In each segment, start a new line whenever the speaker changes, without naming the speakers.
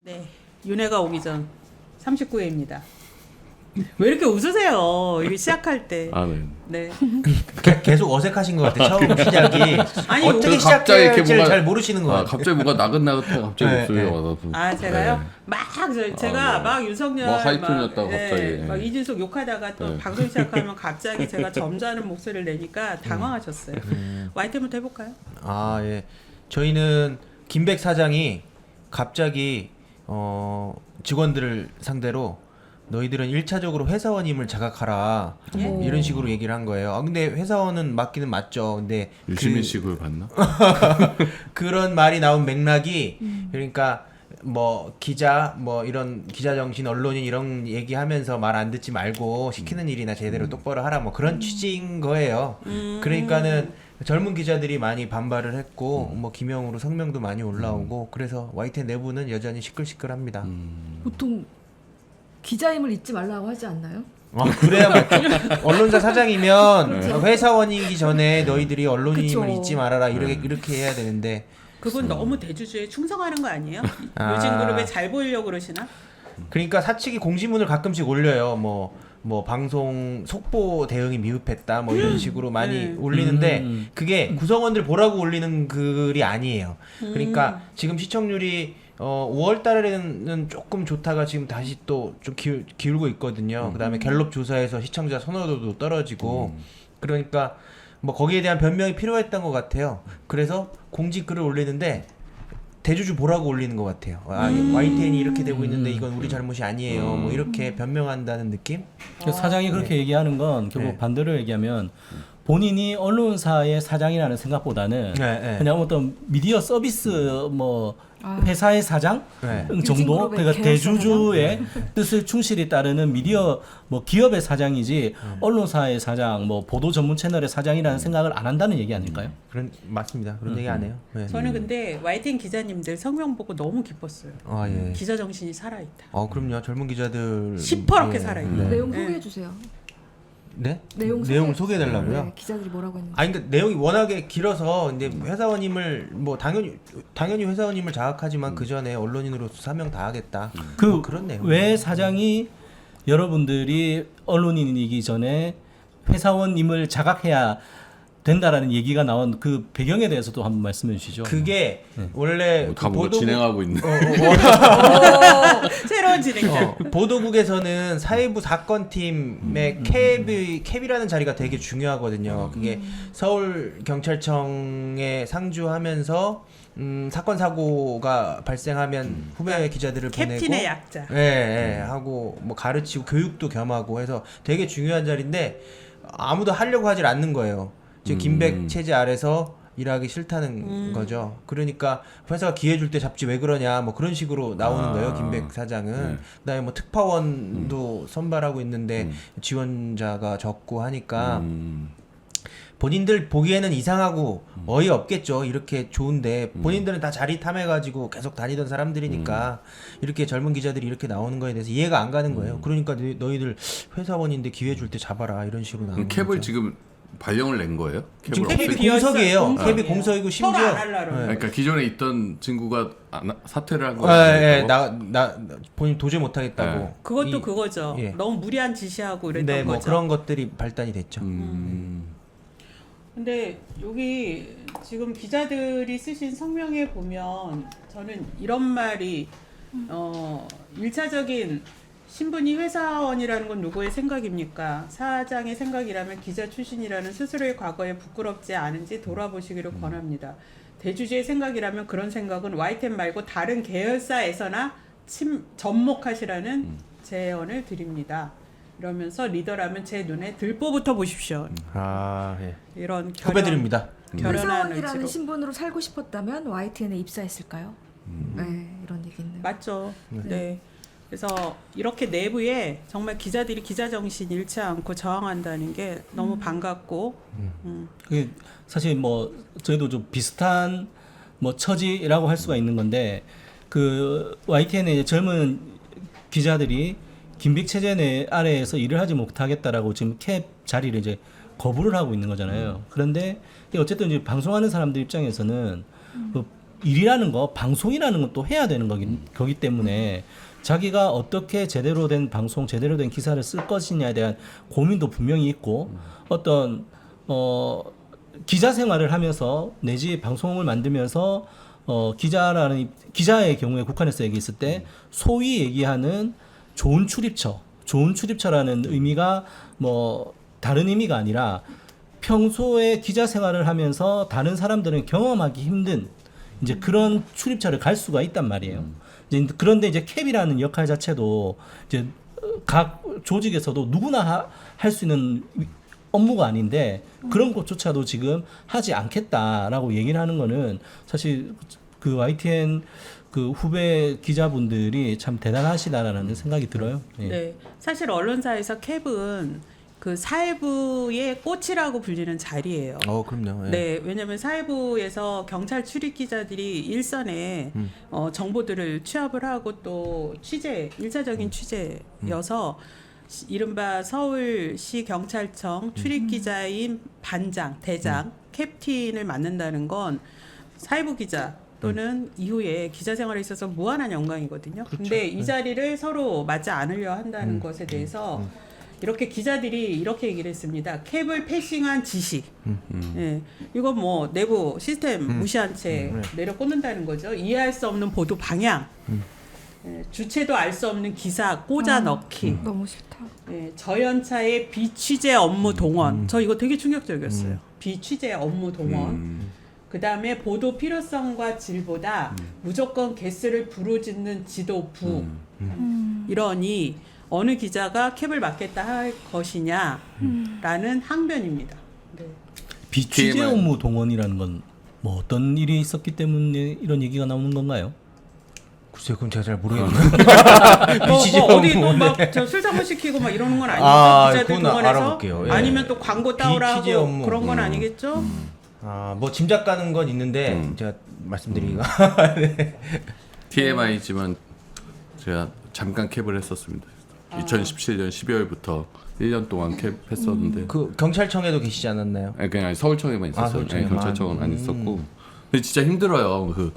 네, 윤회가 오기 전 39회입니다. 왜 이렇게 웃으세요? 이게 시작할 때.
아, 네.
네.
계속 어색하신 것 같아요. 처음 시작이
아니,
어떻게
갑자기 이렇게
시작할지를
뭔가-
잘 모르시는 것 같아요.
갑자기 뭔가 나긋나긋하고 갑자기
네,
목소리가
네.
와서
아 제가요?
네.
제가
네.
막 윤석열
뭐 하이톤이었다고
막,
갑자기.
네, 막 이준석 욕하다가 또
네.
방송 시작하면 갑자기 제가 점잖은 목소리를 내니까 당황하셨어요. YTN부터 해볼까요?
아 예, 저희는 김백 사장이 갑자기 직원들을 상대로 너희들은 1차적으로 회사원임을 자각하라
예?
이런 식으로 얘기를 한 거예요. 아 근데 회사원은 맞기는 맞죠. 근데
일시민식을 봤나?
그런 말이 나온 맥락이 그러니까 뭐 기자 뭐 이런 기자 정신 언론인 이런 얘기하면서 말 안 듣지 말고 시키는 일이나 제대로 똑바로 하라 뭐 그런 취지인 거예요. 그러니까는 젊은 기자들이 많이 반발을 했고 뭐 기명으로 성명도 많이 올라오고 그래서 YTN 내부는 여전히 시끌시끌합니다.
보통 기자임을 잊지 말라고 하지 않나요?
아 그래야 맞죠. 언론사 사장이면
그렇죠.
회사원이기 전에 너희들이 언론인임을
그쵸.
잊지 말아라 이렇게 해야 되는데
그분 너무 대주주에 충성하는 거 아니에요?
아.
요즘그룹에 잘 보이려고 그러시나?
그러니까 사측이 공지문을 가끔씩 올려요. 뭐 방송 속보 대응이 미흡했다 뭐 이런 식으로 많이 올리는데 그게 구성원들 보라고 올리는 글이 아니에요. 그러니까 지금 시청률이 5월 달에는 조금 좋다가 지금 다시 또 좀 기울고 있거든요. 그다음에 갤럽 조사에서 시청자 선호도도 떨어지고 그러니까 뭐 거기에 대한 변명이 필요했던 것 같아요. 그래서 공지 글을 올리는데 대주주 보라고 올리는 것 같아요. YTN이 이렇게 되고 있는데 이건 우리 잘못이 아니에요. 뭐 이렇게 변명한다는 느낌?
그 사장이 그렇게 얘기하는 건 결국
네.
반대로 얘기하면 본인이 언론사의 사장이라는 생각보다는
네, 네.
그냥 어떤 미디어 서비스 뭐
아.
회사의 사장
네.
정도
유진그룹의
그러니까
계열
대주주의 뜻을 충실히 따르는 미디어 뭐 기업의 사장이지 언론사의 사장 뭐 보도 전문 채널의 사장이라는 생각을 안 한다는 얘기 아닐까요?
맞습니다. 그런 얘기 안 해요. 네.
저는 근데 YTN 기자님들 성명 보고 너무 기뻤어요.
아 예.
기자 정신이 살아있다.
그럼요. 젊은 기자들
시퍼렇게 살아있네.
네.
내용
네.
소개해 주세요.
네?
내용을
소개해달라고요?
네, 기자들이 뭐라고 했는지.
아니 그러니까 내용이 워낙에 길어서 근데 회사원임을 뭐 당연히 회사원임을 자각하지만 그 전에 언론인으로서 사명 다하겠다. 뭐 그런 내용.
왜 사장이 여러분들이 언론인이기 전에 회사원임을 자각해야 된다라는 얘기가 나온 그 배경에 대해서도 한번 말씀해 주시죠.
그게 원래 그
다 뭔가 진행하고 있네.
새로운 진행자.
보도국에서는 사회부 사건팀의 캡이라는 자리가 되게 중요하거든요. 그게 서울 경찰청에 상주하면서 사건 사고가 발생하면 후배 기자들을 보내고
캡틴의 약자.
예, 하고 뭐 가르치고 교육도 겸하고 해서 되게 중요한 자리인데 아무도 하려고 하질 않는 거예요. 지금 김백 체제 아래서 일하기 싫다는 거죠. 그러니까 회사가 기회 줄 때 잡지 왜 그러냐 뭐 그런 식으로 나오는 거예요. 김백 사장은. 그다음에 뭐 특파원도 선발하고 있는데 지원자가 적고 하니까 본인들 보기에는 이상하고 어이없겠죠. 이렇게 좋은데 본인들은 다 자리 탐해가지고 계속 다니던 사람들이니까 이렇게 젊은 기자들이 이렇게 나오는 거에 대해서 이해가 안 가는 거예요. 그러니까 너희들 회사원인데 기회 줄 때 잡아라 이런 식으로 나오는
캡을
거죠.
지금 발령을 낸 거예요?
지금
캡을
캡이
없애-
비어 있어요.
공석이에요.
공석이에요.
캡이 공석이고
서로
심지어
안 하려고.
그러니까 기존에 있던 친구가 사퇴를 한
예,
거예요.
나 본인 도저히 못하겠다고.
네.
그것도 그거죠.
예.
너무 무리한 지시하고 이랬던
네, 뭐
거죠.
그런 것들이 발단이 됐죠.
근데 여기 지금 기자들이 쓰신 성명에 보면 저는 이런 말이 1차적인 신분이 회사원이라는 건 누구의 생각입니까? 사장의 생각이라면 기자 출신이라는 스스로의 과거에 부끄럽지 않은지 돌아보시기를 권합니다. 대주주의 생각이라면 그런 생각은 YTN 말고 다른 계열사에서나 접목하시라는 제언을 드립니다. 이러면서 리더라면 제 눈에 들보부터 보십시오.
아, 예.
이런
후배들입니다.
결연한
회사원이라는
의지로.
신분으로 살고 싶었다면 YTN에 입사했을까요? 네, 이런 얘기 있네요.
맞죠. 네. 그래서 이렇게 내부에 정말 기자들이 기자 정신 잃지 않고 저항한다는 게 너무 반갑고.
그게 사실 뭐 저희도 좀 비슷한 뭐 처지라고 할 수가 있는 건데 그 YTN의 젊은 기자들이 김백 체제 내 아래에서 일을 하지 못하겠다라고 지금 캡 자리를 이제 거부를 하고 있는 거잖아요. 그런데 어쨌든 이제 방송하는 사람들 입장에서는 그 일이라는 거, 방송이라는 건 또 해야 되는 거기 때문에 자기가 어떻게 제대로 된 방송, 제대로 된 기사를 쓸 것이냐에 대한 고민도 분명히 있고 어떤 기자 생활을 하면서 내지 방송을 만들면서 기자의 경우에 국한해서 얘기했을 때 소위 얘기하는 좋은 출입처라는 의미가 뭐 다른 의미가 아니라 평소에 기자 생활을 하면서 다른 사람들은 경험하기 힘든 이제 그런 출입처를 갈 수가 있단 말이에요. 그런데 이제 캡이라는 역할 자체도 이제 각 조직에서도 누구나 할 수 있는 업무가 아닌데 그런 것조차도 지금 하지 않겠다라고 얘기를 하는 거는 사실 그 YTN 그 후배 기자분들이 참 대단하시다라는 생각이 들어요. 예.
네, 사실 언론사에서 캡은 그 사회부의 꽃이라고 불리는 자리예요.
그럼요. 예.
네, 왜냐하면 사회부에서 경찰 출입 기자들이 일선에 정보들을 취합을 하고 또 일차적인 취재여서 이른바 서울시 경찰청 출입 기자인 반장, 대장, 캡틴을 맡는다는 건 사회부 기자 또는 이후에 기자 생활에 있어서 무한한 영광이거든요. 근데 이 자리를 서로 맞지 않으려 한다는 것에 대해서 이렇게 기자들이 이렇게 얘기를 했습니다. 캡을 패싱한 지시. 예. 이건 뭐 내부 시스템 무시한 채 내려 꽂는다는 거죠. 이해할 수 없는 보도 방향. 예. 주체도 알 수 없는 기사 꽂아 넣기.
너무 싫다.
예. 저연차의 비취재 업무 동원. 저 이거 되게 충격적이었어요. 비취재 업무 동원. 그다음에 보도 필요성과 질보다 무조건 개수를 부르짖는 지도부. 이러니 어느 기자가 캡을 맡겠다 할 것이냐라는 항변입니다. 네.
비취재
TMI.
업무 동원이라는 건 뭐 어떤 일이 있었기 때문에 이런 얘기가 나오는 건가요?
글쎄요, 그건 제가 잘 모르겠네요.
뭐 어디 또막저 술사무 시키고 막 이러는 건 아니죠. 기자들
그건
동원해서
알아볼게요. 예.
아니면 또 광고 따오라
비취재
하고
업무.
그런 건 아니겠죠?
뭐 짐작 가는 건 있는데 제가 말씀드리기가
TMI지만 제가 잠깐 캡을 했었습니다. 2017년 12월부터 1년 동안 캡 했었는데
그 경찰청에도 계시지 않았나요?
아니, 그냥 서울청에만 있었어요.
서울청에만.
경찰청은 안 있었고. 근데 진짜 힘들어요. 그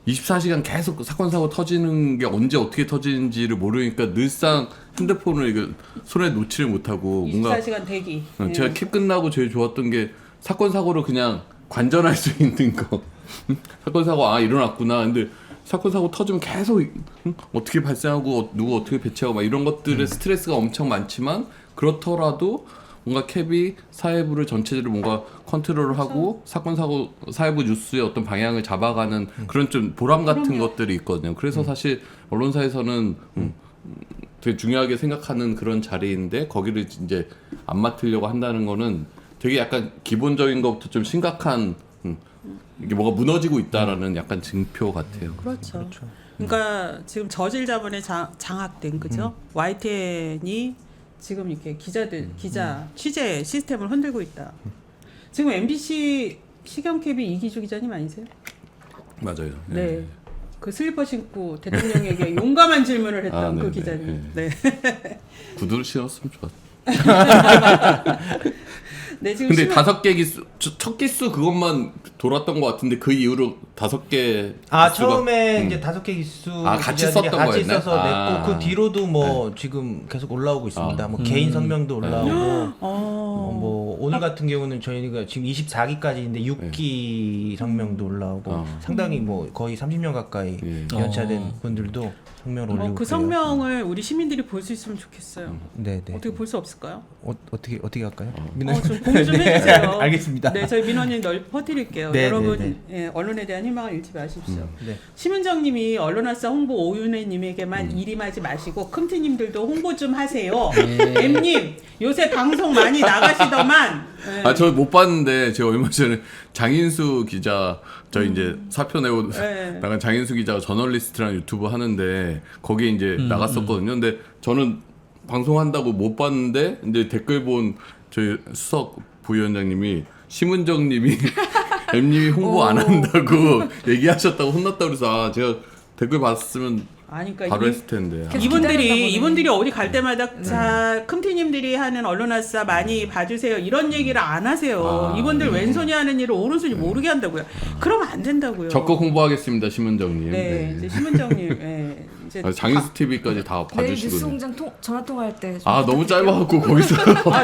24시간 계속 사건 사고 터지는 게 언제 어떻게 터지는지를 모르니까 늘상 핸드폰을 이거 손에 놓지를 못하고 뭔가
24시간 대기.
제가 캡 끝나고 제일 좋았던 게 사건 사고를 그냥 관전할 수 있는 거. 사건 사고 일어났구나. 근데 사건 사고 터지면 계속 어떻게 발생하고 누구 어떻게 배치하고 막 이런 것들의 스트레스가 엄청 많지만 그렇더라도 뭔가 캡이 사회부를 전체적으로 뭔가 컨트롤을 하고 사건 사고 사회부 뉴스의 어떤 방향을 잡아가는 그런 좀 보람 같은 것들이 있거든요. 그래서 사실 언론사에서는 되게 중요하게 생각하는 그런 자리인데 거기를 이제 안 맡으려고 한다는 거는 되게 약간 기본적인 것부터 좀 심각한 이게 뭐가 무너지고 있다라는 약간 증표 같아요.
그렇죠. 그러니까 지금 저질 자본에 장악된 그죠? YTN이 지금 이렇게 기자 취재 시스템을 흔들고 있다. 지금 MBC 시경캡이 이기주 기자님 아니세요?
맞아요.
네. 그 슬리퍼 신고 대통령에게 용감한 질문을 했던 그
네네.
기자님. 네.
구두를 신었으면 좋았.
네, 지금
근데 5개 기수 첫 기수 그것만 돌았던 것 같은데 그 이후로 5개
처음에 이제 5개 기수
같이
기자들이
썼던
같이
거였네?
써서 냈고 그 뒤로도 뭐 지금 계속 올라오고 있습니다. 뭐 개인 성명도 올라오고 뭐 오늘 같은 경우는 저희가 지금 24기까지인데 6기 성명도 올라오고 상당히 뭐 거의 30년 가까이 연차된 분들도 성명을 올리고
그 성명을 우리 시민들이 볼 수 있으면 좋겠어요.
네.
어떻게 볼 수 없을까요?
어떻게 할까요?
좀 공유 좀 해주세요.
알겠습니다.
네, 저희 민원인 넓히 퍼뜨릴게요.
네,
여러분,
네,
예, 언론에 대한 희망을 잃지 마십시오.
네.
심은정님이 언론학사 홍보 오윤혜님에게만 일임하지 마시고 큼트님들도 홍보 좀 하세요. M님 요새 방송 많이 나가시더만. 예.
저 못 봤는데 제가 얼마 전에 장인수 기자 저희 이제 사표 내고
네.
나간 장인수 기자가 저널리스트랑 유튜브 하는데 거기에 이제 나갔었거든요. 근데 저는 방송한다고 못 봤는데 이제 댓글 본 저희 수석 부위원장님이 심은정님이 M님이 홍보 안 한다고 얘기하셨다고 혼났다고 그래서 제가 댓글 봤으면
아니 그러니까
바로 했을 텐데.
계속 기다렸나 보네.
이분들이 어디 갈 때마다 자 큼티님들이 하는 언론아싸 많이 봐주세요 이런 얘기를 안 하세요. 이분들 왼손이 하는 일을 오른손이 모르게 한다고요. 그러면 안 된다고요.
적극 홍보하겠습니다, 심은정님.
네, 이제 심은정님, 네, 이제
장인수 TV까지 다
내일
봐주시고.
뉴스공장 전화 통화할 때.
아 너무 짧아갖고 거기서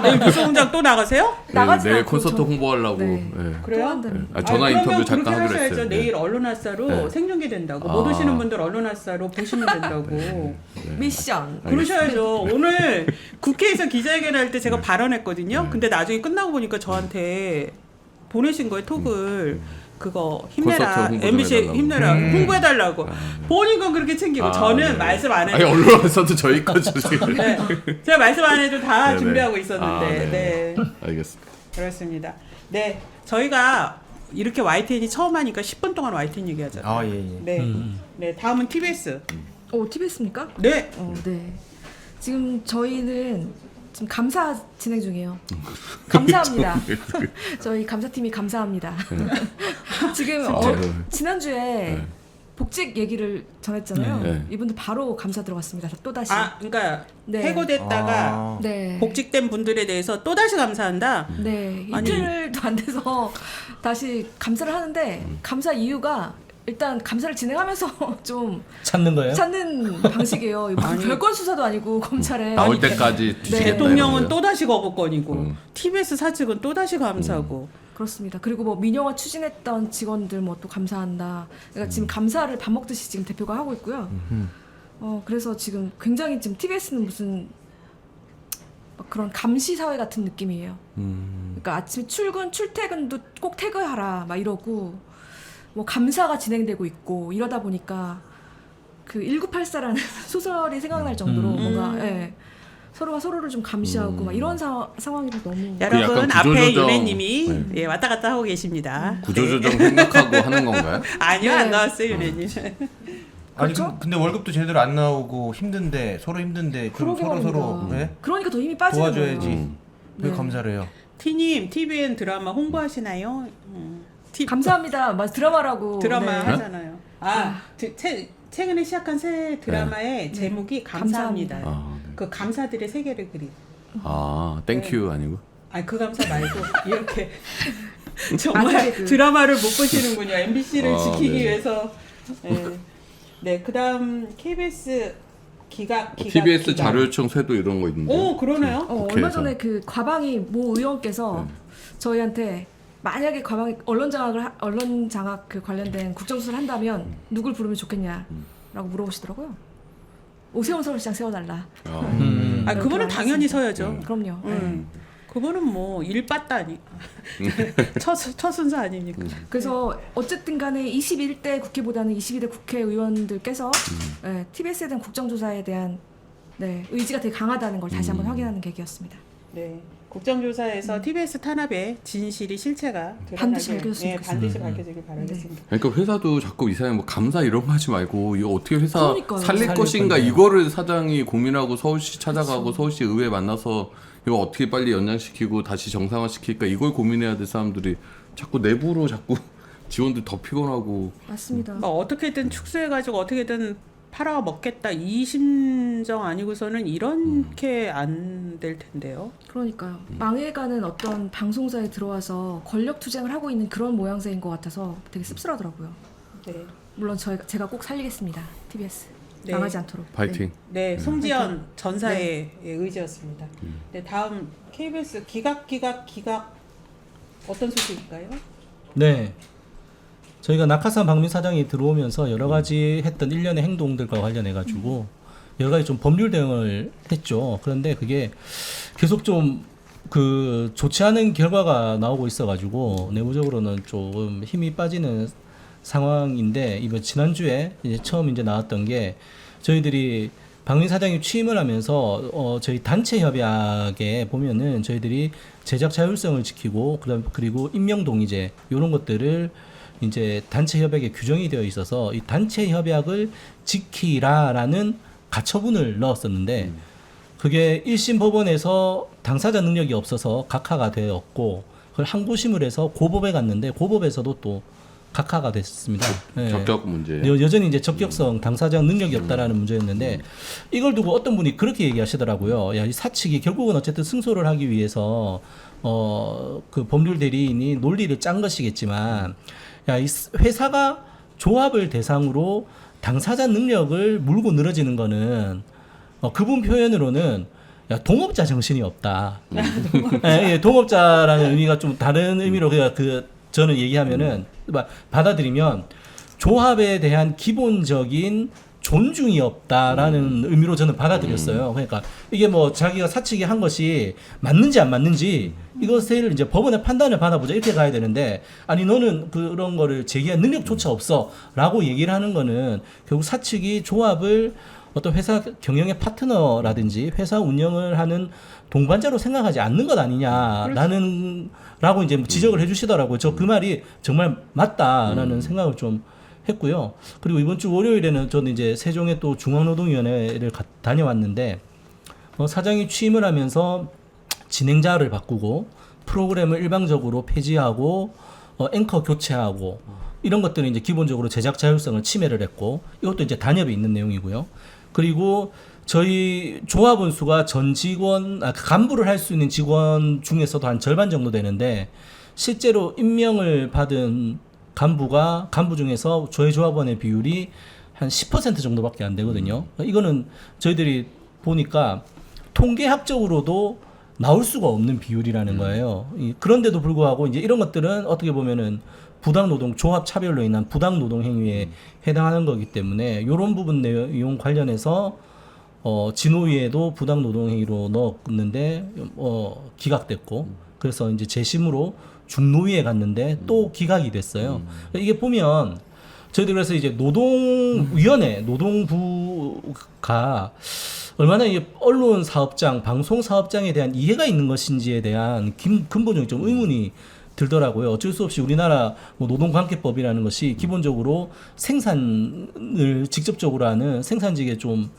내일 뉴스공장 또 나가세요?
나가지
내일
않고
콘서트
전-
홍보하려고.
네.
예.
그래요?
또 한다는.
전화 인터뷰
그러면
잠깐
그렇게
하기로
하셔야죠.
했어요.
내일 언론아싸로
네.
생중계된다고.
아.
못 오시는 분들 언론아싸로 보시면 된다고.
미션.
그러셔야죠. 오늘 국회에서 기자회견할 때 제가 발언했거든요. 근데 나중에 끝나고 보니까 저한테 보내신 거예요, 톡을. 그거 힘내라.
콘서트 홍보 좀
MBC
해달라고.
힘내라. 홍보해달라고. 본인건 그렇게 챙기고 저는
네.
말씀 안
아니
해도
언론에서도 저희 거 주시고.
네. 제가 말씀 안 해도 다
네네.
준비하고 있었는데.
아, 네.
네.
알겠습니다.
그렇습니다. 네. 저희가 이렇게 YTN이 처음 하니까 10분 동안 YTN 얘기하잖아요.
아, 예, 예.
네. 네. 다음은 TBS.
TBS입니까?
네.
네. 지금 저희는 지금 감사 진행 중이에요. 감사합니다. 저희 감사팀이 감사합니다. 지금 지난주에
네.
복직 얘기를 전했잖아요.
네.
이분들 바로 감사 들어갔습니다. 또 다시.
그러니까
네.
해고됐다가
아.
네.
복직된 분들에 대해서 또 다시 감사한다.
네.
아니.
이틀도 안 돼서 다시 감사를 하는데 감사 이유가 일단 감사를 진행하면서 좀
찾는 거예요?
찾는 방식이에요. 이거
아니.
별건 수사도 아니고 검찰에
나올 때까지 뒤지겠다.
대통령은
이런 거예요?
또 다시 거부권이고
음.
TBS 사측은 또 다시 감사고.
그렇습니다. 그리고 뭐 민영화 추진했던 직원들 뭐 또 감사한다. 그러니까 지금 감사를 밥 먹듯이 지금 대표가 하고 있고요. 그래서 지금 굉장히 지금 TBS는 무슨 막 그런 감시 사회 같은 느낌이에요. 그러니까 아침에 출퇴근도 꼭 태그하라 막 이러고 뭐 감사가 진행되고 있고 이러다 보니까 그 1984라는 소설이 생각날 정도로 뭔가 예, 서로가 서로를 좀 감시하고 막 이런 상황이라 너무
여러분
약간
앞에
구조조정.
유래님이
네.
예, 왔다 갔다 하고 계십니다.
구조조정 생각하고 하는 건가요?
아니요
네.
안 나왔어요 유래님.
아니
그렇죠?
근데 월급도 제대로 안 나오고 힘든데 서로 힘든데 좀
그러게
서로
말입니다.
네?
그러니까 더 힘이 빠지는
도와줘야지.
거예요.
왜
네.
감사를 해요?
T님 TVN 드라마 홍보하시나요?
감사합니다. 맞아 드라마라고
드라마
네.
하잖아요. 최근에 시작한 새 드라마의 제목이 감사합니다.
아, 네.
그 감사들의 세계를 그린.
땡큐 아니고.
아니 그 감사 말고 이렇게 정말
마지막에 그-
드라마를 못 보시는군요. MBC를 지키기
네.
위해서. 네, 그다음 KBS 기각.
TBS 자료 요청 쇄도 이런 거 있는데.
오 그러네요.
얼마
국회에서.
전에 그 과방위 모 의원께서 저희한테 만약에 과방위 언론 장악 그 관련된 국정수사를 한다면 누굴 부르면 좋겠냐라고 물어보시더라고요. 오세훈 서울시장 세워달라.
아 그분은 당연히
했습니다.
서야죠.
그럼요. 네.
그분은 뭐 일빠따니 첫 순서 아닙니까?
그래서 어쨌든 간에 21대 국회보다는 22대 국회의원들께서 TBS에 대한 국정조사에 대한 의지가 되게 강하다는 걸 다시 한번 확인하는 계기였습니다.
네. 국정조사에서 TBS 탄압의 진실이 실체가 드러나게,
반드시 밝혀졌으면
네,
좋겠습니다.
반드시 밝혀지길 바라겠습니다.
그러니까 회사도 자꾸 이사람 뭐 감사 이런 거 하지 말고 이거 어떻게 회사
그러니까요.
살릴
살릴
것인가
건데.
이거를 사장이 고민하고 서울시 찾아가고
그렇죠.
서울시 의회 만나서 이거 어떻게 빨리 연장시키고 다시 정상화시킬까 이걸 고민해야 될 사람들이 자꾸 내부로 자꾸 지원들 더 피곤하고.
맞습니다.
뭐 어떻게든 축소해가지고 어떻게든 팔아 먹겠다 이 심정 아니고서는 이렇게 안 될 텐데요.
그러니까요. 망해가는 어떤 방송사에 들어와서 권력 투쟁을 하고 있는 그런 모양새인 것 같아서 되게 씁쓸하더라고요.
네.
물론 제가 꼭 살리겠습니다. TBS
네.
망하지 않도록.
파이팅.
네, 송지연 전사의 의지였습니다. 네, 다음 KBS 기각 어떤 소식일까요?
네. 저희가 낙하산 박민 사장이 들어오면서 여러 가지 했던 일련의 행동들과 관련해 가지고 여러 가지 좀 법률 대응을 했죠. 그런데 그게 계속 좀 그 좋지 않은 결과가 나오고 있어 가지고 내부적으로는 좀 힘이 빠지는 상황인데 이번 지난주에 이제 처음 이제 나왔던 게 저희들이 박민 사장이 취임을 하면서 저희 단체 협약에 보면은 저희들이 제작 자율성을 지키고 그리고 임명 동의제 이런 것들을 이제 단체 협약에 규정이 되어 있어서 이 단체 협약을 지키라라는 가처분을 넣었었는데 그게 1심 법원에서 당사자 능력이 없어서 각하가 되었고 그걸 항고심을 해서 고법에 갔는데 고법에서도 또 각하가 됐습니다. 예.
적격 문제.
여전히 이제 적격성 당사자가 능력이 없다라는 문제였는데 이걸 두고 어떤 분이 그렇게 얘기하시더라고요. 야, 이 사측이 결국은 어쨌든 승소를 하기 위해서 그 법률 대리인이 논리를 짠 것이겠지만 야, 이 회사가 조합을 대상으로 당사자 능력을 물고 늘어지는 거는 그분 표현으로는 야, 동업자 정신이 없다. 예, 동업자라는 의미가 좀 다른 의미로 저는 얘기하면은 받아들이면 조합에 대한 기본적인 존중이 없다라는 의미로 저는 받아들였어요. 그러니까 이게 뭐 자기가 사측이 한 것이 맞는지 안 맞는지 이것을 이제 법원의 판단을 받아보자 이렇게 가야 되는데 아니 너는 그런 거를 제기할 능력조차 없어라고 얘기를 하는 거는 결국 사측이 조합을 어떤 회사 경영의 파트너라든지 회사 운영을 하는 동반자로 생각하지 않는 것 아니냐라는 라고 이제 지적을 해주시더라고요. 저 그 말이 정말 맞다라는 생각을 좀 했고요. 그리고 이번 주 월요일에는 저는 이제 세종의 또 중앙노동위원회를 다녀왔는데 사장이 취임을 하면서 진행자를 바꾸고 프로그램을 일방적으로 폐지하고 앵커 교체하고 이런 것들은 이제 기본적으로 제작 자율성을 침해를 했고 이것도 이제 단협에 있는 내용이고요. 그리고 저희 조합원 수가 전 직원, 간부를 할 수 있는 직원 중에서도 한 절반 정도 되는데 실제로 임명을 받은 간부 중에서 저희 조합원의 비율이 한 10% 정도밖에 안 되거든요. 이거는 저희들이 보니까 통계학적으로도 나올 수가 없는 비율이라는 거예요. 그런데도 불구하고 이제 이런 것들은 어떻게 보면은 부당노동, 조합 차별로 인한 부당노동 행위에 해당하는 거기 때문에 이런 부분 내용 관련해서 진호위에도 부당노동 행위로 넣었는데 기각됐고 그래서 이제 재심으로 중노위에 갔는데 또 기각이 됐어요. 이게 보면 저희들 그래서 이제 노동위원회, 노동부가 얼마나 이 언론 사업장, 방송 사업장에 대한 이해가 있는 것인지에 대한 근본적인 좀 의문이 들더라고요. 어쩔 수 없이 우리나라 노동관계법이라는 것이 기본적으로 생산을 직접적으로 하는 생산직에 좀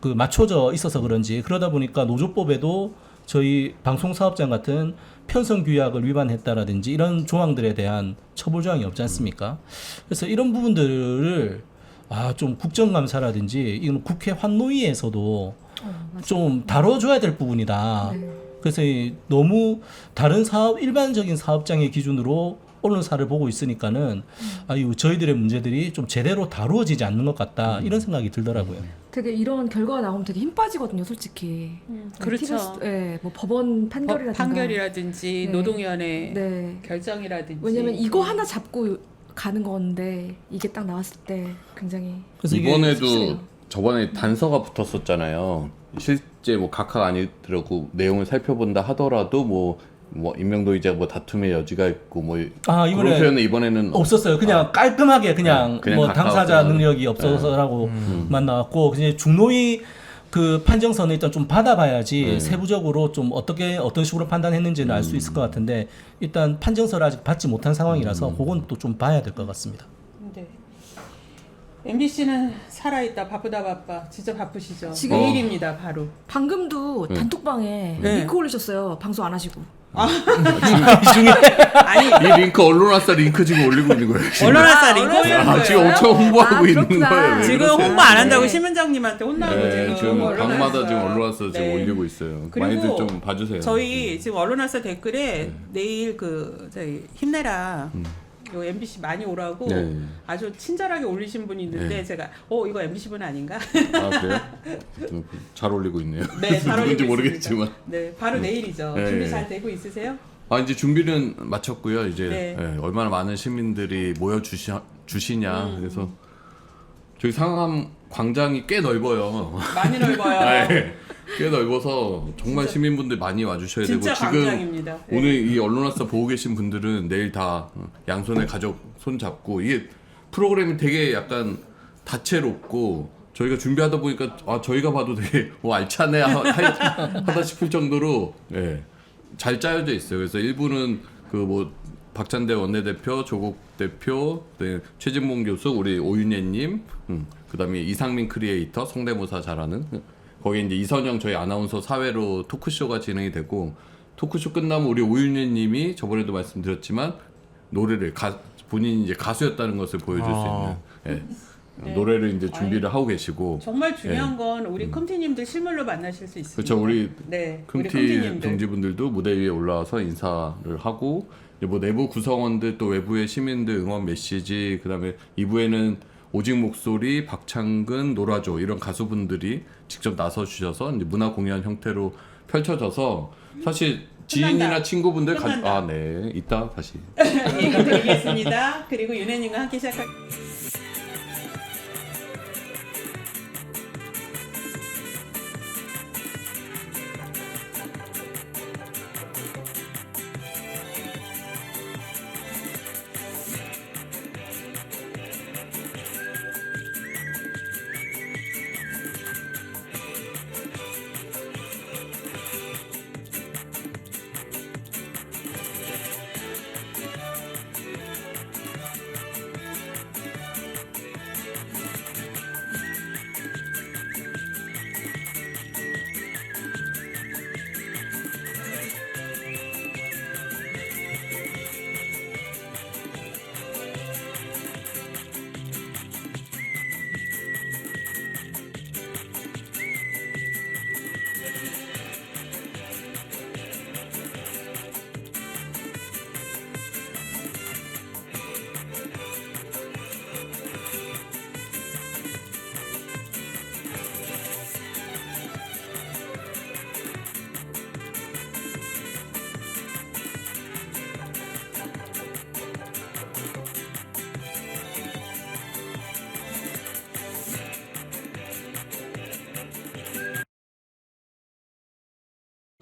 맞춰져 있어서 그런지 그러다 보니까 노조법에도 저희 방송사업장 같은 편성규약을 위반했다라든지 이런 조항들에 대한 처벌 조항이 없지 않습니까? 그래서 이런 부분들을 좀 국정감사라든지 이건 국회 환노위에서도 좀 다뤄줘야 될 부분이다.
네.
그래서 너무 다른 일반적인 사업장의 기준으로 언론사를 보고 있으니까는 저희들의 문제들이 좀 제대로 다루어지지 않는 것 같다 이런 생각이 들더라고요.
되게 이런 결과가 나오면 되게 힘 빠지거든요, 솔직히.
그렇죠.
네, 뭐 법원
판결이라든지
네.
노동위원회
네.
결정이라든지.
왜냐면 이거 하나 잡고 가는 건데 이게 딱 나왔을 때 굉장히
그래서 이게
이번에도
씁쓸해요.
저번에 단서가 붙었었잖아요. 실제 뭐 각하가 아니더라도 내용을 살펴본다 하더라도 뭐 임명도의자 다툼의 여지가 있고
이번에
그런 표현은 이번에는
없었어요. 그냥 깔끔하게 그냥 당사자
가까웠어요.
능력이 없어서라고만 나왔고 이제 중노위 그 판정서는 일단 좀 받아봐야지 세부적으로 좀 어떤 식으로 판단했는지는 알 수 있을 것 같은데 일단 판정서를 아직 받지 못한 상황이라서 그건 또 좀 봐야 될 것 같습니다.
네. MBC는 살아있다. 바쁘다. 진짜 바쁘시죠.
지금
내일입니다. 바로.
방금도 단톡방에
네.
링크 올리셨어요. 방송 안 하시고.
이 중에
아니
이 링크 언론화사 링크 지금 올리고 있는 거예요. 지금.
언론화사 링크 올리는 거예요.
지금 엄청 홍보하고 있는
그렇구나.
거예요. 왜
지금
그러세요?
홍보 안 한다고
네.
심은정님한테 혼나고
네, 지금
언론화사.
방마다 지금 언론화사 지금
네.
올리고 있어요.
그리고
많이들 좀 봐주세요.
저희 지금 언론화사 댓글에 내일 저희 힘내라 요 MBC 많이 오라고
네.
아주 친절하게 올리신 분이 있는데
네.
제가 이거 MBC 분 아닌가?
아 그래요? 잘 올리고 있네요.
네, 잘
누군지
올리고
모르겠지만.
있습니다. 네, 바로 내일이죠.
네.
준비 잘 되고 있으세요?
이제 준비는 마쳤고요. 이제
네.
얼마나 많은 시민들이 모여 주시냐. 그래서 저희 상암 광장이 꽤 넓어요.
많이 넓어요.
네, 꽤 넓어서 정말 시민분들 많이 와주셔야 되고
진짜
지금
광장입니다. 네.
오늘 이 언론화사 보고 계신 분들은 내일 다 양손에 가족 손 잡고 이게 프로그램이 되게 약간 다채롭고 저희가 준비하다 보니까 저희가 봐도 되게 알차네 하다 싶을 정도로 잘 짜여져 있어요. 그래서 일부는 박찬대 원내대표, 조국 대표, 최진봉 교수, 우리 오윤예님, 그다음에 이상민 크리에이터, 성대모사 잘하는 거기 이제 이선영 저희 아나운서 사회로 토크쇼가 진행이 되고 토크쇼 끝나면 우리 오윤예님이 저번에도 말씀드렸지만 노래를 본인이 이제 가수였다는 것을 보여줄
아.
수 있는
네.
노래를 이제 준비를 하고 계시고
정말 중요한 건 우리 컴티님들 실물로 만나실 수 있습니다.
그렇죠. 우리
네, 우리
큼티
컴티님들.
동지분들도 무대 위에 올라와서 인사를 하고 이제 뭐 내부 구성원들 또 외부의 시민들 응원 메시지 그다음에 2부에는 오직 목소리, 박창근, 노라조 이런 가수분들이 직접 나서 주셔서 이제 문화 공연 형태로 펼쳐져서 사실 지인이나
끝난다.
친구분들
끝난다.
네 이따 다시
얘기 드리겠습니다. 그리고 윤혜님과 함께 시작할.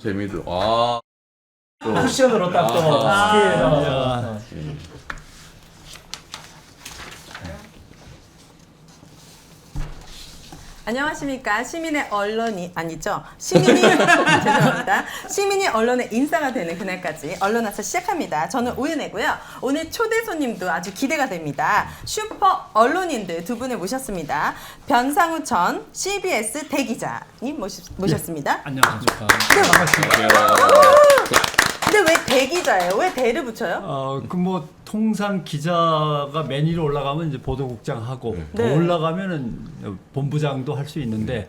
재미도 아 또.
쿠션으로 딱 또
아.
스케일
안녕하십니까. 시민의 언론이 아니죠. 시민이 죄송합니다. 시민이 언론의 인싸가 되는 그날까지 언론화사 시작합니다. 저는 오윤혜고요. 오늘 초대 손님도 아주 기대가 됩니다. 슈퍼 언론인들 두 분을 모셨습니다. 변상우 전 CBS 대기자님 모셨습니다.
안녕하십니까.
근데 왜 대기자예요? 왜 대를 붙여요?
그 뭐 통상 기자가 맨 위로 올라가면 이제 보도국장 하고 더
네.
올라가면은 본부장도 할 수 있는데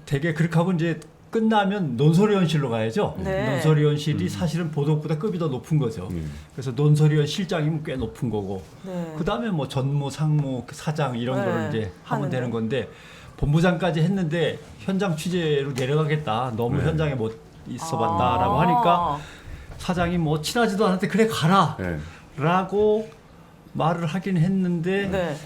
되게 그렇게 하고 이제 끝나면 논설위원실로 가야죠.
네.
논설위원실이 사실은 보도국보다 급이 더 높은 거죠. 그래서 논설위원 실장이면 꽤 높은 거고
네.
그 다음에 뭐 전무, 상무, 사장 이런
네.
거를 이제 하면
하는데.
되는 건데 본부장까지 했는데 현장 취재로 내려가겠다. 너무
네.
현장에 못 있어봤다라고 하니까 사장이 뭐 친하지도 않은데 그래 가라
네.
라고 말을 하긴 했는데
네.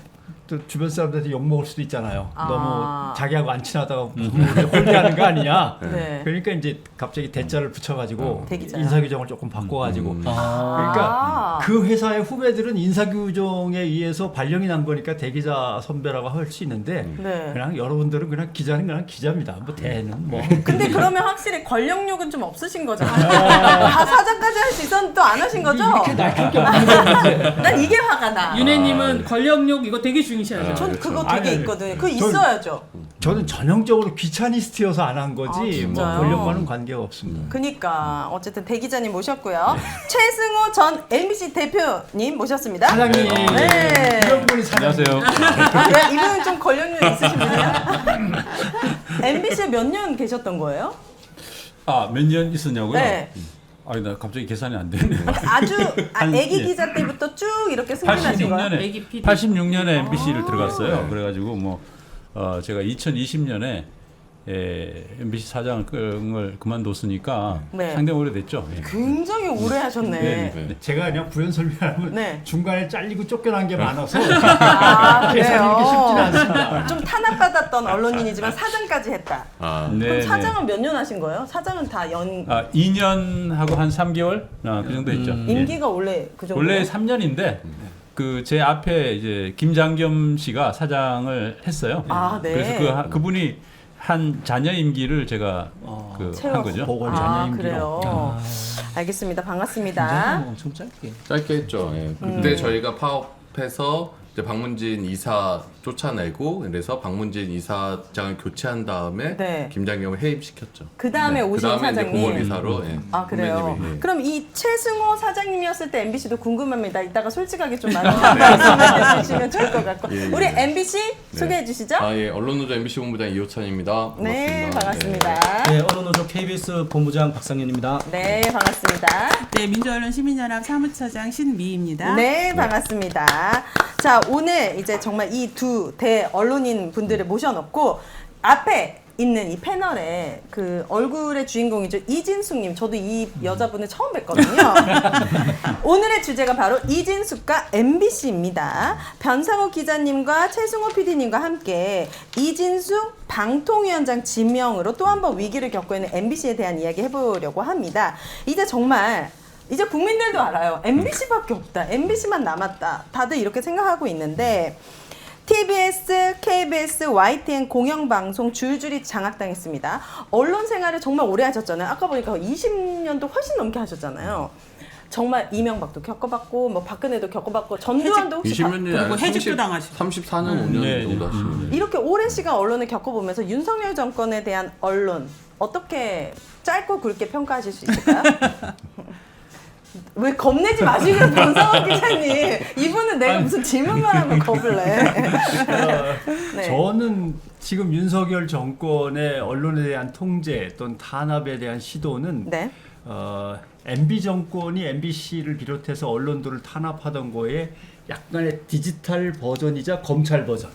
또 주변 사람들한테 욕먹을 수도 있잖아요.
아.
너무 자기하고 안 친하다가 홀대하는 거 아니냐.
네.
그러니까 이제 갑자기 대자를 붙여가지고
대기자요?
인사규정을 조금 바꿔가지고
아.
그러니까 그 회사의 후배들은 인사규정에 의해서 발령이 난 거니까 대기자 선배라고 할 수 있는데
네.
그냥 여러분들은 그냥 기자는 그냥 기자입니다. 뭐 대는 뭐
근데 그러면 확실히 권력욕은 좀 없으신 거잖아요. 다 사장까지 할 수 있었는데 또 안 하신 거죠?
이렇게 날카롭게 없는 건데
난 이게 화가 나.
윤혜님은 권력욕 이거 되게 중요시하죠.
전 그거
아니,
되게
아니,
있거든요. 그거
전-
있어야죠.
저는 전형적으로 귀차니스트여서 안 한 거지
아,
뭐
진짜요?
권력과는 관계가 없습니다.
그니까 어쨌든 대기자님 모셨고요. 최승호 전 MBC 대표님 모셨습니다.
사장님
네.
이런 분이 사장님.
아, 네, 이분은 좀 권력력 있으신 분이에요. MBC에 몇 년 계셨던 거예요?
아, 몇 년 있었냐고요?
네.
아, 나 갑자기 계산이 안 되네.
아주 애기
예.
기자 때부터 쭉 이렇게 승진하신 거예요?
86년에
애기 PD.
86년에 MBC를 들어갔어요. 그래가지고 뭐 제가 2020년에 MBC 사장을 그만뒀으니까
네.
상당히 오래됐죠. 예.
굉장히 오래 하셨네.
네.
제가 그냥 부연 설명하면
네.
중간에 잘리고 쫓겨난 게 많아서
아,
계산이 이렇게 쉽지는 않습니다.
좀 탄압받았던 언론인이지만 사장까지 했다.
아
네,
그럼
네.
사장은 몇 년 하신 거예요? 사장은 다
2년하고 한 3개월 그 정도 했죠. 예.
임기가 원래 그 정도.
원래 3년인데 그 제 앞에 이제 김장겸 씨가 사장을 했어요.
아, 네.
그래서 그분이 한 자녀 임기를 제가 한
채워서.
거죠.
보궐
아,
자녀 임기로.
그래요. 알겠습니다. 반갑습니다.
엄청 짧게.
짧게 했죠. 예. 그때 저희가 파업해서 이제 박문진 이사 쫓아내고 그래서 박문진 이사장을 교체한 다음에
네.
김장겸을 해임시켰죠.
그 다음에 오신
그다음에 이제
사장님.
공업이사로
아 그래요.
선배님이, 예.
그럼 이 최승호 사장님이었을 때 MBC도 궁금합니다. 이따가 솔직하게 좀 많이 말씀해 주시면 좋을 것 같고.
예, 예.
우리 MBC 소개해 주시죠.
예, 언론노조 MBC 본부장 이호찬입니다.
네,
반갑습니다.
반갑습니다.
네, 언론노조 KBS 본부장 박상현입니다.
네, 반갑습니다.
네, 민주언론 시민연합 사무처장 신미희입니다.
네, 반갑습니다. 자, 오늘 이제 정말 이 두 대 언론인 분들을 모셔놓고 앞에 있는 이 패널에 그 얼굴의 주인공이죠. 이진숙님. 저도 이 여자분을 처음 뵀거든요. 오늘의 주제가 바로 이진숙과 MBC입니다. 변상욱 기자님과 최승호 PD님과 함께 이진숙 방통위원장 지명으로 또 한 번 위기를 겪고 있는 MBC에 대한 이야기 해보려고 합니다. 이제 정말 이제 국민들도 알아요. MBC밖에 없다. MBC만 남았다. 다들 이렇게 생각하고 있는데 TBS, KBS, YTN 공영방송 줄줄이 장악당했습니다. 언론 생활을 정말 오래 하셨잖아요. 아까 보니까 20년도 훨씬 넘게 하셨잖아요. 정말 이명박도 겪어봤고 뭐 박근혜도 겪어봤고 전두환도 혹시
20몇 년
그리고 해직도 당하시고.
34년 5년
네,
정도 하시는
이렇게 오랜 시간 언론을 겪어보면서 윤석열 정권에 대한 언론 어떻게 짧고 굵게 평가하실 수 있을까요? 왜 겁내지 마시고 변상욱 기자님. 이분은 내가 무슨 질문만 하면 겁을 내. 네.
저는 지금 윤석열 정권의 언론에 대한 통제 또는 탄압에 대한 시도는
네.
MB 정권이 MBC를 비롯해서 언론들을 탄압하던 거에 약간의 디지털 버전이자 검찰 버전.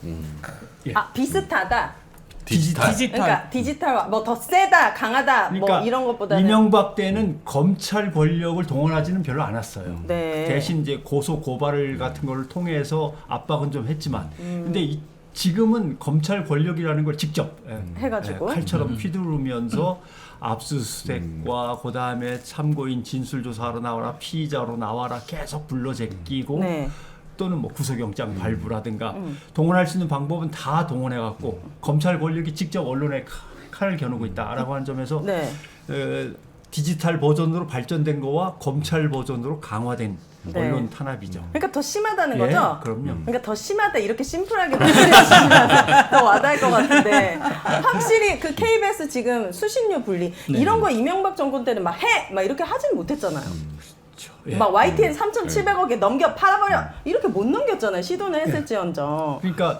예.
아 비슷하다.
디지털.
그러니까 디지털 뭐 더 세다, 강하다
그러니까
뭐 이런 것보다는
이명박 때는 검찰 권력을 동원하지는 별로 않았어요.
네.
대신 이제 고소 고발 같은 거를 통해서 압박은 좀 했지만, 근데 지금은 검찰 권력이라는 걸 직접
해가지고
칼처럼 휘두르면서 압수수색과 그 다음에 참고인 진술조사하러 나와라, 피의자로 나와라 계속 불러 제끼고.
네.
또는 뭐 구속영장 발부라든가 동원할 수 있는 방법은 다 동원해갖고 검찰 권력이 직접 언론에 칼을 겨누고 있다라고 하는 점에서
네.
디지털 버전으로 발전된 거와 검찰 버전으로 강화된
네.
언론 탄압이죠.
그러니까 더 심하다는
예,
거죠?
그럼요.
그러니까 더 심하다 이렇게 심플하게 말씀해주시면 더 와닿을 것 같은데 확실히 그 KBS 지금 수신료 분리
네.
이런 거 이명박 정권 때는 막 이렇게 하진 못했잖아요.
예.
막 YTN 3,700억에 넘겨 팔아버려 이렇게 못 넘겼잖아요. 시도는 했을지언정.
그러니까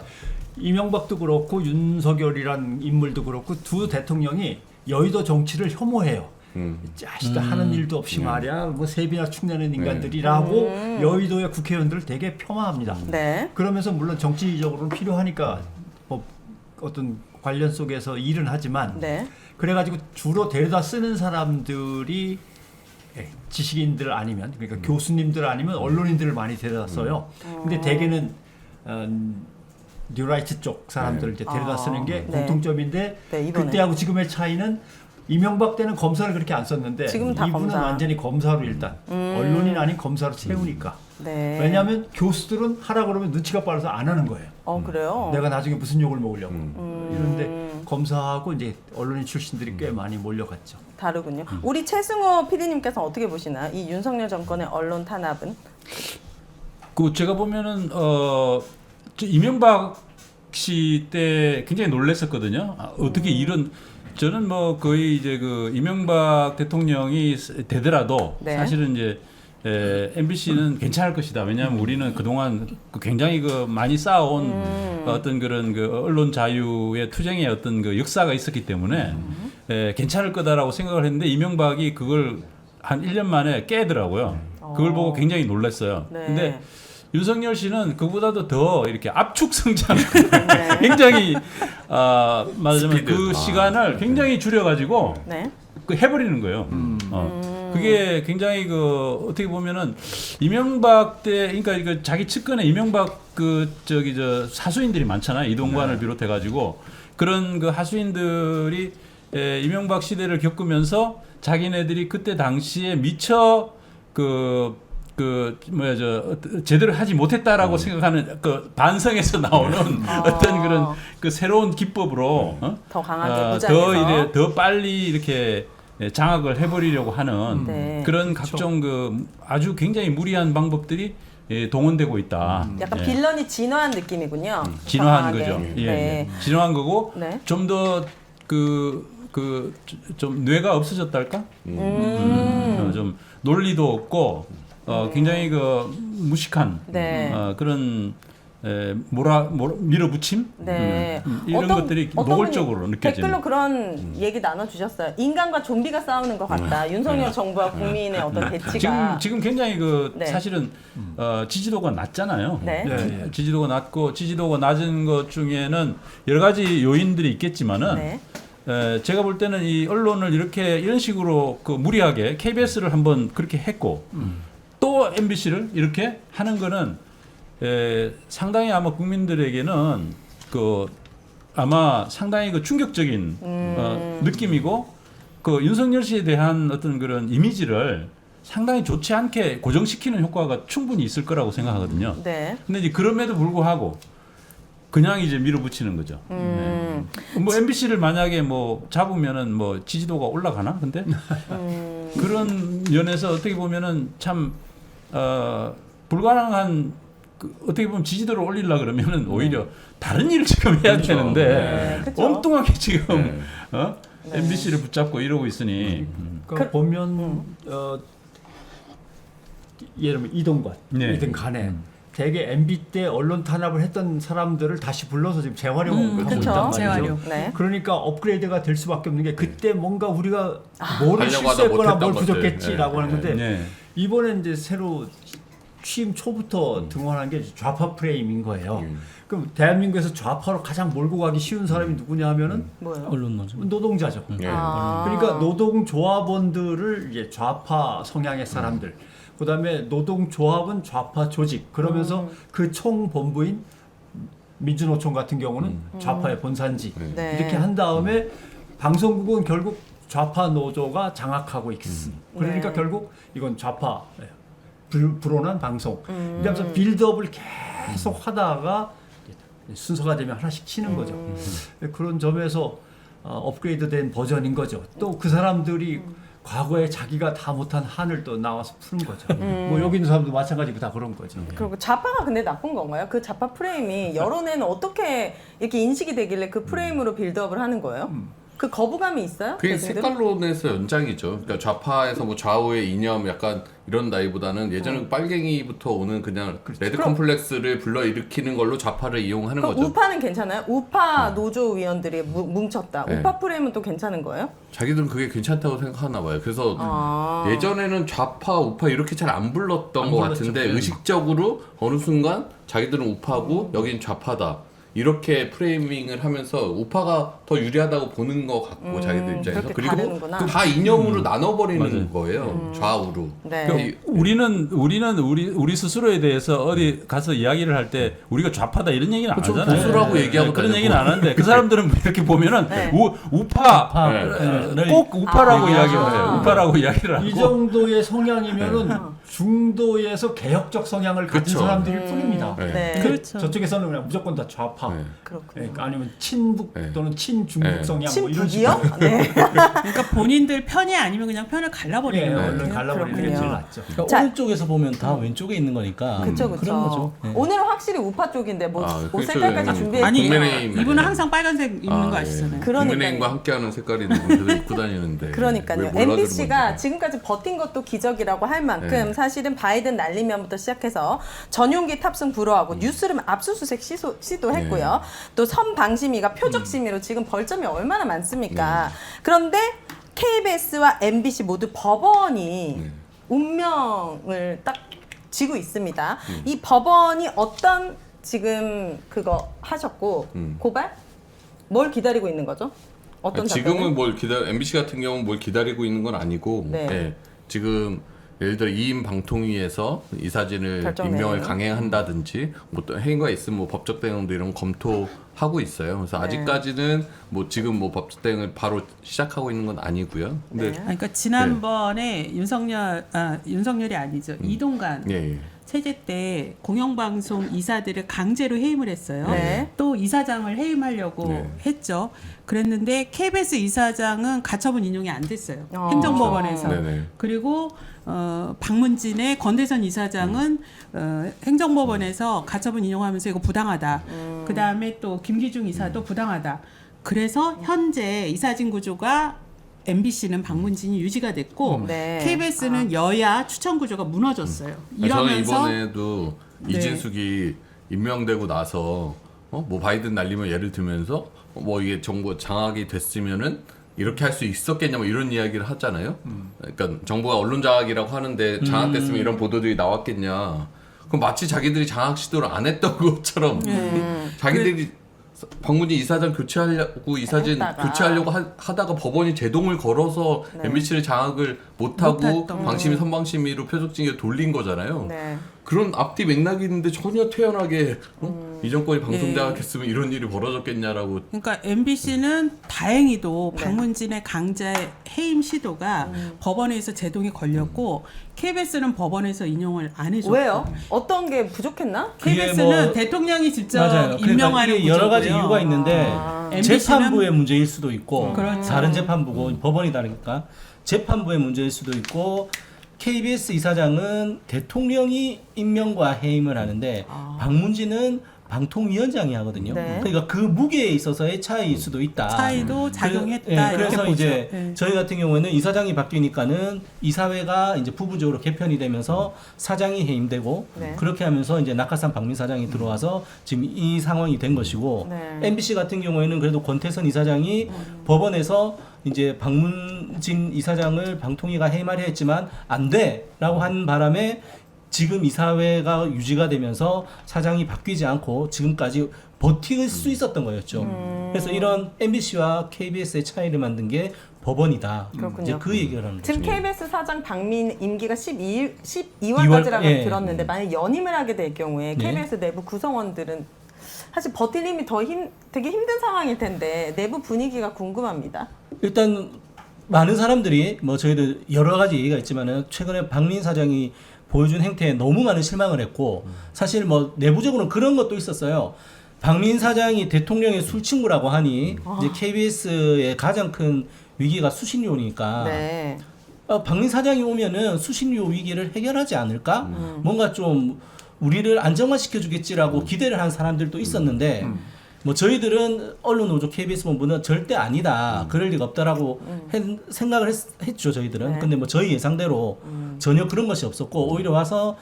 이명박도 그렇고 윤석열이란 인물도 그렇고 두 대통령이 여의도 정치를 혐오해요. 자시다 하는 일도 없이 말이야 뭐 세비나 축내는 인간들이라고 여의도의 국회의원들을 되게 폄하합니다.
네.
그러면서 물론 정치적으로는 필요하니까 뭐 어떤 관련 속에서 일은 하지만
네.
그래가지고 주로 데려다 쓰는 사람들이 지식인들 아니면 그러니까 교수님들 아니면 언론인들을 많이 데려다 써요. 근데 대개는 뉴라이트 쪽 사람들을 이제 데려다 쓰는 게
네.
공통점인데
네, 이번에.
그때하고 지금의 차이는 이명박 때는 검사를 그렇게 안 썼는데
지금은 다
이분은
검사.
완전히 검사로 일단 언론인 아닌 검사로 채우니까.
네.
왜냐하면 교수들은 하라 그러면 눈치가 빠르서 안 하는 거예요.
그래요?
내가 나중에 무슨 욕을 먹으려고. 이런데 검사하고 이제 언론인 출신들이 꽤 많이 몰려갔죠.
다르군요. 우리 최승호 PD님께서 어떻게 보시나요? 이 윤석열 정권의 언론 탄압은?
그 제가 보면은 저 이명박 씨 때 굉장히 놀랐었거든요. 어떻게 이런 저는 뭐 거의 이제 그 이명박 대통령이 되더라도
네.
사실은 이제 MBC는 괜찮을 것이다. 왜냐하면 우리는 그동안 굉장히 그 많이 쌓아온 어떤 그런 그 언론 자유의 투쟁의 어떤 그 역사가 있었기 때문에 괜찮을 거다라고 생각을 했는데 이명박이 그걸 한 1년 만에 깨더라고요. 그걸 보고 굉장히 놀랐어요.
네.
근데 윤석열 씨는 그보다도 더 이렇게 압축 성장
네.
굉장히 말하자면 그
스피드.
시간을 굉장히 줄여가지고
네.
그 해버리는 거예요. 그게 굉장히 그 어떻게 보면은 이명박 때 그러니까 이거 자기 측근에 이명박 그 저기 저 사수인들이 많잖아요. 이동관을 비롯해가지고 그런 그 하수인들이 이명박 시대를 겪으면서 자기네들이 그때 당시에 미처 제대로 하지 못했다라고 생각하는 그 반성에서 나오는 어떤 그런 그 새로운 기법으로
더 강하게
더
무장해서.
더 빨리 이렇게 장악을 해버리려고 하는
네.
그런 각종 그 아주 굉장히 무리한 방법들이 동원되고 있다.
약간
예.
빌런이 진화한 느낌이군요.
진화한
정확하게.
거죠. 예,
네.
예. 진화한 거고
네.
좀 더 좀 뇌가 없어졌달까? 좀 논리도 없고 굉장히 무식한
네.
그런 밀어붙임
네.
이런 것들이 노골적으로
분이
느껴지는.
댓글로 그런 얘기 나눠주셨어요. 인간과 좀비가 싸우는 것 같다. 윤석열 정부와 국민의 어떤 대치가.
지금 굉장히
네.
사실은 지지도가 낮잖아요.
네.
네.
지지도가 낮고 지지도가 낮은 것 중에는 여러 가지 요인들이 있겠지만은
네.
제가 볼 때는 이 언론을 이런 식으로 무리하게 KBS를 한번 그렇게 했고 또 MBC를 이렇게 하는 거는 상당히 아마 국민들에게는 아마 상당히 충격적인 느낌이고 윤석열 씨에 대한 어떤 그런 이미지를 상당히 좋지 않게 고정시키는 효과가 충분히 있을 거라고 생각하거든요.
네.
근데 이제 그럼에도 불구하고 그냥 이제 밀어붙이는 거죠. 네. MBC를 만약에 잡으면은 지지도가 올라가나? 근데 그런 면에서 어떻게 보면은 참 불가능한 어떻게 보면 지지도를 올리려 그러면은 오히려 다른 일을 지금 해야
그렇죠.
되는데
네, 그렇죠.
엉뚱하게 지금
네.
MBC를 붙잡고 이러고 있으니
그러니까 보면 예를 들면 이동관
네.
이든 간에 대개 MB 때 언론 탄압을 했던 사람들을 다시 불러서 지금 재활용하고 있단
그쵸.
말이죠.
재활용.
네.
그러니까 업그레이드가 될 수밖에 없는 게 그때 뭔가 우리가 뭐를
하려고 하다
실수했거나 뭘
못했던 것들.
부족했지라고 하는 건데
네.
이번에 이제 새로 취임 초부터 등원한 게 좌파 프레임인 거예요. 그럼 대한민국에서 좌파로 가장 몰고 가기 쉬운 사람이 누구냐 하면은
뭐예요?
언론노조.
노동자죠.
예.
그러니까 노동조합원들을 이제 좌파 성향의 사람들, 그다음에 노동조합은 좌파 조직, 그러면서 그 총본부인 민주노총 같은 경우는 좌파의 본산지
네.
이렇게 한 다음에 방송국은 결국 좌파 노조가 장악하고 있습니다. 그러니까
네.
결국 이건 좌파 불온한 방송. 그러면서 빌드업을 계속 하다가 순서가 되면 하나씩 치는 거죠. 그런 점에서 업그레이드된 버전인 거죠. 또 그 사람들이 과거에 자기가 다 못한 한을 또 나와서 푸는 거죠. 뭐 여기 있는 사람도 마찬가지고 다 그런 거죠.
그리고 좌파가 근데 나쁜 건가요? 그 좌파 프레임이 여론에는 어떻게 이렇게 인식이 되길래 그 프레임으로 빌드업을 하는 거예요? 그 거부감이 있어요?
그게
대중들은?
색깔론에서 연장이죠. 그러니까 좌파에서 좌우의 이념 약간 이런 나이보다는 예전에 빨갱이부터 오는 그냥 레드
그럼-
컴플렉스를 불러일으키는 걸로 좌파를 이용하는
그럼
거죠.
우파는 괜찮아요? 우파 노조 위원들이 뭉쳤다.
네.
우파 프레임은 또 괜찮은 거예요?
자기들은 그게 괜찮다고 생각하나 봐요. 그래서 예전에는 좌파, 우파 이렇게 잘 안 불렀던
안
것
불렀죠.
같은데
네.
의식적으로 어느 순간 자기들은 우파고 여긴 좌파다. 이렇게 프레이밍을 하면서 우파가 더 유리하다고 보는 것 같고 자기들 입장에서
그렇게
그리고
가르는구나.
다 이념으로 나눠버리는
맞아요.
거예요. 좌우로.
네.
그러니까
우리는 우리 스스로에 대해서 어디 가서 이야기를 할 때 우리가 좌파다 이런 얘기는 안
그렇죠.
하잖아요.
보수라고 얘기하고
그런
다니고.
얘기는 안 하는데 그 사람들은 이렇게 보면은
네.
우파를 꼭 우파라고 이야기를 해요. 우파라고 이야기를 하고
이 정도의 성향이면은 중도에서 개혁적 성향을 가진
그쵸.
사람들일 뿐입니다.
네.
네.
근데
그렇죠.
저쪽에서는 그냥 무조건 다 좌파.
네.
그렇군요.
네, 아니면 친북
네.
또는 친중국
네.
성향 뭐 이런
친북이요?
식으로.
네.
그러니까 본인들 편이 아니면 그냥 편을 갈라버리는
예,
거예요.
얼른 갈라버리는 게
그렇군요.
제일 낫죠.
그러니까
자.
오른쪽에서 보면 다 왼쪽에 있는 거니까
그쵸,
그런
그쵸.
거죠. 네.
오늘은 확실히 우파 쪽인데 뭐
아,
옷
그렇죠.
색깔까지
네.
준비했어요.
아니
국민의힘
이분은
아니에요?
항상 빨간색 입는 거
예.
아시잖아요.
그러니까요.
국민의힘과 함께하는 색깔이 있는 분들도 입고 다니는데.
그러니까요.
왜 몰라주는
MBC가
건지.
지금까지 버틴 것도 기적이라고 할 만큼
네.
사실은 바이든 날리면부터 시작해서 전용기 탑승 불허하고 뉴스룸 압수수색 시도했고요. 또 선방심위가 표적 심의로 지금 벌점이 얼마나 많습니까? 그런데 KBS와 MBC 모두 법원이 운명을 딱 쥐고 있습니다. 이 법원이 어떤 지금 그거 하셨고 고발? 뭘 기다리고 있는 거죠? 어떤 답변을?
지금은 MBC 같은 경우는 뭘 기다리고 있는 건 아니고
네.
예, 지금 예를 들어 2인 방통위에서 이 사진을
결정
임명을
내용을.
강행한다든지 뭐 또 행위가 있으면 뭐 법적 대응도 이런 거 검토하고 있어요. 그래서
네.
아직까지는 뭐 지금 뭐 법적 대응을 바로 시작하고 있는 건 아니고요. 근데
네.
그러니까 지난번에 윤석열이 아니죠. 이동관
예, 예.
체제 때 공영방송 이사들을 강제로 해임을 했어요.
네.
또 이사장을 해임하려고
네.
했죠. 그랬는데 KBS 이사장은 가처분 인용이 안 됐어요.
어.
행정법원에서.
네네.
그리고 박문진의 건대선 이사장은 행정법원에서 가처분 인용하면서 이거 부당하다. 그 다음에 또 김기중 이사도 부당하다. 그래서 현재 이사진 구조가 MBC는 박문진이 유지가 됐고
네.
KBS는 여야 추천 구조가 무너졌어요.
저는
이러면서
이번에도
네.
이진숙이 임명되고 나서 뭐 바이든 날리면 예를 들면서 뭐 이게 정부 장악이 됐으면은 이렇게 할 수 있었겠냐 뭐 이런 이야기를 하잖아요. 그러니까 정부가 언론 장악이라고 하는데 장악됐으면 이런 보도들이 나왔겠냐. 그럼 마치 자기들이 장악 시도를 안 했던 것처럼 자기들이 박문진 이사장 교체하려고 이사진
했다가.
교체하려고 하다가 법원이 제동을 걸어서
네.
MBC를 장악을 못하고
못했던
방심위 선방심위로 표적징계 돌린 거잖아요.
네.
그런 앞뒤 맥락이 있는데 전혀 태연하게 이 정권이 방송
예.
장악했으면 이런 일이 벌어졌겠냐라고.
그러니까 MBC는 다행히도
네.
박문진의 강제 해임 시도가 법원에서 제동이 걸렸고 KBS는 법원에서 인용을 안 해줬고
왜요? 어떤 게 부족했나?
그게
KBS는
뭐-
대통령이 직접
맞아요. 그러니까
임명하는
이게 여러 가지
구조고요.
이유가 있는데
MBC 는
재판부의 문제일 수도 있고
그렇죠.
다른 재판부고 법원이 다르니까 재판부의 문제일 수도 있고 KBS 이사장은 대통령이 임명과 해임을 하는데 박문진은 방통위원장이 하거든요.
네.
그러니까 그 무게에 있어서의 차이일 수도 있다.
차이도 작용했다.
예,
이렇게
그래서
보죠.
이제
예.
저희 같은 경우에는 이사장이 바뀌니까는 이사회가 이제 부부적으로 개편이 되면서 사장이 해임되고
네.
그렇게 하면서 이제 낙하산 박민 사장이 들어와서 지금 이 상황이 된 것이고
네.
MBC 같은 경우에는 그래도 권태선 이사장이 법원에서 이제 박문진 이사장을 방통위가 해임하려 했지만 안 돼라고 한 바람에 지금 이사회가 유지가 되면서 사장이 바뀌지 않고 지금까지 버틸 수 있었던 거였죠. 그래서 이런 MBC와 KBS의 차이를 만든 게 법원이다.
그렇군요.
이제 그 얘기를 하는 거죠.
지금 KBS 사장 박민 임기가 12월까지라고
예.
들었는데 만약 연임을 하게 될 경우에
네.
KBS 내부 구성원들은 사실 버틸 힘이 되게 힘든 상황일 텐데 내부 분위기가 궁금합니다.
일단 많은 사람들이 뭐 저희도 여러 가지 얘기가 있지만은 최근에 박민 사장이 보여준 행태에 너무 많은 실망을 했고 사실 뭐 내부적으로는 그런 것도 있었어요. 박민 사장이 대통령의 술친구라고 하니 이제 KBS의 가장 큰 위기가 수신료니까
네.
박민 사장이 오면은 수신료 위기를 해결하지 않을까? 뭔가 좀 우리를 안정화시켜 주겠지라고 기대를 한 사람들도 있었는데 뭐 저희들은 언론 노조 KBS 본부는 절대 아니다. 그럴 리가 없다라고 생각을 했죠, 저희들은.
네.
근데 뭐 저희 예상대로 전혀 그런 것이 없었고 오히려 와서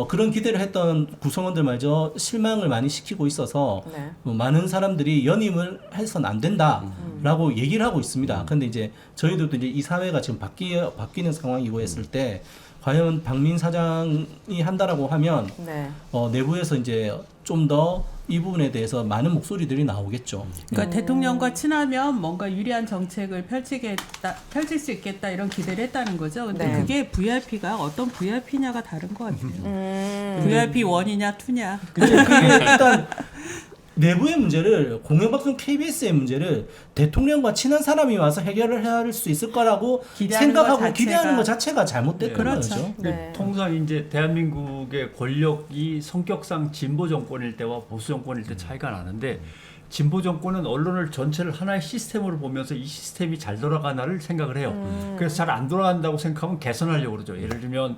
그런 기대를 했던 구성원들마저 실망을 많이 시키고 있어서
네.
많은 사람들이 연임을 해서는 안 된다라고 얘기를 하고 있습니다. 근데 이제 저희도 이제 이 사회가 지금 바뀌는 상황이고 했을 때 과연 박민 사장이 한다라고 하면
네.
내부에서 이제 좀 더 이 부분에 대해서 많은 목소리들이 나오겠죠.
그러니까 대통령과 친하면 뭔가 유리한 정책을 펼칠 수 있겠다 이런 기대를 했다는 거죠. 근데
네.
그게 VIP가 어떤 VIP냐가 다른 것 같아요. VIP 1이냐 2냐.
그게 일단 내부의 문제를 공영방송 KBS의 문제를 대통령과 친한 사람이 와서 해결을 할 수 있을 거라고
기대하는
생각하고
것 자체가-
기대하는 것 자체가 잘못됐던
그렇죠.
거죠.
네.
통상 이제 대한민국의 권력이 성격상 진보 정권일 때와 보수 정권일 때 차이가 나는데 진보 정권은 언론을 전체를 하나의 시스템으로 보면서 이 시스템이 잘 돌아가나를 생각을 해요. 그래서 잘 안 돌아간다고 생각하면 개선하려고 그러죠. 예를 들면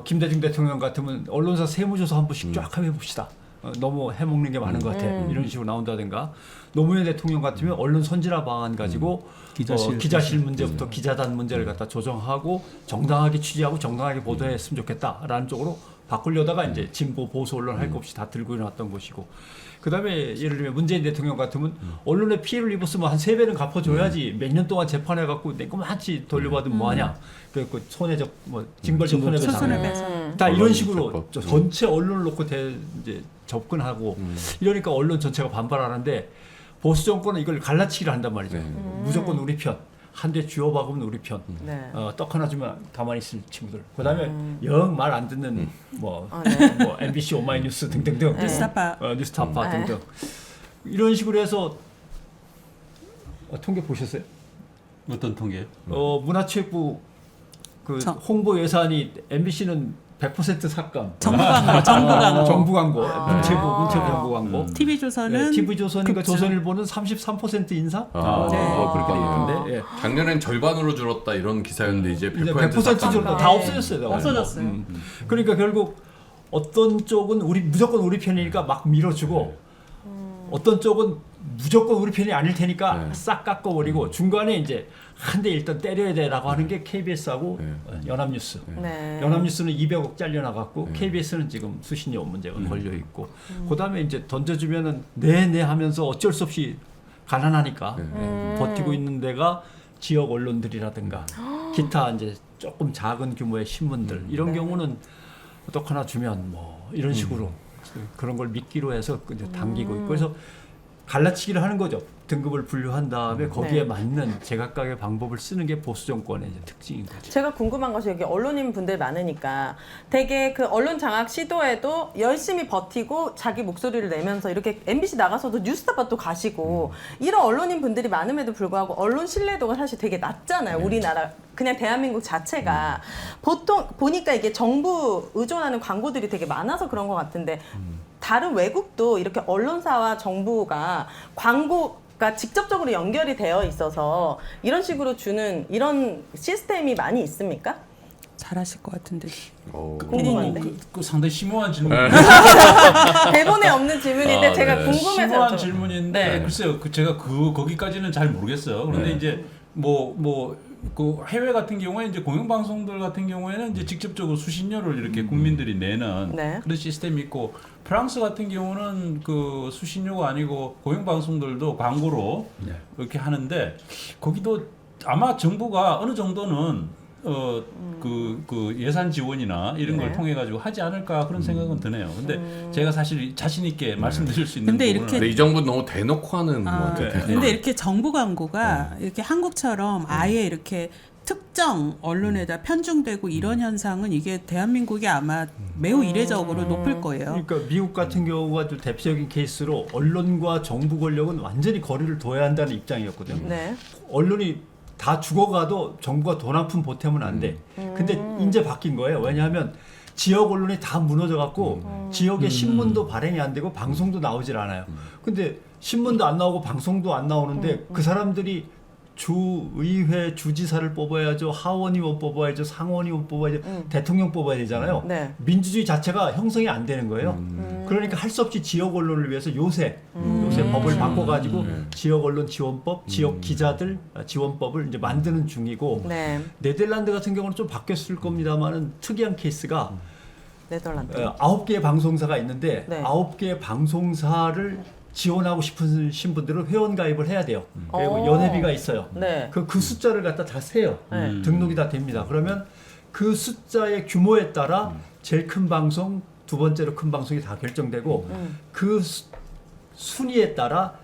김대중 대통령 같으면 언론사 세무조사 한 번씩 쫙 해봅시다. 너무 해먹는 게 많은 것 같아. 이런 식으로 나온다든가. 노무현 대통령 같으면 언론 선진화 방안 가지고 기자실 문제부터 기자단 문제를 갖다 조정하고 정당하게 취재하고 정당하게 보도했으면 좋겠다라는 쪽으로 바꾸려다가 이제 진보 보수 언론 할 것 없이 다 들고 일어났던 것이고. 그다음에 예를 들면 문재인 대통령 같으면 언론에 피해를 입었으면 한 3배는 갚아줘야지 몇 년 동안 재판해갖고 내꼬만치 돌려받으면 뭐하냐. 그래서 손해적 징벌적 손해배상.
손해배상.
다 이런
언론
식으로
입법법.
전체 언론을 놓고 이제 접근하고 이러니까 언론 전체가 반발하는데 보수 정권은 이걸 갈라치기를 한단 말이죠. 무조건 우리 편. 한 대 쥐어 박으면 우리 편.
네.
떡 하나 주면 가만히 있을 친구들. 그다음에 영 말 안 듣는 뭐 MBC 오마이뉴스 등등등.
뉴스타파.
뉴스타파
네.
등등. 이런 식으로 해서 통계 보셨어요?
어떤 통계요?
문화체육부 그
저-
홍보 예산이 MBC는 100% 삭감.
정부 광고, 정부 광고.
정부 광고, 문체부 정부 광고.
TV조선은
TV조선인가
급증.
조선일보는 33% 인상?
네.
그렇게 돼 있던데. 예.
작년엔 절반으로 줄었다 이런 기사였는데 이제
이제
100%
100% 줄었다. 다
네.
없어졌어요.
없어졌어요.
그러니까 결국 어떤 쪽은 무조건 우리 편이니까 막 밀어주고 어떤 쪽은 무조건 우리 편이 아닐 테니까
네.
싹 깎아버리고 중간에 이제 한 대 일단 때려야 돼라고 하는 게 KBS하고 연합뉴스.
네.
연합뉴스는 200억 잘려나갔고 KBS는 지금 수신료 문제가 걸려 있고 그다음에 이제 던져주면은 네네 하면서 어쩔 수 없이 가난하니까 버티고 있는 데가 지역 언론들이라든가 기타 이제 조금 작은 규모의 신문들 이런 경우는 떡 하나 주면 뭐 이런 식으로 그런 걸 미끼로 해서 이제 당기고 있고 그래서 갈라치기를 하는 거죠. 등급을 분류한 다음에 거기에
네.
맞는 제각각의 방법을 쓰는 게 보수 정권의 이제 특징인 거죠.
제가 궁금한 것이 여기 언론인 분들 많으니까 되게 그 언론 장악 시도에도 열심히 버티고 자기 목소리를 내면서 이렇게 MBC 나가서도 뉴스타파 또 가시고 이런 언론인 분들이 많음에도 불구하고 언론 신뢰도가 사실 되게 낮잖아요. 우리나라 그냥 대한민국 자체가 보통 보니까 이게 정부 의존하는 광고들이 되게 많아서 그런 것 같은데 다른 외국도 이렇게 언론사와 정부가 광고가 직접적으로 연결이 되어 있어서 이런 식으로 주는 이런 시스템이 많이 있습니까?
잘하실 것 같은데.
궁금한데.
그 상당히 심오한 질문.
대본에 없는 질문인데 제가
네.
궁금해서
심오한
여쭤-
질문인데
네.
글쎄요, 제가 거기까지는 잘 모르겠어요. 그런데 이제 그 해외 같은 경우에 이제 공영방송들 같은 경우에는 이제 직접적으로 수신료를 이렇게 국민들이 내는
네.
그런 시스템이 있고 프랑스 같은 경우는 그 수신료가 아니고 공영방송들도 광고로 이렇게 하는데 거기도 아마 정부가 어느 정도는 그 예산 지원이나 이런 걸
네.
통해 가지고 하지 않을까 그런 생각은 드네요. 근데 제가 사실 자신 있게 말씀드릴 수 있는
근데
부분은
이렇게
근데 이 정부 너무 대놓고 하는 것
아,
같아요.
근데 이렇게 정부 광고가 이렇게 한국처럼 아예 이렇게 특정 언론에다 편중되고 이런 현상은 이게 대한민국이 아마 매우 이례적으로 높을 거예요.
그러니까 미국 같은 경우가 좀 대표적인 케이스로 언론과 정부 권력은 완전히 거리를 둬야 한다는 입장이었거든요.
네.
언론이 다 죽어가도 정부가 돈 한 푼 보태면 안 돼. 근데 이제 바뀐 거예요. 왜냐하면 지역 언론이 다 무너져갖고 지역의 신문도 발행이 안 되고 방송도 나오질 않아요. 근데 신문도 안 나오고 방송도 안 나오는데 그 사람들이 주의회 주지사를 뽑아야죠, 하원의원 뽑아야죠, 상원의원 뽑아야죠, 대통령 뽑아야 되잖아요.
네.
민주주의 자체가 형성이 안 되는 거예요. 그러니까 할 수 없이 지역 언론을 위해서 요새 법을 바꿔가지고 지역 언론 지원법, 지역 기자들 지원법을 이제 만드는 중이고
네.
네덜란드 같은 경우는 좀 바뀌었을 겁니다만은 특이한 케이스가
네덜란드.
9개의 방송사가 있는데
네.
9개의 방송사를 지원하고 싶으신 분들은 회원 가입을 해야 돼요. 그리고
오.
연회비가 있어요.
네.
그 숫자를 갖다 다 세요.
네.
등록이 다 됩니다. 그러면 그 숫자의 규모에 따라 제일 큰 방송, 두 번째로 큰 방송이 다 결정되고 그 순위에 따라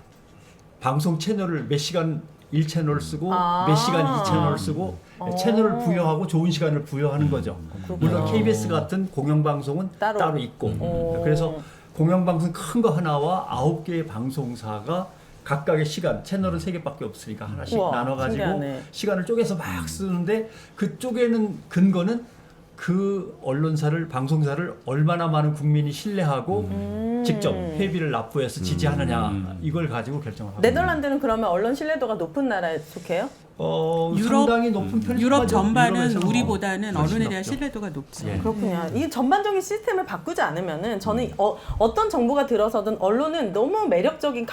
방송 채널을 몇 시간 1채널을 쓰고
아.
몇 시간 2채널을 쓰고 채널을 부여하고 좋은 시간을 부여하는 거죠. 물론 KBS 같은 공영방송은
따로.
따로 있고
오.
그래서 공영방송 큰 거 하나와 9개의 방송사가 각각의 시간, 채널은 3개밖에 없으니까 하나씩
우와,
나눠가지고
신기하네.
시간을 쪼개서 막 쓰는데 그 쪼개는 근거는 그 언론사를, 방송사를 얼마나 많은 국민이 신뢰하고 직접 회비를 납부해서 지지하느냐 이걸 가지고 결정을 합니다.
네덜란드는 그러면 언론 신뢰도가 높은 나라에 속해요?
유럽-
상당히 높은 편이죠.
유럽 전반은
유럽에서는
우리보다는
훨씬
언론에 대한
높죠.
신뢰도가 높죠.
예.
그렇군요. 이 전반적인 시스템을 바꾸지 않으면은 저는 어떤 정부가 들어서든 언론은 너무 매력적인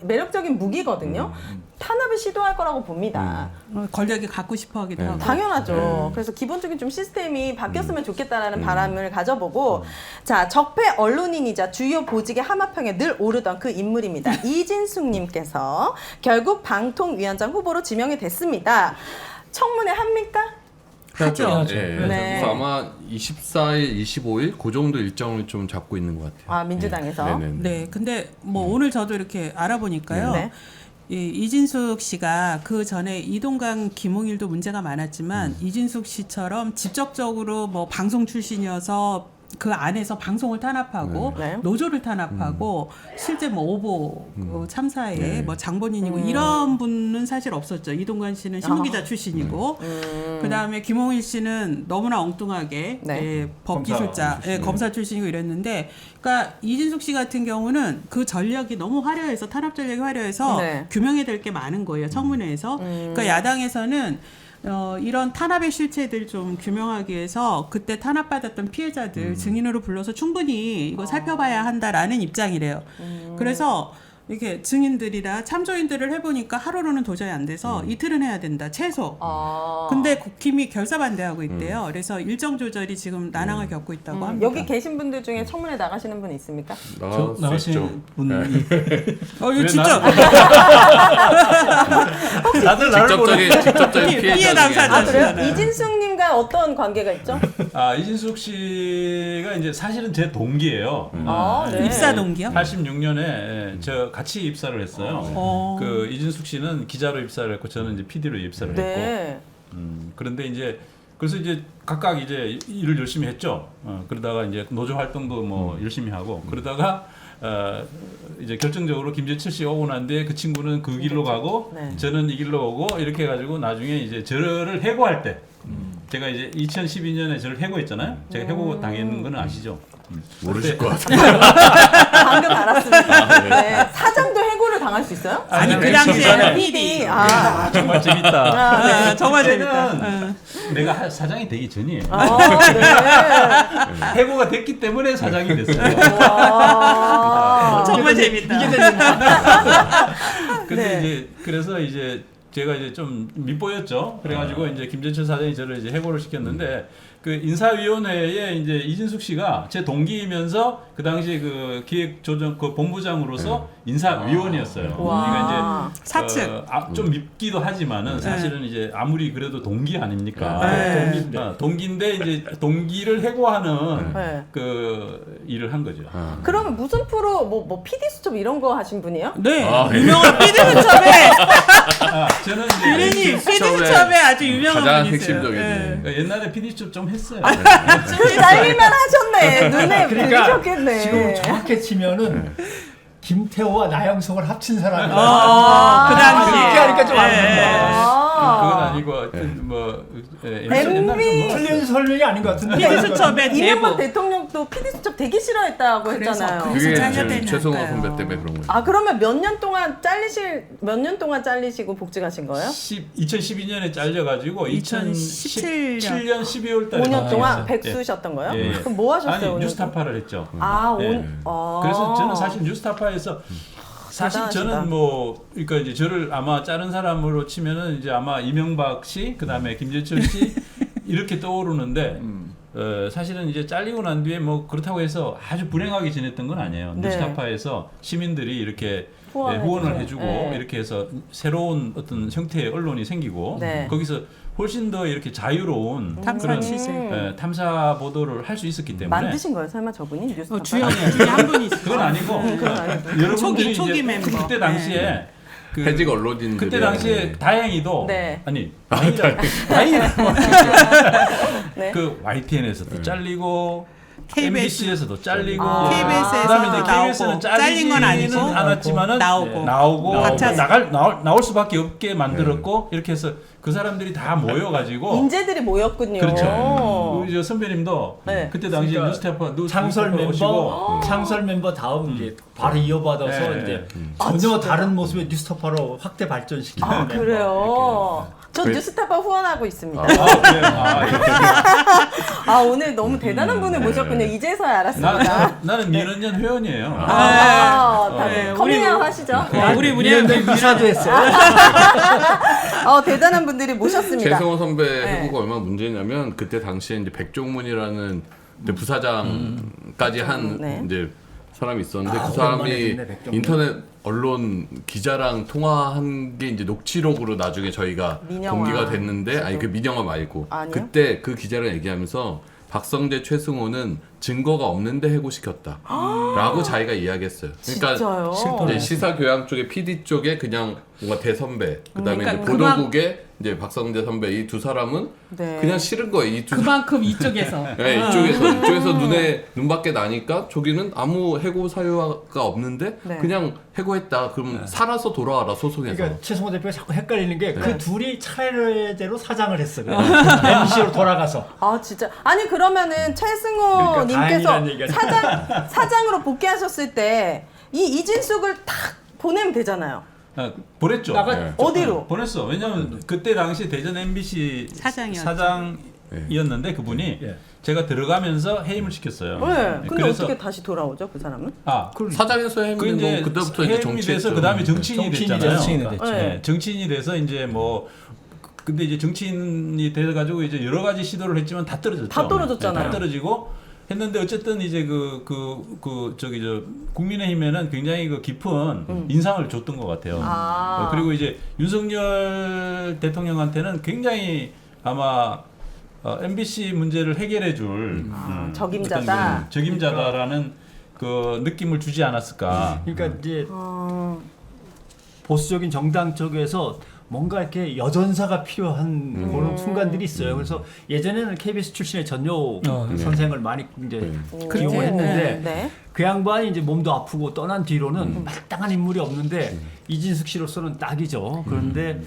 매력적인 무기거든요. 탄압을 시도할 거라고 봅니다.
권력이 갖고 싶어 하기도 하고.
당연하죠. 그래서 기본적인 좀 시스템이 바뀌었으면 좋겠다라는 바람을 가져보고 자 적폐 언론인이자 주요 보직의 하마평에 늘 오르던 그 인물입니다. 이진숙님께서 결국 방통위원장 후보로 지명이 됐습니다. 청문회 합니까?
하죠.
하죠.
예.
네.
그래서 아마 24일, 25일 그 정도 일정을 좀 잡고 있는 것 같아요.
아 민주당에서.
예. 네네.
네, 근데 뭐 오늘 저도 이렇게 알아보니까요.
네.
이 이진숙 씨가 그 전에 이동강, 김홍일도 문제가 많았지만 이진숙 씨처럼 직접적으로 뭐 방송 출신이어서 그 안에서 방송을 탄압하고
네.
노조를 탄압하고 실제 뭐 오보 참사에 뭐 장본인이고 이런 분은 사실 없었죠. 이동관 씨는 신문기자 출신이고 그다음에 김홍일 씨는 너무나 엉뚱하게
네.
예, 법기술자 검사 출신이고 이랬는데 그러니까 이진숙 씨 같은 경우는 그 전략이 너무 화려해서 탄압 전략이 화려해서
네.
규명해야 될 게 많은 거예요. 청문회에서. 그러니까 야당에서는 이런 탄압의 실체들 좀 규명하기 위해서 그때 탄압받았던 피해자들 증인으로 불러서 충분히 이거 살펴봐야 한다라는 입장이래요. 그래서 이렇게 증인들이나 참조인들을 해보니까 하루로는 도저히 안 돼서 이틀은 해야 된다 최소. 근데 국힘이 결사 반대하고 있대요. 그래서 일정 조절이 지금 난항을 겪고 있다고 합니다.
여기 계신 분들 중에 청문회 나가시는 분 있습니까?
나갈 수 있죠.
나가신 분이
이거 진짜
다들 나를 보는
직접적인
피해
피해자 중에
당사자.
아 그래요?
네.
이진숙님과 어떤 관계가 있죠?
이진숙 씨가 이제 사실은 제 동기예요.
네.
입사 동기요?
86년에 저 같이 입사를 했어요. 그 이진숙 씨는 기자로 입사를 했고 저는 이제 PD로 입사를 했고.
네.
그런데 이제 그래서 이제 각각 이제 일을 열심히 했죠. 그러다가 이제 노조 활동도 뭐 열심히 하고 그러다가 이제 결정적으로 김재철 씨 오고 난 뒤에 그 친구는 그 길로 가고
네.
저는 이 길로 오고 이렇게 해가지고 나중에 이제 저를 해고할 때 제가 이제 2012년에 저를 해고했잖아요. 제가 해고 당했는 거는 아시죠?
모르실 것 같아요.
방금 알았습니다. 네. 사장도 해고를 당할 수 있어요?
아니 그 당시에는 PD.
정말 재밌다.
정말
그때는
재밌다.
내가 사장이 되기 전이에요.
네.
해고가 됐기 때문에 사장이 됐어요.
와.
정말 재밌다.
근데
네.
이제 그래서 이제 제가 이제 좀 밉보였죠. 그래가지고 이제 김재철 사장이 저를 이제 해고를 시켰는데 그 인사위원회에 이제 이진숙 씨가 제 동기이면서 그 당시 그 기획조정 그 본부장으로서 인사위원이었어요.
와.
그러니까 이제
사측.
좀 밉기도 하지만은 사실은 이제 아무리 그래도 동기 아닙니까?
네.
동기인데 이제 동기를 해고하는
네.
그 일을 한 거죠.
그러면 무슨 프로 뭐 PD 수첩 이런 거 하신 분이에요?
네.
예.
유명한 PD 수첩에
저는
유리님
이제
PD 수첩에 아주 유명한
가장
분이세요.
핵심적인.
네.
그러니까 옛날에 PD 수첩 좀 했어요.
좀 잘릴만 하셨네. 눈에
그러니까
들으셨겠네.
지금 정확히 치면은 김태호와 나영석을 합친 사람이야.
그 당시.
그렇게 하니까 좀 안
네.
된다.
그건 아니고 하여튼 뭐
MB
틀린 설명이 아닌 것 같은데.
PD 수첩의
이명박
제보.
대통령도 PD 수첩 되게 싫어했다고 했잖아요.
그래서
그게
잘려야
이제
되니까요.
최승호 선배 때문에 그런 거예요.
아 그러면 몇 년 동안 잘리시고 복직하신 거예요?
2012년에 잘려가지고
2017
2017년 12월 달에
5년 동안
복직했어요.
백수셨던 거예요?
예.
그럼 뭐 하셨어요?
아니
5년
뉴스타파를 했죠.
아,
예. 그래서 저는 사실 뉴스타파에서 사실
대단하시다.
저는 뭐 그러니까 이제 저를 아마 자른 사람으로 치면은 이제 아마 이명박 씨 그다음에 김재철 씨 이렇게 떠오르는데 사실은 이제 잘리고 난 뒤에 뭐 그렇다고 해서 아주 불행하게 지냈던 건 아니에요.
네.
뉴스타파에서 시민들이 이렇게
후원을
후원을
해주고.
해주고
네.
이렇게 해서 새로운 어떤 형태의 언론이 생기고
네.
거기서 훨씬 더 이렇게 자유로운
탐사
그런
취재.
탐사 보도를 할 수 있었기 때문에
만드신 거예요? 설마 저분이 뉴스타파?
주연 중에 한 분이 있어요.
그건 아니고 여러분들이
초기
이제
멤버.
그때 당시에 그
해직 언론인들
그때 당시에 다행히도
네.
아니 다행히라고
네.
그 YTN에서도 잘리고
KBS.
MBC에서도 잘리고
KBS에서도
그다음에 이제
나오고,
KBS는
잘린 건 아니고
않았지만은
나오고.
나오고
각자
나올 수밖에 없게 만들었고 이렇게 해서 그 사람들이 다 모여가지고
인재들이 모였군요.
그렇죠. 우리 저 선배님도
네.
그때 당시에
그러니까
뉴스타파
창설 멤버,
오시고
창설 멤버 다음 이제 바로 이어받아서
네.
이제 전혀 다른 모습의 뉴스타파로 확대 발전시키는
아
멤버.
그래요. 저
그-
뉴스타파 후원하고 있습니다.
그래요?
아 오늘 너무 대단한 분을 모셨군요. 이제서야 알았습니다.
나는 민원연 회원이에요.
네,
커밍아웃
우리-
하시죠.
우리
미연대 미사도 했어요.
대단한 분들이 모셨습니다.
최승호 선배
네.
해고가 얼마나 문제냐면 그때 당시에 이제 백종문이라는 이제 부사장까지 한
네.
이제 사람이 있었는데 그
오랜만에
사람이
듣네, 백종문.
인터넷 언론 기자랑 통화한 게 이제 녹취록으로 나중에 저희가
민영화
공개가 됐는데 아니 그 민영화 말고
아니요?
그때 그 기자랑 얘기하면서 박성재 최승호는 증거가 없는데 해고시켰다. 라고 자기가 이야기했어요. 그러니까
진짜요?
이제 시사교양 쪽에 PD 쪽에 그냥 뭔가 대선배, 그다음에
그러니까
이제 보도국에 이제 박성재 선배 이 두 사람은
네.
그냥 싫은 거예요. 이 두
그만큼 이쪽에서
네, 이쪽에서 눈밖에 나니까 저기는 아무 해고 사유가 없는데
네.
그냥 해고했다. 그럼 살아서 돌아와라 소송에서.
그러니까 최승호 대표가 자꾸 헷갈리는 게 그
네.
둘이 차례대로 사장을 했어. MBC로 돌아가서.
아 진짜 아니 그러면은 최승호
그러니까
님께서
다행이라는 얘기가
사장으로 복귀하셨을 때 이 이진숙을 탁 보내면 되잖아요.
아, 보냈죠.
네.
어디로?
보냈어. 왜냐면 그때 당시 대전 MBC
사장이었죠.
사장이었는데 그분이
예.
제가 들어가면서 해임을 시켰어요.
네. 근데
그래서
어떻게 다시 돌아오죠 그 사람은?
사장에서
그 이제
해임되고 그때부터 이제
해임이
정치했죠.
돼서 그다음에 정치인이
정치인이
됐잖아요.
정치인이 됐죠.
네.
정치인이 돼서 이제 뭐 근데 이제 정치인이 돼 가지고 이제 여러 가지 시도를 했지만 다 떨어졌죠.
다 떨어졌잖아요.
다 떨어지고 했는데 어쨌든 이제 저기 국민의힘에는 굉장히 그 깊은 인상을 줬던 것 같아요. 그리고 이제 윤석열 대통령한테는 굉장히 아마 MBC 문제를 해결해줄
적임자다.
어떤 적임자다라는 그 느낌을 주지 않았을까.
그러니까 이제 보수적인 정당 쪽에서 뭔가 이렇게 여전사가 필요한 그런 순간들이 있어요. 그래서 예전에는 KBS 출신의 전효 선생을 많이 이제 기용했는데
네.
그 양반이 이제 몸도 아프고 떠난 뒤로는 마땅한 인물이 없는데 이진숙 씨로서는 딱이죠. 그런데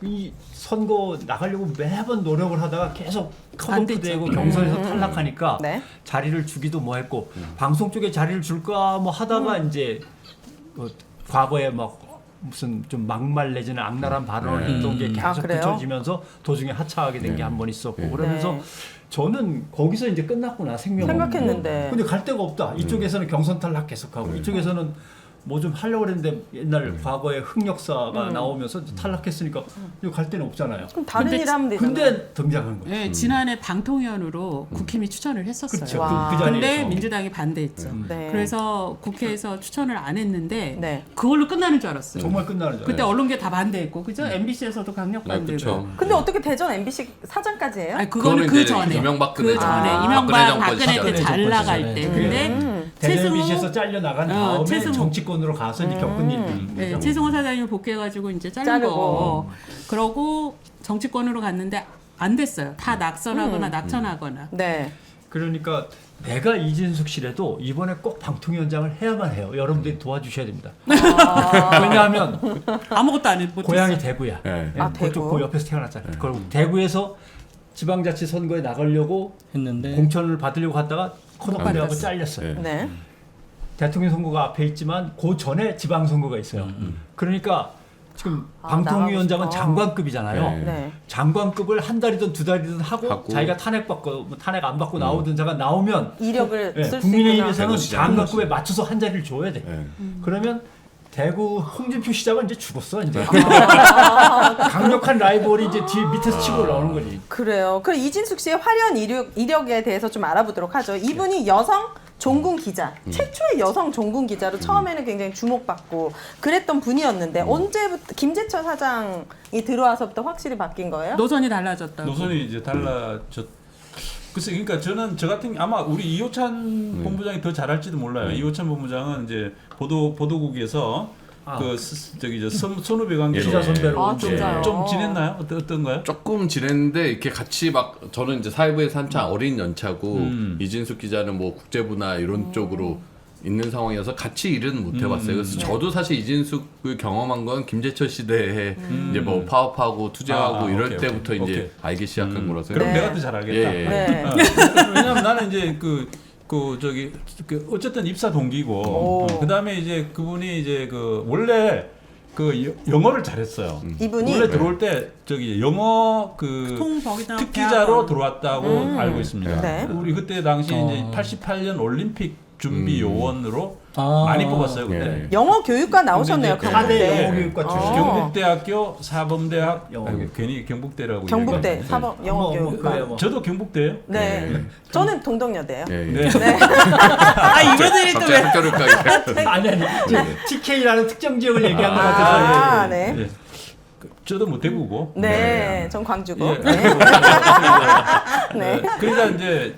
이 선거 나가려고 매번 노력을 하다가 계속
안
컷오프되고
됐죠.
경선에서 탈락하니까
네.
자리를 주기도 뭐 했고 방송 쪽에 자리를 줄까 뭐 하다가 이제 과거에 막 무슨 좀 막말 내지는 악랄한 발언을 했던 게 계속
그래요?
붙여지면서 도중에 하차하게 된 게 한 번 있었고 그러면서
네.
저는 거기서 이제 끝났구나 생명
생각했는데.
근데 갈 데가 없다. 이쪽에서는 경선 탈락 계속하고 이쪽에서는 뭐 좀 하려고 했는데 옛날 과거의 흑역사가 나오면서 탈락했으니까 이거 갈 데는 없잖아요.
그럼 다른
근데
일 하면 되잖아요.
근데 등장한 거죠.
네, 지난해 방통위원으로 국힘이 추천을 했었어요.
그렇죠.
와.
그
근데
자리에서.
민주당이 반대했죠.
네.
그래서 국회에서 추천을 안 했는데
네.
그걸로 끝나는 줄 알았어요.
정말 끝나는 줄
그때
알았어요.
언론계 다 반대했고, 그죠? MBC에서도 강력
네,
반대고.
그쵸.
근데 어떻게 대전 MBC 사장까지 해요?
아니 그거는
그거는
그
이제
전에
이명박근혜
그 전에
정권,
이명박
박근혜
박근혜
정권
때 잘
시절.
나갈 때. 근데
대전
최승호
MBC에서 잘려 나간 다음에
최승호.
정치권으로 가서 이제 겪은 일들인
네,
거죠.
최승호 사장님을 복귀해가지고 이제 자르고
자르고.
그러고 정치권으로 갔는데 안 됐어요. 다 낙선하거나 낙천하거나.
네.
그러니까 내가 이진숙 씨라도 이번에 꼭 방통위원장을 해야만 해요. 여러분들이 도와주셔야 됩니다. 왜냐하면
아무것도 안 했고
고향이 대구야.
네.
아,
그쪽
대구?
그 옆에서 태어났잖아요. 그리고 대구에서 지방자치 선거에 나가려고
했는데
공천을 받으려고 하다가 컷오프하고 잘렸어요.
네.
네.
대통령 선거가 앞에 있지만 그 전에 지방 선거가 있어요. 그러니까 지금
아,
방통위원장은
나가고 싶어.
장관급이잖아요.
네.
네.
장관급을 한 달이든 두 달이든 하고
하고.
자기가 탄핵받고 뭐 탄핵 안 받고 나오든 자가 나오면
이력을
예,
쓸 수 있구나.
국민의힘에서는
대구시장.
장관급에 맞춰서 한 자리를 줘야 돼.
네.
그러면 대구 홍준표 시장은 이제 죽었어. 이제 강력한 라이벌이 이제 뒤 밑에서 치고 올라오는 거지.
그래요. 그럼 이진숙 씨의 화려한 이력에 대해서 좀 알아보도록 하죠. 이분이 여성 종군 기자, 최초의 여성 종군 기자로 처음에는 굉장히 주목받고 그랬던 분이었는데 언제부터 김재철 사장이 들어와서부터 확실히 바뀐 거예요?
노선이 달라졌다고.
노선이 이제 달라졌. 글쎄, 그러니까 저는 저 같은 아마 우리 이호찬 본부장이 더 잘할지도 몰라요. 이호찬 본부장은 이제 보도국에서 저기 선후배 관계로
기자 선배로
아,
이제
진짜요?
좀 지냈나요? 어떤가요?
조금 지냈는데 이렇게 같이 막 저는 이제 사회부에서 한창 어린 연차고 이진숙 기자는 뭐 국제부나 이런 쪽으로 있는 상황이어서 같이 일은 못 해봤어요. 그래서 저도 사실 이진숙을 경험한 건 김재철 시대에 이제 뭐 파업하고 투쟁하고 이럴
오케이,
때부터
오케이.
이제
오케이.
알기 시작한 거라서.
그럼
네.
내가 더 잘 알겠다.
예, 예.
네.
왜냐면 나는 이제 저기 어쨌든 입사 동기고 그다음에 이제 그분이 이제 원래 영어를 잘했어요.
이분이
원래 들어올 때 저기 영어
거기다
특기자로
대학원.
들어왔다고 알고 있습니다.
네.
우리 그때 당시 이제 88년 올림픽 준비 요원으로 많이 뽑았어요 그때.
예.
영어 교육과 나오셨네요.
근데 이제
경북대.
사대 영어교육과 출신.
경북대학교 사범대학
영어.
아이고, 괜히 경북대라고
경북대
얘기하네.
사범 영어
뭐,
교육과.
그래요, 뭐.
저도 경북대예요.
네. 저는 동덕여대예요.
예, 예.
네.
아 이분들이 또
갑자기
왜?
학교를 가게.
아니 TK라는 특정 지역을 얘기한 것
아,
같아서.
네.
예. 저도 뭐 대구고.
네, 전 광주고.
예.
네. 네.
그러니까 이제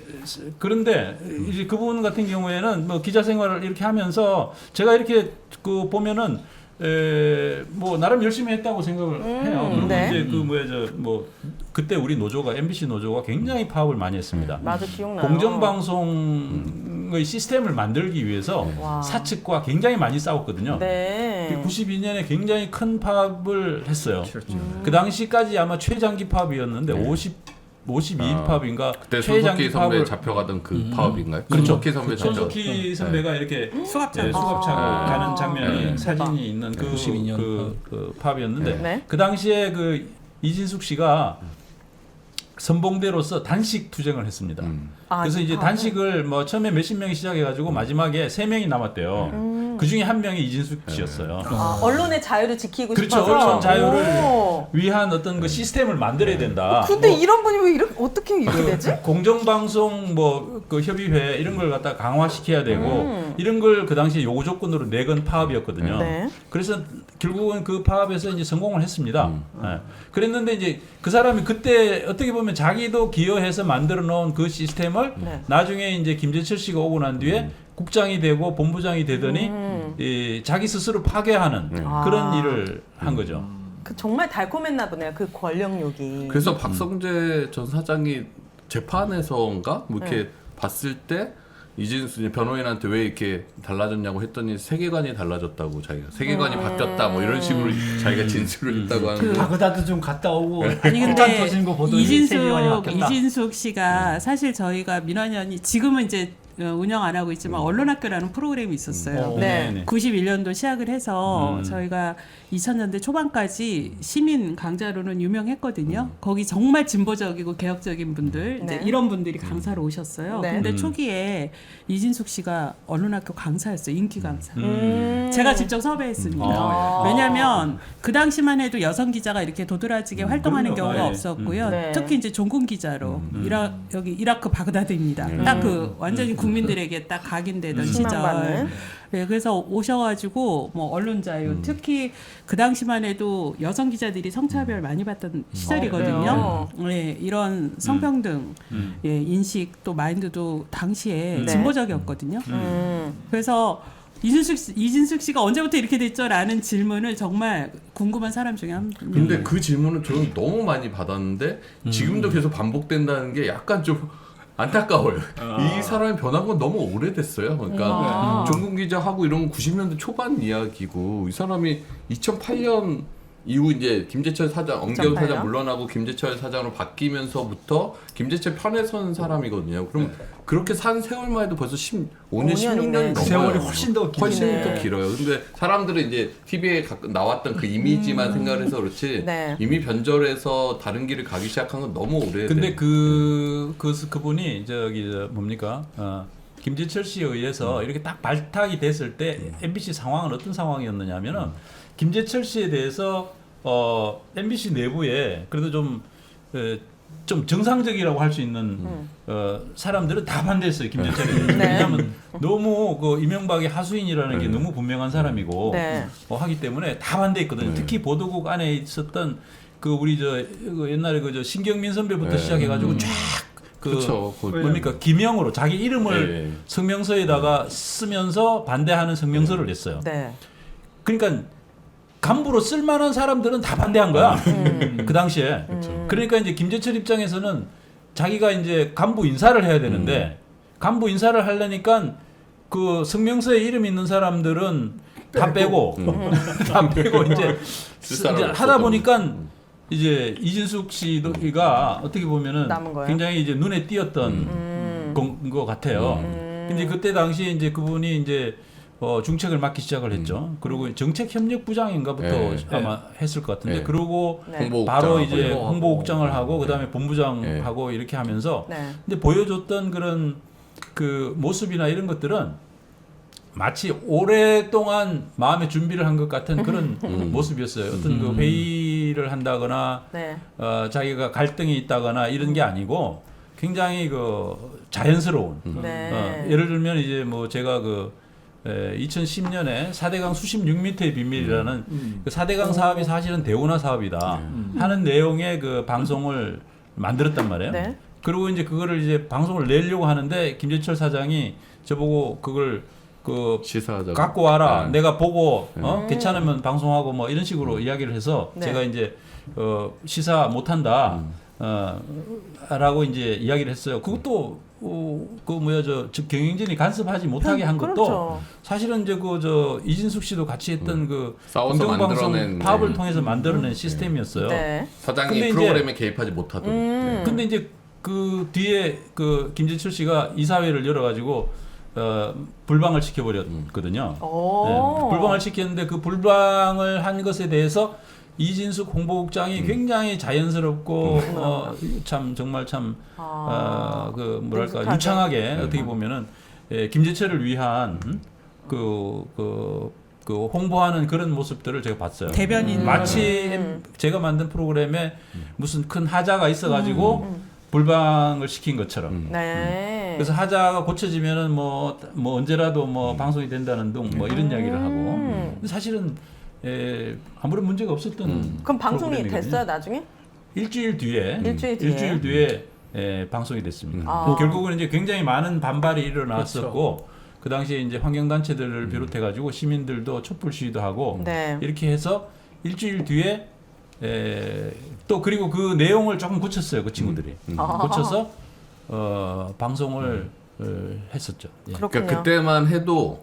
그런데 이제 그분 같은 경우에는 뭐 기자 생활을 이렇게 하면서 제가 이렇게 그 보면은 뭐 나름 열심히 했다고 생각을 해요. 그리고
네.
이제 그 뭐야 저 뭐 그때 우리 노조가 MBC 노조가 굉장히 파업을 많이 했습니다.
맞아, 기억나요.
공정방송의 시스템을 만들기 위해서
와.
사측과 굉장히 많이 싸웠거든요.
네.
92년에 굉장히 큰 파업을 했어요. 그 당시까지 아마 최장기 파업이었는데 52일 파업인가
그때 손석희 선배 잡혀가던 그 파업인가요?
그렇죠.
손석희 선배 잡혀.
손석희 선배가 이렇게
수갑
네,
차고.
수갑 차고
아.
가는 장면이
네.
사진이 있는 그
92년.
그 파업이었는데
네.
그 당시에 그 이진숙 씨가 선봉대로서 단식 투쟁을 했습니다.
아,
그래서 이제
아,
단식을 뭐 처음에 몇십 명이 시작해가지고 마지막에 3명이 남았대요. 그 중에 한 명이 이진숙 씨였어요.
아, 언론의 자유를 지키고
그렇죠.
싶어서.
언론 자유를
오.
위한 어떤 그 시스템을 만들어야 된다.
근데
뭐
이런 분이 왜 이렇게 어떻게 이렇게 되지?
공정방송 뭐 그 협의회 이런 걸 갖다 강화시켜야 되고 이런 걸 그 당시에 요구 조건으로 내건 파업이었거든요.
네.
그래서 결국은 그 파업에서 이제 성공을 했습니다. 예. 그랬는데 이제 그 사람이 그때 어떻게 보면 자기도 기여해서 만들어 놓은 그 시스템을
네.
나중에 이제 김재철 씨가 오고 난 뒤에 국장이 되고 본부장이 되더니 이 자기 스스로 파괴하는 그런
아.
일을 한 거죠.
그 정말 달콤했나 보네요. 그 권력욕이.
그래서 박성재 전 사장이 재판에서인가 뭐 이렇게 봤을 때 이진수 변호인한테 왜 이렇게 달라졌냐고 했더니 세계관이 달라졌다고 자기가 세계관이 바뀌었다 뭐 이런 식으로 자기가 진술을 했다고 하는 거.
바그다드 좀 갔다 오고
아니
폭탄
근데
터지는 거 보더니 세계관이 바뀌었다.
이진숙 씨가 사실 저희가 민원연이 지금은 이제 운영 안 하고 있지만 언론학교라는 프로그램이 있었어요.
네.
91년도 시작을 해서 저희가 2000년대 초반까지 시민 강좌로는 유명했거든요. 거기 정말 진보적이고 개혁적인 분들 이제
네.
이런 분들이 강사로 오셨어요.
네.
근데 초기에 이진숙 씨가 언론학교 강사였어요. 인기 강사.
음.
제가 직접 섭외했습니다.
아.
왜냐하면 그 당시만 해도 여성 기자가 이렇게 도드라지게 활동하는
그럼요.
경우가
네.
없었고요.
네.
특히 이제 종군 기자로 여기 이라크 바그다드입니다. 딱 그 완전히 국민들에게 딱 각인되던 시절.
희망받는.
네, 그래서 오셔가지고 뭐 언론 자유, 특히 그 당시만 해도 여성 기자들이 성차별 많이 받던 시절이거든요. 네, 이런 성평등 예, 인식 또 마인드도 당시에
네.
진보적이었거든요.
음.
그래서 이진숙 씨가 언제부터 이렇게 됐죠라는 질문을 정말 궁금한 사람 중에 한 분.
근데 그 질문을 저는 너무 많이 받았는데 지금도 계속 반복된다는 게 약간 좀 안타까워요. 이 사람이 변한 건 너무 오래됐어요. 그러니까 종군 기자하고 이런 건 90년대 초반 이야기고 이 사람이 2008년 이후 이제 김재철 사장, 엄경
2008년?
사장 물러나고 김재철 사장으로 바뀌면서부터 김재철 편에 선 사람이거든요. 그럼 그렇게 산 세월만 해도 벌써 15년, 16년이
그
넘어요.
세월이 훨씬 더 길네.
훨씬 더 길어요. 근데 사람들은 이제 TV에 나왔던 그 이미지만 생각을 해서 그렇지
네.
이미 변절해서 다른 길을 가기 시작한 건 너무 오래돼.
근데 그분이 저기 뭡니까? 김재철 씨에 의해서 이렇게 딱 발탁이 됐을 때 MBC 상황은 어떤 상황이었느냐면은 김재철 씨에 대해서 MBC 내부에 그래도 좀 정상적이라고 할 수 있는 사람들은 다 반대했어요 김재철에.
네.
왜냐하면 너무 그 이명박의 하수인이라는 게 너무 분명한 사람이고
네.
하기 때문에 다 반대했거든요. 특히 보도국 안에 있었던 그 우리 그 옛날에 그 신경민 선배부터 시작해가지고 쫙
그렇죠.
뭡니까 기명으로 자기 이름을
네.
성명서에다가 쓰면서 반대하는 성명서를 냈어요.
네.
그러니까 간부로 쓸만한 사람들은 다 반대한 거야. 그 당시에. 그러니까 이제 김재철 입장에서는 자기가 이제 간부 인사를 해야 되는데 간부 인사를 하려니까 그 성명서에 이름 있는 사람들은 다 빼고 다 빼고 이제 하다 보니까 이제 이진숙 씨가 어떻게 보면은
남은 거예요?
굉장히 이제 눈에 띄었던 것 같아요. 근데 그때 당시에 이제 그분이 이제 중책을 맡기 시작을 했죠. 그리고 정책협력부장인가부터
네.
아마 했을 것 같은데
네.
그러고
네.
바로 이제
홍보국장하고
홍보국장을 하고 그다음에 본부장하고 이렇게 하면서
네.
근데 보여줬던 그런 그 모습이나 이런 것들은 마치 오랫동안 마음의 준비를 한 것 같은 그런 모습이었어요. 어떤 그 회의를 한다거나
네.
자기가 갈등이 있다거나 이런 게 아니고 굉장히 그 자연스러운
네.
예를 들면 이제 뭐 제가 2010년에 4대강 수심 6m의 비밀이라는 그 4대강 사업이 사실은 대운하 사업이다 하는 내용의 그 방송을 만들었단 말이에요.
네.
그리고 이제 그거를 이제 방송을 내려고 하는데 김재철 사장이 저보고 그걸 그
시사하자고
갖고 와라.
네.
내가 보고 괜찮으면 방송하고 뭐 이런 식으로 이야기를 해서
네.
제가 이제 시사 못한다. 라고 이제 이야기를 했어요. 그것도 그 뭐야 저 경영진이 간섭하지 못하게 한 것도
그렇죠.
사실은 이제 그 저 이진숙 씨도 같이 했던 그
싸워서
공정방송
만들어낸,
파업을
네.
통해서 만들어낸 시스템이었어요.
네.
사장이
근데 이제-
프로그램에 개입하지 못하도록. 네.
근데 이제 그 뒤에 그 김재철 씨가 이사회를 열어가지고 불방을 시켜버렸거든요.
오.
네, 불방을 시켰는데 그 불방을 한 것에 대해서 이진숙 홍보국장이 굉장히 자연스럽고 참 정말 참 그 뭐랄까
능숙하게.
유창하게 어떻게 보면은 김재철을 위한 그 홍보하는 그런 모습들을 제가 봤어요.
대변인.
마치 제가 만든 프로그램에 무슨 큰 하자가 있어가지고 불방을 시킨 것처럼.
네.
그래서 하자가 고쳐지면은 뭐 언제라도 뭐 방송이 된다는 등 뭐 이런 이야기를 하고. 근데 사실은 아무런 문제가 없었던.
그럼 방송이
프로그램이거든요.
됐어요 나중에?
일주일 뒤에.
일주일 뒤에?
방송이 됐습니다.
아.
결국은 이제 굉장히 많은 반발이 일어났었고 그 당시에 이제 환경단체들을 비롯해가지고 시민들도 촛불 시위도 하고
네.
이렇게 해서 일주일 뒤에 또 그리고 그 내용을 조금 고쳤어요 그 친구들이 고쳐서 방송을 했었죠. 예.
그렇군요.
그러니까 그때만 해도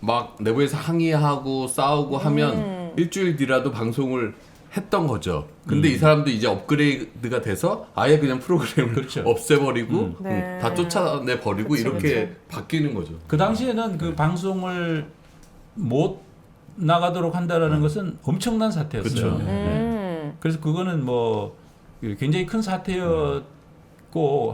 막 내부에서 항의하고 싸우고 하면 일주일 뒤라도 방송을 했던 거죠. 근데 이 사람도 이제 업그레이드가 돼서 아예 그냥 프로그램을
그렇죠.
없애버리고
네.
다 쫓아내 버리고
그치,
이렇게 바뀌는 거죠.
그 당시에는 그 방송을 못 나가도록 한다라는 것은 엄청난 사태였어요.
그쵸.
예. 그래서 그거는 뭐 굉장히 큰 사태였고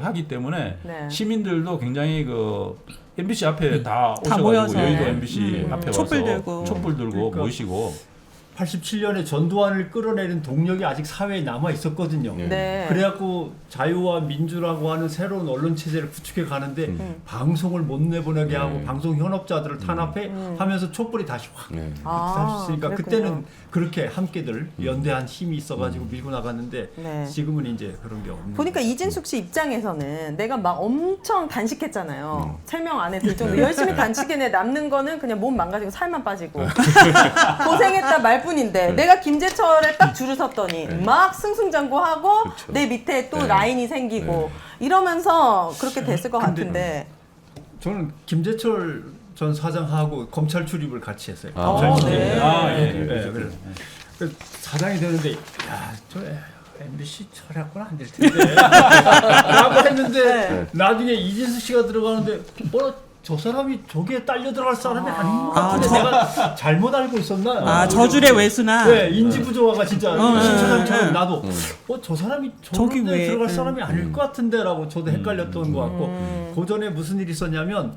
하기 때문에
네.
시민들도 굉장히 그 MBC 앞에 다
다
오셔가지고
모여서.
여의도 MBC 앞에
촛불
와서
들고.
촛불 들고
그러니까
모이시고
87년에 전두환을 끌어내는 동력이 아직 사회에 남아 있었거든요.
네.
그래갖고 자유와 민주라고 하는 새로운 언론 체제를 구축해 가는데 방송을 못 내보내게 하고 방송 현업자들을 탄압해 하면서 촛불이 다시 확
네.
아,
할 수 있으니까
그랬군요.
그때는 그렇게 함께들 연대한 힘이 있어가지고 밀고 나갔는데
네.
지금은 이제 그런 게 없는.
보니까 이진숙 씨 입장에서는 내가 막 엄청 단식했잖아요. 3명 안에 들 정도 열심히 단식해내 남는 거는 그냥 몸 망가지고 살만 빠지고 고생했다 말뿐인데 내가 김재철에 딱 줄을 섰더니 막 승승장구하고
그쵸.
내 밑에 또
네.
라인이 생기고 이러면서 그렇게 됐을 것 같은데
저는 김재철 전 사장하고 검찰 출입을 같이 했어요.
아.
검찰 출입.
네.
그래서 그래서 사장이 되는데 저 MBC 철학과는 안 될 텐데 라고 했는데 나중에 이진숙 씨가 들어가는데 저 사람이 저기에 딸려 들어갈 사람이 아닌 것 같은데 내가 잘못 알고 있었나?
저줄의 외수나.
네, 인지 부조화가 진짜 신처장처럼
네.
나도 저 사람이
저기
저런데
왜,
들어갈 사람이 아닐 것 같은데라고 저도 헷갈렸던 것 같고 그 전에 무슨 일이 있었냐면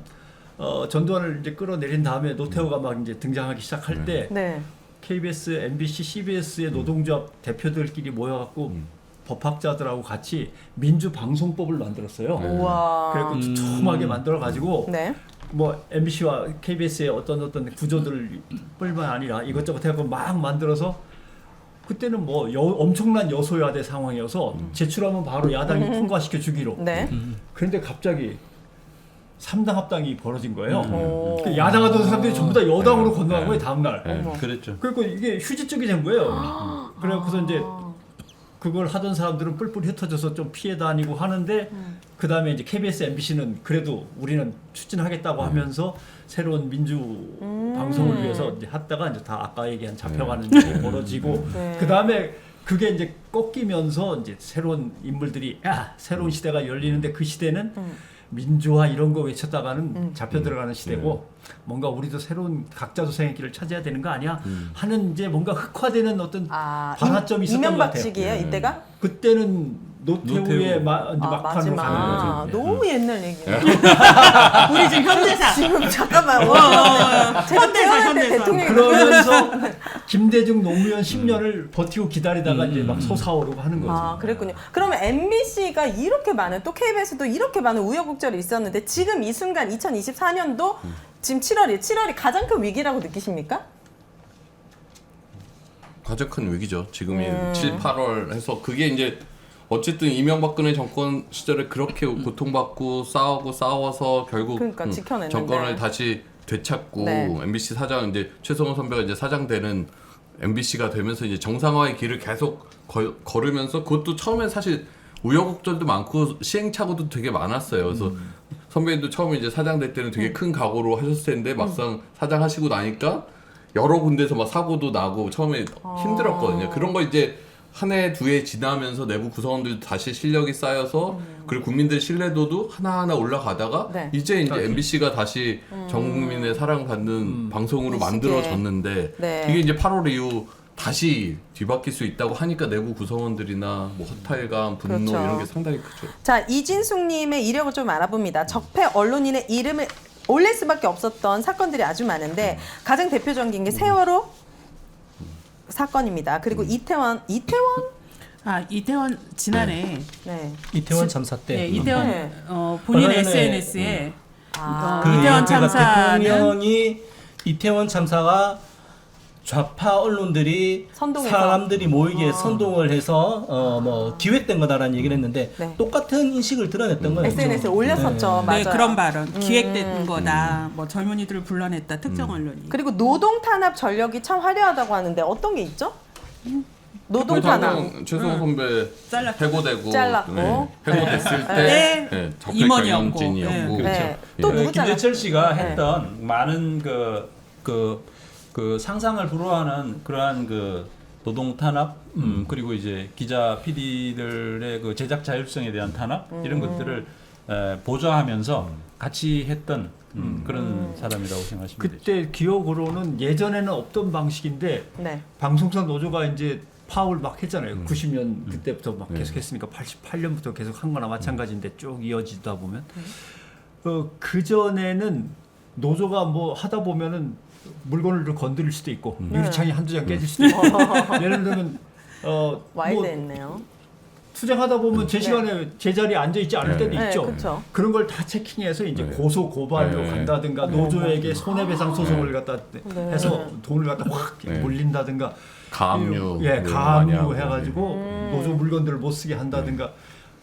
전두환을 이제 끌어내린 다음에 노태우가 막 이제 등장하기 시작할 때
네.
KBS, MBC, CBS의 노동조합 대표들끼리 모여갖고 법학자들하고 같이 민주방송법을 만들었어요.
우와.
그래갖고 촘촘하게 만들어가지고
네.
뭐 MBC와 KBS의 어떤 구조들을 뿐만 아니라 이것저것 해갖고 막 만들어서 그때는 뭐 엄청난 여소야대 상황이어서 제출하면 바로 야당이 통과시켜 주기로.
네.
그런데 갑자기 3당 합당이 벌어진 거예요.
오.
그 야당하던 사람들이 전부 다 여당으로 건너간 거예요 다음날.
어머.
그랬죠.
그리고 이게 휴지증이 된 거예요. 그래갖고서 이제 그걸 하던 사람들은 뿔뿔이 흩어져서 좀 피해 다니고 하는데 그 다음에 이제 KBS, MBC는 그래도 우리는 추진하겠다고 하면서 새로운 민주 방송을 위해서 이제 하다가 이제 다 아까 얘기한 잡혀가는 일이 벌어지고
네.
그 다음에 그게 이제 꺾이면서 이제 새로운 인물들이 새로운 시대가 열리는데 그 시대는 민주화 이런 거 외쳤다가는 잡혀 들어가는 시대고 뭔가 우리도 새로운 각자 도생의 길을 찾아야 되는 거 아니야 하는 이제 뭔가 흑화되는 어떤 발화점이 있었던 것
이명박
같아요.
시기예요 이때가?
그때는 노태우의 막판으로 가는 거죠.
너무 옛날 얘기네.
우리 지금 현대사.
지금 잠깐만. 제가
현대사,
태어날 때
현대사.
대통령이
그러면서 김대중 노무현 10년을 버티고 기다리다가 이제 막 솟아오르고 하는 거죠.
아, 그랬군요. 그러면 MBC가 이렇게 많은 또 KBS도 이렇게 많은 우여곡절이 있었는데 지금 이 순간 2024년도 지금 7월이 가장 큰 위기라고 느끼십니까?
가장 큰 위기죠. 지금이 7, 8월 해서 그게 이제 어쨌든 이명박근혜 정권 시절에 그렇게 고통받고 싸워서 결국
그러니까 지켜냈는데.
정권을 다시 되찾고
네.
MBC 사장 이제 최성원 선배가 이제 사장 되는 MBC가 되면서 이제 정상화의 길을 계속 걸으면서 그것도 처음엔 사실 우여곡절도 많고 시행착오도 되게 많았어요. 그래서 선배님도 처음에 이제 사장 될 때는 되게 큰 각오로 하셨을 텐데 막상 사장 하시고 나니까 여러 군데서 막 사고도 나고 처음에 힘들었거든요. 그런 거 이제 한 해, 두 해 지나면서 내부 구성원들도 다시 실력이 쌓여서 그리고 국민들 신뢰도도 하나하나 올라가다가
네.
이제 MBC가 다시 전 국민의 사랑받는 방송으로 만들어졌는데
네.
이게 이제 8월 이후 다시 뒤바뀔 수 있다고 하니까 내부 구성원들이나 뭐 허탈감, 분노
그렇죠.
이런 게 상당히 크죠.
자, 이진숙님의 이력을 좀 알아봅니다. 적폐 언론인의 이름을 올릴 수밖에 없었던 사건들이 아주 많은데 가장 대표적인 게 세월호 사건입니다. 그리고 이태원
이태원 지난해
네.
이태원 참사 때
네, 이태원
네.
본인
얼마 전에,
SNS에
그
이태원
그러니까
참사는
대통령이 이태원 참사가 좌파 언론들이
선동해서.
사람들이 모이게 선동을 해서 뭐 기획된 거다라는 얘기를 했는데
네.
똑같은 인식을 드러냈던 거예요.
SNS에 올렸었죠. 맞아요.
네, 그런 발언 기획된 거다. 뭐 젊은이들을 불러냈다. 특정 언론이.
그리고 노동 탄압 전력이 참 화려하다고 하는데 어떤 게 있죠? 노동 탄압.
최성원 선배
잘랐고.
해고되고
잘랐고.
해고됐을 때
네.
네, 적폐
임원이었고.
경영진이었고
네.
네.
예.
또
그
누구
김재철 씨가
네.
했던 많은 그 상상을 불허하는 그러한 그 노동 탄압 그리고 이제 기자 PD들의 그 제작 자율성에 대한 탄압 이런 것들을 보좌하면서 같이 했던 그런 사람이라고 생각하시면 되죠.
그때 기억으로는 예전에는 없던 방식인데
네.
방송사 노조가 이제 파업을 막 했잖아요. 90년 그때부터 막 계속했으니까 88년부터 계속 한 거나 마찬가지인데 쭉 이어지다 보면 그 전에는 노조가 뭐 하다 보면은 물건을 건드릴 수도 있고 유리창이 한두 장 깨질 수도 있고 예를 들면 뭐
와일드했네요.
투쟁하다 보면 제 시간에 제 자리에 앉아 있지 않을 때도
네,
있죠.
그쵸.
그런 걸 다 체킹해서 이제 고소 고발로
네.
간다든가 노조에게 손해배상 소송을 갖다 해서 돈을 갖다 확
네.
몰린다든가
가압류
예,
뭐 많이 하고.
가압류 해가지고 노조 물건들을 못 쓰게 한다든가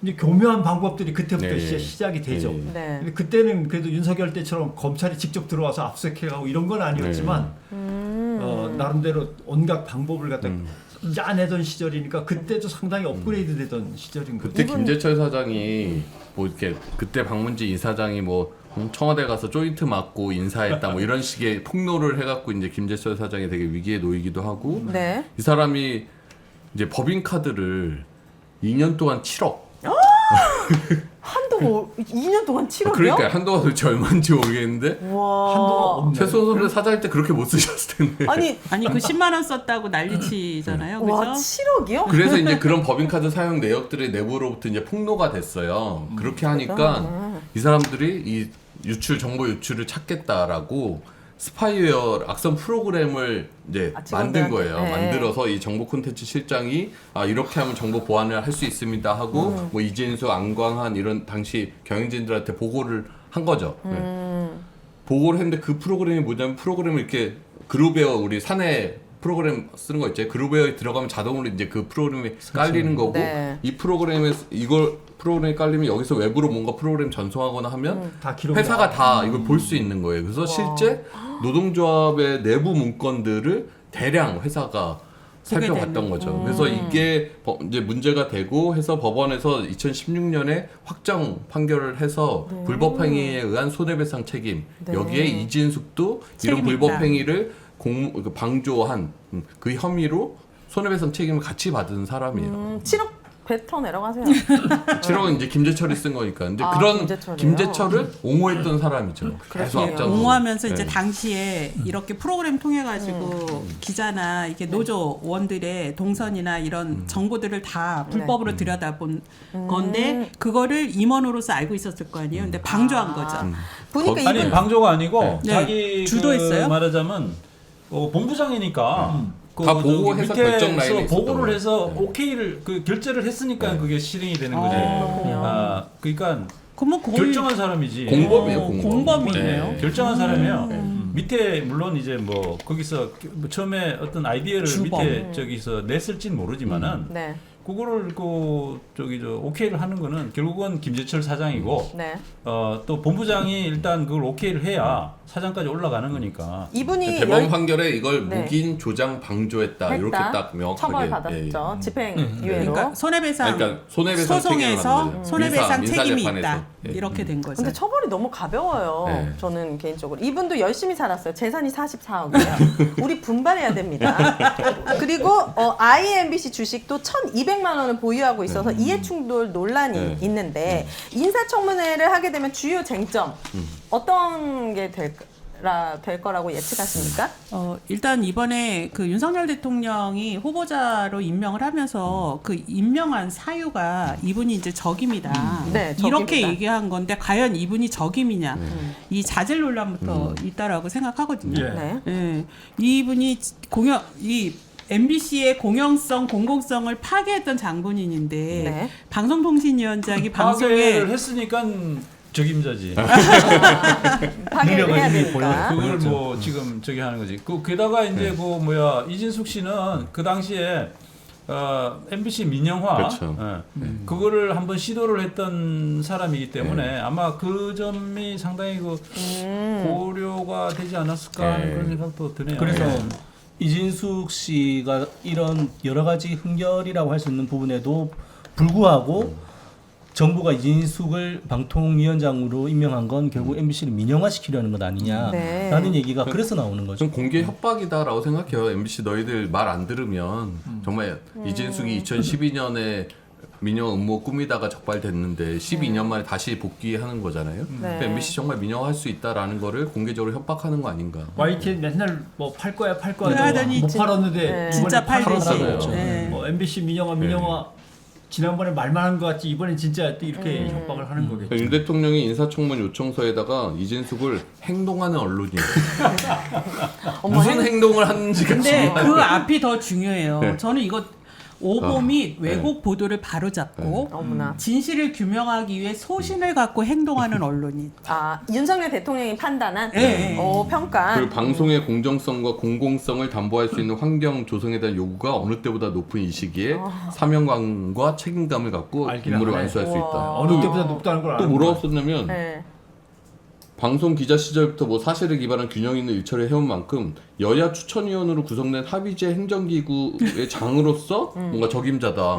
이제 교묘한 방법들이 그때부터
네.
이제 시작이 되죠.
네.
네.
근데 그때는 그래도 윤석열 때처럼 검찰이 직접 들어와서 압수수색해가고 이런 건 아니었지만 나름대로 온갖 방법을 갖다 짜내던 시절이니까 그때도 상당히 업그레이드 되던 시절인 거죠.
그때 김재철 사장이 뭐 이렇게 그때 박문지 이사장이 뭐 청와대 가서 조인트 맞고 인사했다 뭐 이런 식의 폭로를 해갖고 이제 김재철 사장이 되게 위기에 놓이기도 하고
네.
이 사람이 이제 법인카드를 2년 동안 7억
한도 2년 동안 7억이요?
그러니까 한동안 도대체 얼마인지 모르겠는데
와.
한동안 없네.
최수원 선배 사장일 때 그렇게 못 쓰셨을 텐데
아니
그 10만 원 썼다고 난리치잖아요.
와
그죠?
7억이요?
그래서 이제 그런 법인카드 사용 내역들이 내부로부터 이제 폭로가 됐어요. 그렇게 하니까 이 사람들이 이 정보 유출을 찾겠다라고 스파이웨어 악성 프로그램을 이제 만든 거예요.
네.
만들어서 이 정보 콘텐츠 실장이 이렇게 하면 정보 보안을 할 수 있습니다 하고 뭐 이진수, 안광한 이런 당시 경영진들한테 보고를 한 거죠. 네. 보고를 했는데 그 프로그램이 뭐냐면 프로그램을 이렇게 그룹웨어 우리 사내 프로그램 쓰는 거 있죠. 그룹웨어에 들어가면 자동으로 이제 그 프로그램이 깔리는 거고
네.
이 프로그램에서 이걸 프로그램이 깔리면 여기서 외부로 뭔가 프로그램 전송하거나 하면
다 기록이
회사가
나와요.
다 이걸 볼 수 있는 거예요. 그래서 실제 노동조합의 내부 문건들을 대량 회사가 살펴봤던
되는.
거죠. 그래서 이게 이제 문제가 되고 해서 법원에서 2016년에 확정 판결을 해서 불법 행위에 의한 손해배상 책임 여기에 이진숙도 이런
책임
불법
있다.
행위를 방조한 그 혐의로 손해배상 책임을 같이 받은 사람이에요.
7억 뱉어내라고 하세요.
7억은 이제 김재철이 쓴 거니까. 근데 그런
김재철이요?
김재철을 옹호했던 사람이죠. 계속
예,
앞장서.
옹호하면서 이제
네.
당시에 이렇게 프로그램 통해 가지고 기자나 이렇게 노조원들의 동선이나 이런 정보들을 다 불법으로 들여다본 건데 그거를 임원으로서 알고 있었을 거 아니에요. 근데 방조한 거죠.
보니까
아니
이분
방조가 아니고
네.
자기
주도했어요?
말하자면 본부장이니까
다 보고해서 결정 라인에 있었던
보고를
거예요.
해서 오케이를 그 결제를 했으니까 그게 실행이 되는 거죠.
그렇군요.
그러니까
그러면 거의
결정한 사람이지.
공범이에요, 공범.
공범이네요.
네.
결정한 사람이에요. 밑에 물론 이제 뭐 거기서 뭐 처음에 어떤 아이디어를
주범.
밑에 저기서 냈을진 모르지만은
네.
그거를 그 저기 저 오케이를 하는 거는 결국은 김재철 사장이고
네.
또 본부장이 일단 그걸 오케이를 해야 사장까지 올라가는 거니까.
이분이
대법원 판결에 이걸
네.
묵인, 조장, 방조했다 이렇게 딱 명확하게
처벌받았죠.
예.
집행유예로.
그러니까 손해배상
그러니까 손해배상
소송에서
책임을
손해배상
민사-
책임이
민사재판에서.
있다.
예.
이렇게 된 거죠.
근데 처벌이 너무 가벼워요.
네.
저는 개인적으로 이분도 열심히 살았어요. 재산이 44억이에요. 우리 분발해야 됩니다. 그리고 IMBC 주식도 1,200만 원을 보유하고 있어서 이해충돌 논란이
네.
있는데 인사청문회를 하게 되면 주요 쟁점 어떤 게 될 거라고 예측하십니까?
일단 이번에 그 윤석열 대통령이 후보자로 임명을 하면서 그 임명한 사유가 이분이 이제 적임이다.
네,
이렇게
적임이다.
얘기한 건데 과연 이분이 적임이냐? 이 자질 논란부터 있다라고 생각하거든요.
예.
네.
예. 이분이 MBC의 공영성, 공공성을 파괴했던 장본인인데
네.
방송통신위원장이
파괴를
방송에
했으니까 적임자지.
파괴를 해야
이미
되니까.
그걸 뭐 지금 저기 하는 거지. 게다가 이제 그 뭐야 이진숙 씨는 그 당시에 MBC 민영화
그렇죠.
그거를 한번 시도를 했던 사람이기 때문에 아마 그 점이 상당히 그 고려가 되지 않았을까 하는 그런 생각도 드네요.
그래서 이진숙 씨가 이런 여러 가지 흠결이라고 할 수 있는 부분에도 불구하고 정부가 이진숙을 방통위원장으로 임명한 건 결국 MBC를 민영화시키려는 것 아니냐라는
네.
얘기가 그래서 나오는 거죠.
좀 공개 협박이다라고 생각해요. MBC 너희들 말 안 들으면 정말 이진숙이 2012년에 민영 음모 꾸미다가 적발됐는데 12년 만에 다시 복귀하는 거잖아요. 그러니까 MBC 정말 민영화할 수 있다라는 거를 공개적으로 협박하는 거 아닌가.
YTN 맨날 뭐 팔 거야
그러더니
못
진-
팔았는데
네.
진짜
이번에
팔듯이.
팔았어요.
네.
뭐 MBC 민영화 지난번에 말만 한 것 같지 이번엔 진짜 또 이렇게 협박을 하는 거겠죠.
그러니까 윤 대통령이 인사청문 요청서에다가 이진숙을 행동하는 언론이에요. 무슨 행동을 하는지가
근데
중요한
그 앞이 더 중요해요.
네.
저는 이거 오보 및 왜곡 보도를 바로잡고
어머나.
진실을 규명하기 위해 소신을 갖고 행동하는 언론인.
윤석열 대통령이 판단한
네.
평가.
그리고 방송의 공정성과 공공성을 담보할 수 있는 환경 조성에 대한 요구가 어느 때보다 높은 이 시기에 사명감과 책임감을 갖고
알긴
임무를
하네.
완수할 수 있다.
어느 때보다 높다는 걸
또
아는
뭐라고
거야.
썼냐면
네.
방송 기자 시절부터 뭐 사실을 기반한 균형 있는 일처리를 해온 만큼 여야 추천위원으로 구성된 합의제 행정기구의 장으로서 뭔가 적임자다.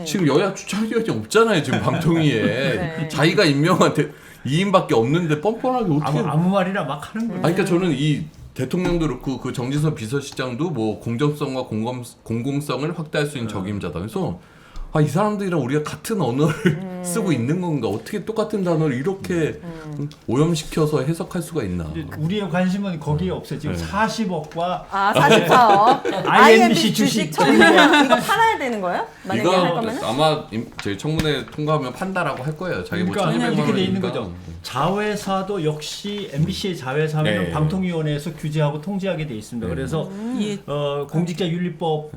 지금 여야 추천위원이 없잖아요. 지금 방통위에
네.
자기가 임명한 2인밖에 없는데 뻔뻔하게 어떻게?
아무 말이나 막 하는 거야.
그러니까 저는 이 대통령도 그렇고 그 정진석 비서실장도 뭐 공정성과 공공성을 확대할 수 있는 적임자다. 그래서 이 사람들이랑 우리가 같은 언어를 쓰고 있는 건가? 어떻게 똑같은 단어를 이렇게 오염시켜서 해석할 수가 있나?
이제 우리의 관심은 거기에 없어요. 지금
네.
40억과
44억. IMBC 주식 1,200원. 이거 팔아야 되는 거예요? 만약에 할
이거
거면은?
아마 저희 청문회 통과하면 판다라고 할 거예요. 자기 뭐
그러니까
1,200만
이렇게 돼 있는
원이니까.
거죠. 자회사도 역시 MBC의 자회사는
네.
방통위원회에서 규제하고 통제하게 돼 있습니다. 그래서
이게
공직자윤리법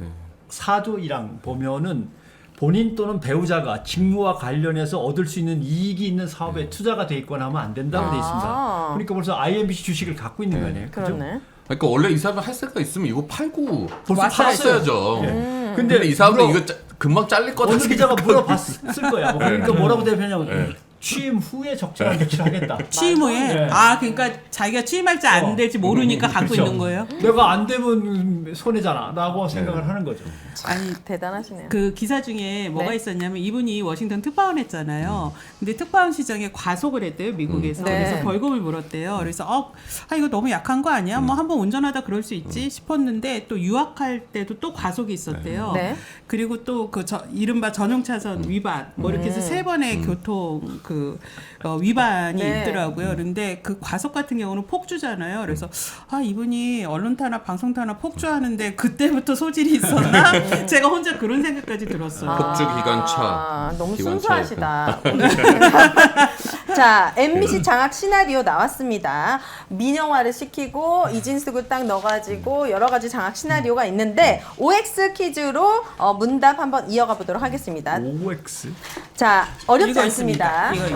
4조 1항 보면은 본인 또는 배우자가 직무와 관련해서 얻을 수 있는 이익이 있는 사업에 투자가 돼 있거나 하면 안 된다고 돼 있습니다. 그러니까 벌써 IMBC 주식을 갖고 있는 거 아니에요? 그죠?
그렇네.
그러니까 원래 이 사람이 할 생각 있으면 이거 팔고 벌써
맞아요.
팔았어야죠. 근데 이 사람은 이거 금방 잘릴 거다
어느 기자가
생각하고
물어봤을 거야. 뭐 그러니까 뭐라고 대표냐면 취임 후에 적절한 조치를 하겠다.
취임 후에
네.
그러니까 자기가 취임할지 안 될지 모르니까 갖고
그렇죠.
있는 거예요.
내가 안 되면 손해잖아라고 생각을 하는 거죠.
아니
대단하시네요.
그 기사 중에 뭐가
네.
있었냐면 이분이 워싱턴 특파원 했잖아요. 근데 특파원 시장에 과속을 했대요 미국에서.
네.
그래서 벌금을 물었대요. 그래서 이거 너무 약한 거 아니야? 뭐 한번 운전하다 그럴 수 있지 싶었는데 또 유학할 때도 또 과속이 있었대요.
네.
그리고 또 그 이른바 전용차선 위반 뭐 이렇게 해서 3번의 교통 위반이
네.
있더라고요. 그런데 그 과속 같은 경우는 폭주잖아요. 그래서 이분이 언론 탄압, 방송 탄압 폭주하는데 그때부터 소질이 있었나? 제가 혼자 그런 생각까지 들었어요.
폭주 기관차.
너무
기관차
순수하시다. 자, MBC 장악 시나리오 나왔습니다. 민영화를 시키고 이진숙을 딱 넣어가지고 여러 가지 장악 시나리오가 있는데 OX 퀴즈로 문답 한번 이어가 보도록 하겠습니다.
OX.
자, 어렵지
이거
않습니다.
있습니다.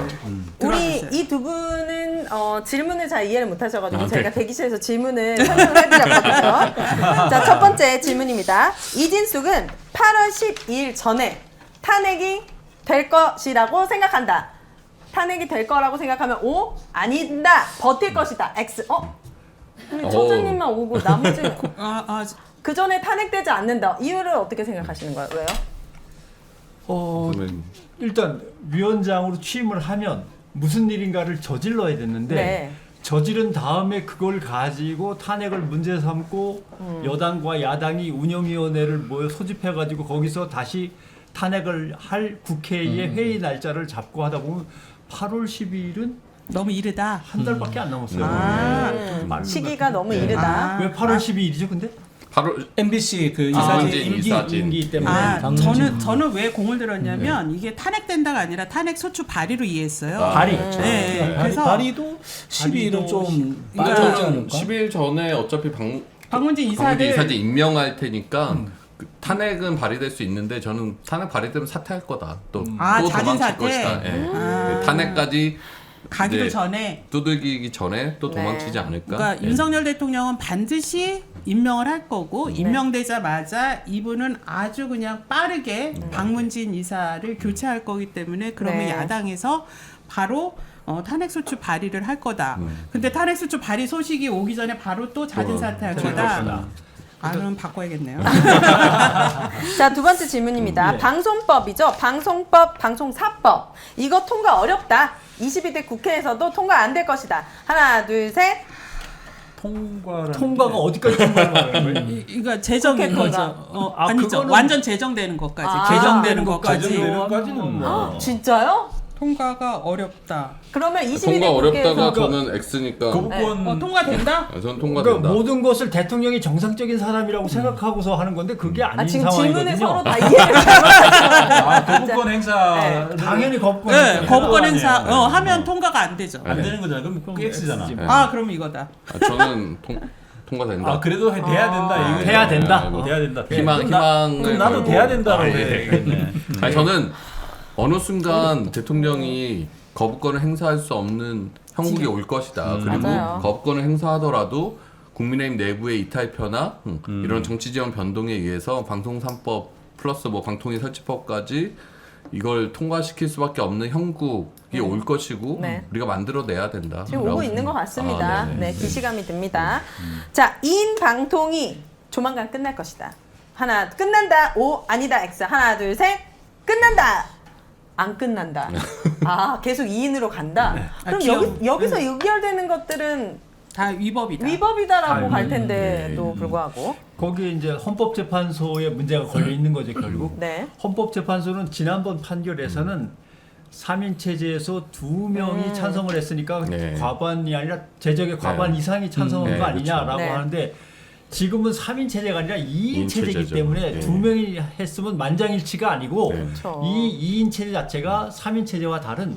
이거.
우리
들어주세요.
이 두 분은 질문을 잘 이해를 못하셔가지고
아, 네.
저희가 대기실에서 질문을 설명을 해드렸거든요. 자, 첫 번째 질문입니다. 이진숙은 8월 12일 전에 탄핵이 될 것이라고 생각한다. 탄핵이 될 거라고 생각하면 O, 아니다, 버틸 것이다, X. 우리 처자님만 오고 나머지는 그 전에 탄핵되지 않는다. 이유를 어떻게 생각하시는 거예요? 왜요?
그러면
일단 위원장으로 취임을 하면 무슨 일인가를 저질러야 됐는데
네.
저지른 다음에 그걸 가지고 탄핵을 문제 삼고 여당과 야당이 운영위원회를 모여 소집해가지고 거기서 다시 탄핵을 할 국회의 회의 날짜를 잡고 하다 보면 8월 12일은
너무 이르다.
한 달밖에 안 남았어요. 빠른
시기가
것
너무
같은데.
이르다.
왜 8월 12일이죠? 근데
8월
MBC 그
이사진,
이사진 임기 때문에
저는 왜 공을 들었냐면 이게 탄핵된다가 아니라 탄핵 소추 발의로 이해했어요.
발의.
네. 그래서
발의도 12일은 좀
그러니까
빠르지
저는
않을까?
10일 전에 어차피
박문진 이사를
이사들 임명할 테니까 그 탄핵은 발의될 수 있는데 저는 탄핵 발의되면 사퇴할 거다. 또
자진
도망칠
사퇴?
것이다. 예. 탄핵까지
가기도
이제
전에.
두들기기 전에 또 도망치지 않을까?
그러니까
예.
윤석열 대통령은 반드시 임명을 할 거고 임명되자마자 이분은 아주 그냥 빠르게 박문진 이사를 교체할 거기 때문에 그러면
네.
야당에서 바로 탄핵소추 발의를 할 거다. 근데 탄핵소추 발의 소식이 오기 전에 바로 또 자진 사퇴할 거다. 그럼 바꿔야겠네요.
자, 두 번째 질문입니다. 방송법이죠. 방송법, 방송사법. 이거 통과 어렵다. 22대 국회에서도 통과 안 될 것이다. 하나, 둘, 셋.
통과가 어디까지 통과하는 거예요?
이거 제정인
국회
거죠.
통과.
아니죠.
그거는-
완전 제정되는 것까지.
아,
개정되는 것까지.
제정되는까지는 뭐
진짜요?
통과가 어렵다.
그러면 22대
통과 어렵다가
국회에서
저는 X니까
거부권
통과된다?
저는
그러니까
통과된다.
모든 것을 대통령이 정상적인 사람이라고 생각하고서 하는 건데 그게 아닌
지금 질문을
상황이거든요.
서로 다 이해를 잘못하시는
거부권 행사
당연히 거부권.
네, 거부권
아니에요.
행사 하면 통과가 안 되죠.
안 되는 거잖아. 그럼 그 X잖아.
X지.
그럼 이거다.
저는 통과된다.
그래도 돼야 된다. 이거
돼야 된다.
돼야 된다.
희망을
그럼 나도
걸고.
돼야 된다고
예.
해야겠네.
아니 저는 어느 순간 대통령이 거부권을 행사할 수 없는 형국이 올 것이다. 그리고
맞아요.
거부권을 행사하더라도 국민의힘 내부의 이탈표나 이런 정치 지원 변동에 의해서 방송 3법 플러스 뭐 방통위 설치법까지 이걸 통과시킬 수밖에 없는 형국이 올 것이고
네.
우리가 만들어내야 된다.
지금 오고 있는 것 같습니다.
네네.
네, 기시감이 듭니다. 자, 2인 방통이 조만간 끝날 것이다. 하나, 끝난다. O, 아니다. X. 하나, 둘, 셋. 끝난다. 안 끝난다. 계속 2인으로 간다. 그럼
귀여워.
여기서 의결되는 것들은
다 위법이다.
위법이다라고 갈 텐데도 불구하고.
거기에 이제 헌법재판소에 문제가 걸려 있는 거죠 결국.
네.
헌법재판소는 지난번 판결에서는 3인 체제에서 2명이 찬성을 했으니까
네.
과반이 아니라 제적의 과반
네.
이상이 찬성한
네,
거 아니냐라고
그렇죠. 네.
하는데 지금은 3인 체제가 아니라 2인
2인
체제이기
체제죠.
때문에
네.
2명이 했으면 만장일치가 아니고
네.
그렇죠.
이 2인 체제 자체가 3인 체제와 다른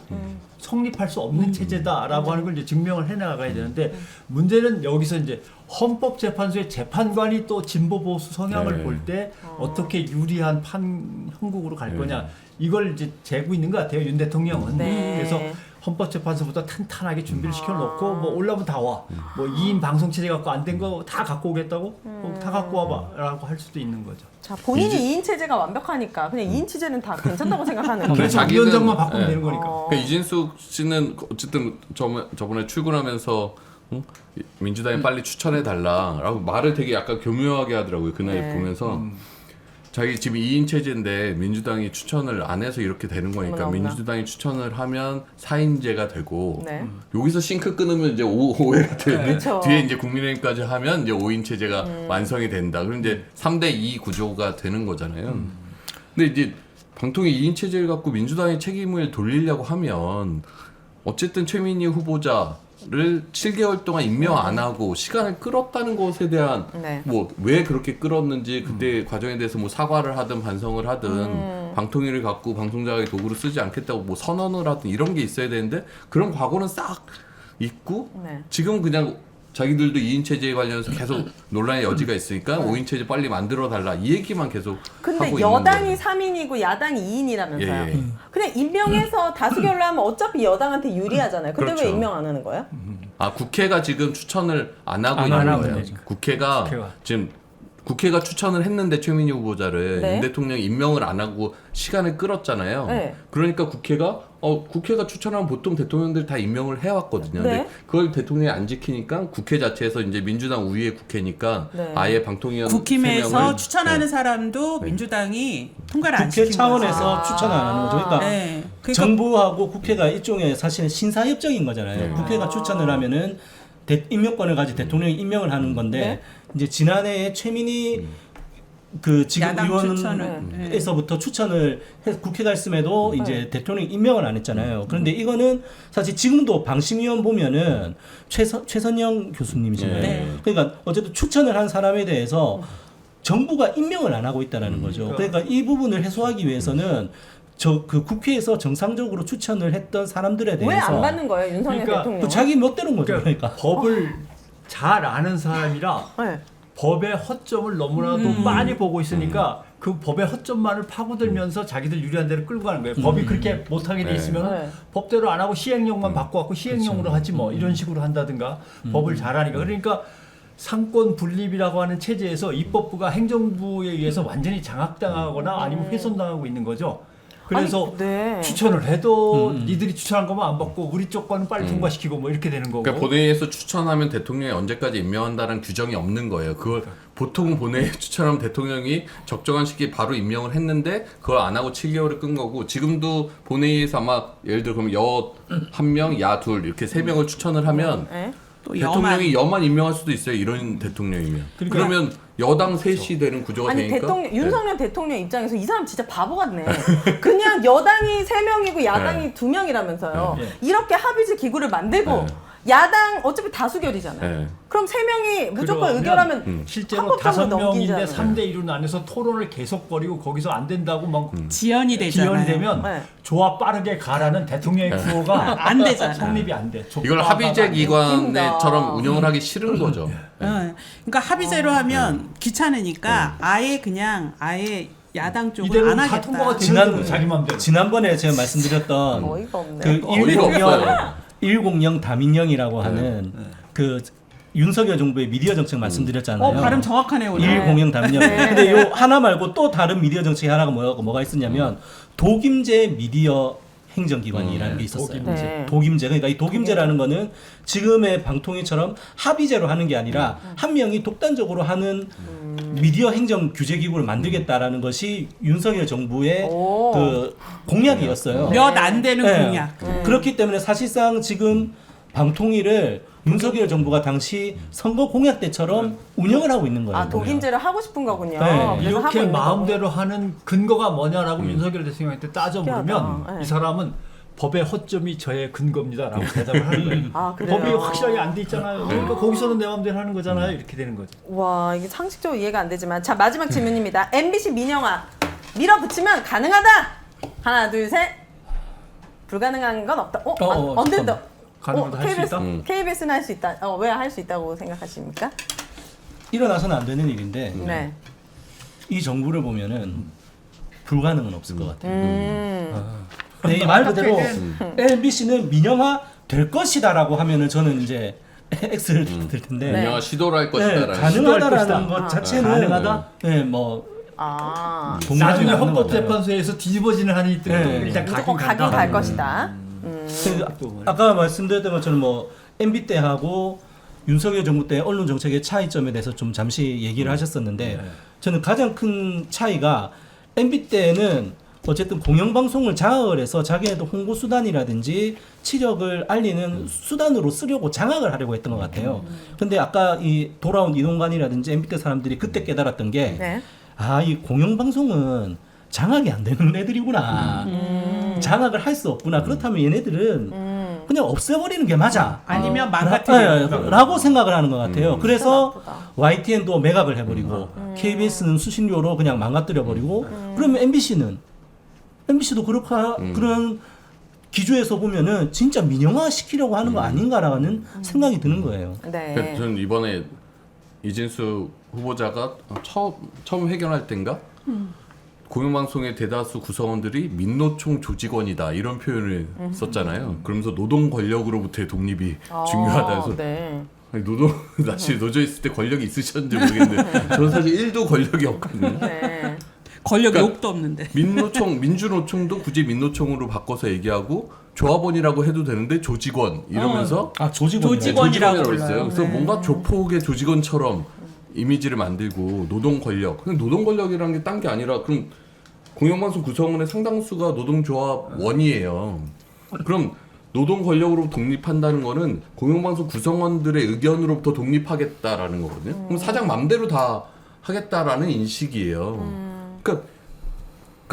성립할 수 없는 체제다라고 하는 걸 이제 증명을 해나가야 되는데 문제는 여기서 이제 헌법재판소의 재판관이 또 진보 보수 성향을
네.
볼 때 어떻게 유리한 형국으로 갈 거냐 이걸 이제 재고 있는 것 같아요 윤 대통령은.
네.
그래서 헌법재판소보다 탄탄하게 준비를 시켜놓고 뭐 올라오면 다 와. 뭐 2인 방송 체제 갖고 안 된 거 다 갖고 오겠다고? 다 갖고 와봐라고 할 수도 있는 거죠.
자, 본인이 2인 체제가 완벽하니까 그냥 2인 체제는 다 괜찮다고 생각하는 거예요.
그래서
자기는-
위원장만 바꾸면
네.
되는 거니까.
그러니까 이진숙 씨는 어쨌든 저번에 출근하면서 민주당에 빨리 추천해 달라라고 말을 되게 약간 교묘하게 하더라고요. 그날
네.
보면서 자기 지금 2인 체제인데 민주당이 추천을 안 해서 이렇게 되는 거니까
어머나.
민주당이 추천을 하면 4인제가 되고
네.
여기서 싱크 끊으면 이제 5회가 되는데
그쵸.
뒤에 이제 국민의힘까지 하면 이제 5인 체제가 완성이 된다. 그럼 이제 3대2 구조가 되는 거잖아요. 근데 이제 방통위 2인 체제를 갖고 민주당의 책임을 돌리려고 하면 어쨌든 최민희 후보자를 7개월 동안 임명 안 하고 시간을 끌었다는 것에 대한
네.
뭐 왜 그렇게 끌었는지 그때 과정에 대해서 뭐 사과를 하든 반성을 하든 방통위를 갖고 방송자의 도구로 쓰지 않겠다고 뭐 선언을 하든 이런 게 있어야 되는데 그런 과거는 싹 잊고
네.
지금 그냥 자기들도 2인 체제에 관련해서 계속 논란의 여지가 있으니까 5인 체제 빨리 만들어 달라 이 얘기만 계속
근데
하고
여당이
있는 거예요.
3인이고 야당이 2인이라면서요.
예, 예.
그냥 임명해서 다수결로 하면 어차피 여당한테 유리하잖아요. 근데
그렇죠.
왜 임명 안 하는 거예요?
아 국회가 지금 추천을 안 하고
안
있는
하고
거예요.
있는 거죠.
국회가 지금 국회가 추천을 했는데 최민희 후보자를
네.
윤 대통령이 임명을 안 하고 시간을 끌었잖아요.
네.
그러니까 국회가 추천하면 보통 대통령들 다 임명을 해왔거든요.
네.
근데 그걸 대통령이 안 지키니까 국회 자체에서 이제 민주당 우위의 국회니까
네.
아예 방통위원
국힘에서
3명을
추천하는 사람도 민주당이 통과를 안
국회
시킨
차원에서
거죠.
추천을 안 하는 거죠. 그러니까
네. 그러니까
정부하고 국회가 일종의 사실은 신사협정인 거잖아요.
네.
국회가 추천을 하면은 임명권을 가지고 대통령이 임명을 하는 건데
네.
이제 지난해에 최민희 그 지금
야당
의원에서부터 추천을 해서 국회가 했음에도 이제 대통령이 임명을 안 했잖아요. 그런데 이거는 사실 지금도 방심위원 보면은 최선영 교수님이잖아요.
네.
그러니까 어쨌든 추천을 한 사람에 대해서 정부가 임명을 안 하고 있다라는 거죠. 그러니까 이 부분을 해소하기 위해서는 그 국회에서 정상적으로 추천을 했던 사람들에 대해서
왜 안 받는 거예요, 윤석열
그러니까
대통령?
그 자기 멋대로인 거죠. 그러니까
법을 잘 아는 사람이라
네.
법의 허점을 너무나도 많이 보고 있으니까 그 법의 허점만을 파고들면서 자기들 유리한 대로 끌고 가는 거예요. 법이 그렇게 못하게 돼 있으면
네.
법대로 안 하고 시행령만 바꿔갖고 시행령으로 하지 뭐 이런 식으로 한다든가 법을 잘하니까 그러니까 상권 분립이라고 하는 체제에서 입법부가 행정부에 의해서 완전히 장악당하거나 아니면 훼손당하고 있는 거죠. 그래서
아니, 네.
추천을 해도 니들이 추천한 것만 안 받고 우리 쪽 거는 빨리 통과시키고 뭐 이렇게 되는 거고.
그러니까 본회의에서 추천하면 대통령이 언제까지 임명한다는 규정이 없는 거예요. 그걸 보통 본회의에 추천하면 대통령이 적정한 시기에 바로 임명을 했는데 그걸 안 하고 7개월을 끈 거고 지금도 본회의에서 아마 예를 들어 그럼 여 1명, 야 2 이렇게 3명을 추천을 하면
네.
또
대통령이 여만 임명할 수도 있어요. 이런 대통령이면. 그러면 여당 셋이 되는 구조가
아니
되니까.
윤석열 대통령 입장에서 이 사람 진짜 바보 같네. 그냥 여당이 3명이고 야당이 2명이라면서요. 이렇게 합의제 기구를 만들고 야당 어차피 다수결이잖아요.
네.
그럼 3명이 무조건
그러면
의결하면
실제로
합법적으로
5명인데
넘기잖아요.
3대 1로 나눠서 토론을 계속 벌이고 거기서 안 된다고 막
지연이 되잖아요.
기연이 되면
네.
조합 빠르게 가라는 대통령의 구호가
안 되잖아요.
성립이 안 돼.
이걸 합의제
웃긴다.
기관처럼 운영을 하기 싫은 거죠.
그러니까 합의제로 하면 귀찮으니까 아예 야당 쪽을
이대로
안
다
하겠다.
통과가 되는 거예요. 자기 마음대로.
지난번에 제가 말씀드렸던
어이가 없네.
그
어이가 없어요.
100 다민영이라고 하는 그 윤석열 정부의 미디어 정책 말씀드렸잖아요.
발음 정확하네 오늘.
100 다민영. 근데 요 하나 말고 또 다른 미디어 정책이 하나가 뭐가 있었냐면 독임제 미디어 행정기관이라는 게 있었어요.
독임제.
독임제. 그러니까 이 독임제라는 거는 지금의 방통위처럼 합의제로 하는 게 아니라 한 명이 독단적으로 하는 미디어 행정 규제 기구를 만들겠다라는 것이 윤석열 정부의
오.
그 공약이었어요.
몇 안 되는
네.
공약.
그렇기 때문에 사실상 지금 방통위를 윤석열 정부가 당시 선거 공약 때처럼 운영을 하고 있는 거예요.
아 독임제를 하고 싶은 거군요.
네.
그래서 하고
이렇게
있는
마음대로 하는 근거가 뭐냐라고 윤석열 대통령한테 따져 물으면
신기하다. 네.
이 사람은 법의 허점이 저의 근거입니다라고 대답을 하는 거예요.
아, 그래요?
법이 확실하게 안 돼 있잖아요. 그러니까 거기서는 내 마음대로 하는 거잖아요. 이렇게 되는 거죠.
와 이게 상식적으로 이해가 안 되지만 자 마지막 질문입니다. MBC 민영화 밀어붙이면 가능하다. 하나 둘 셋. 불가능한 건 없다. 언제도
가능하다 할 수 있다.
KBS는 할 수 있다. 왜 할 수 있다고 생각하십니까?
일어나서는 안 되는 일인데
네.
이 정부를 보면은 불가능은 없을 것 같아요. 네, 이 말 그대로 MBC는 민영화 될 것이다라고 하면은 저는 이제 X를 들 텐데
네.
민영화 시도를 할
네,
것이다라는.
가능하다라는 것 자체는
가능하다?
네, 뭐
아
나중에
동의하지 않는 것 같아요.
헌법재판소에서 뒤집어지는 한이 있더라도
네.
일단
무조건
가긴
가긴 갈
간다.
것이다.
아까 말씀드렸던 것처럼 뭐 MB 때하고 윤석열 정부 때 언론 정책의 차이점에 대해서 좀 잠시 얘기를 하셨었는데 저는 가장 큰 차이가 MB 때는 어쨌든 공영방송을 장악을 해서 자기네도 홍보 수단이라든지 치력을 알리는 수단으로 쓰려고 장악을 하려고 했던 것 같아요. 근데 아까 이 돌아온 이동관이라든지 MB 때 사람들이 그때 깨달았던 게
네.
이 공영방송은 장악이 안 되는 애들이구나. 장악을 할 수 없구나. 그렇다면 얘네들은 그냥 없애버리는 게 맞아.
아니면 망가뜨려.
라고 생각을 하는 것 같아요. 그래서
나쁘다.
YTN도 매각을 해버리고 KBS는 수신료로 그냥 망가뜨려버리고 그러면 MBC도 그런 기조에서 보면은 진짜 민영화 시키려고 하는 거 아닌가라는 생각이 드는 거예요.
네.
그러니까 저는 이번에 이진수 후보자가 처음 회견할 땐가 공영방송의 대다수 구성원들이 민노총 조직원이다 이런 표현을 썼잖아요. 그러면서 노동 권력으로부터의 독립이 중요하다 해서
네.
아니, 노조에 있을 때 권력이 있으셨는지 모르겠는데 저는 사실 1도 권력이 없거든요.
네.
권력
그러니까
욕도 없는데.
민주노총도 굳이 민노총으로 바꿔서 얘기하고 조합원이라고 해도 되는데 조직원 이러면서
조직원이라고
조직원이라고
불러요.
했어요. 그래서
네.
뭔가 조폭의 조직원처럼 이미지를 만들고 노동 권력. 근데 노동 권력이라는 게 딴 게 아니라 그럼 공영방송 구성원의 상당수가 노동조합원이에요. 그럼 노동 권력으로 독립한다는 거는 공영방송 구성원들의 의견으로부터 독립하겠다라는 거거든요. 그럼 사장 맘대로 다 하겠다라는 인식이에요. 그러니까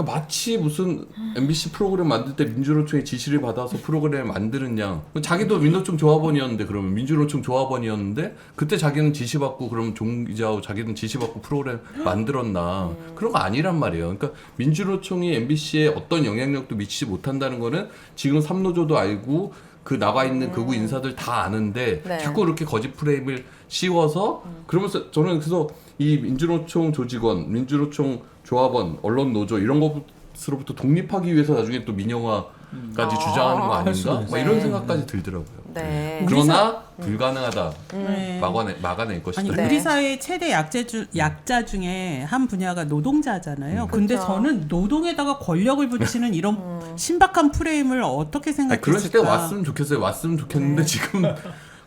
마치 무슨 MBC 프로그램 만들 때 민주노총의 지시를 받아서 프로그램을 만드느냐. 자기도 민노총 조합원이었는데 그러면 민주노총 조합원이었는데 그때 자기는 지시받고 그러면 종 기자하고 자기는 지시받고 프로그램 만들었나. 그런 거 아니란 말이에요. 그러니까 민주노총이 MBC에 어떤 영향력도 미치지 못한다는 거는 지금 삼노조도 알고 그 나와 있는 극우 인사들 다 아는데
네.
자꾸 이렇게 거짓 프레임을 씌워서 그러면서 저는 그래서 이 민주노총 조직원, 민주노총 조합원, 언론 노조 이런 것으로부터 독립하기 위해서 나중에 또 민영화까지 주장하는 거 아닌가? 뭐 이런
네.
생각까지 들더라고요.
네.
그러나 불가능하다.
네.
막아낼 것이다.
아니
네.
우리 사회의 최대 약자 중에 한 분야가 노동자잖아요. 근데
그렇죠.
저는 노동에다가 권력을 붙이는 이런 신박한 프레임을 어떻게
아니, 그럴 때
생각했을까?
왔으면 좋겠어요. 왔으면 좋겠는데 지금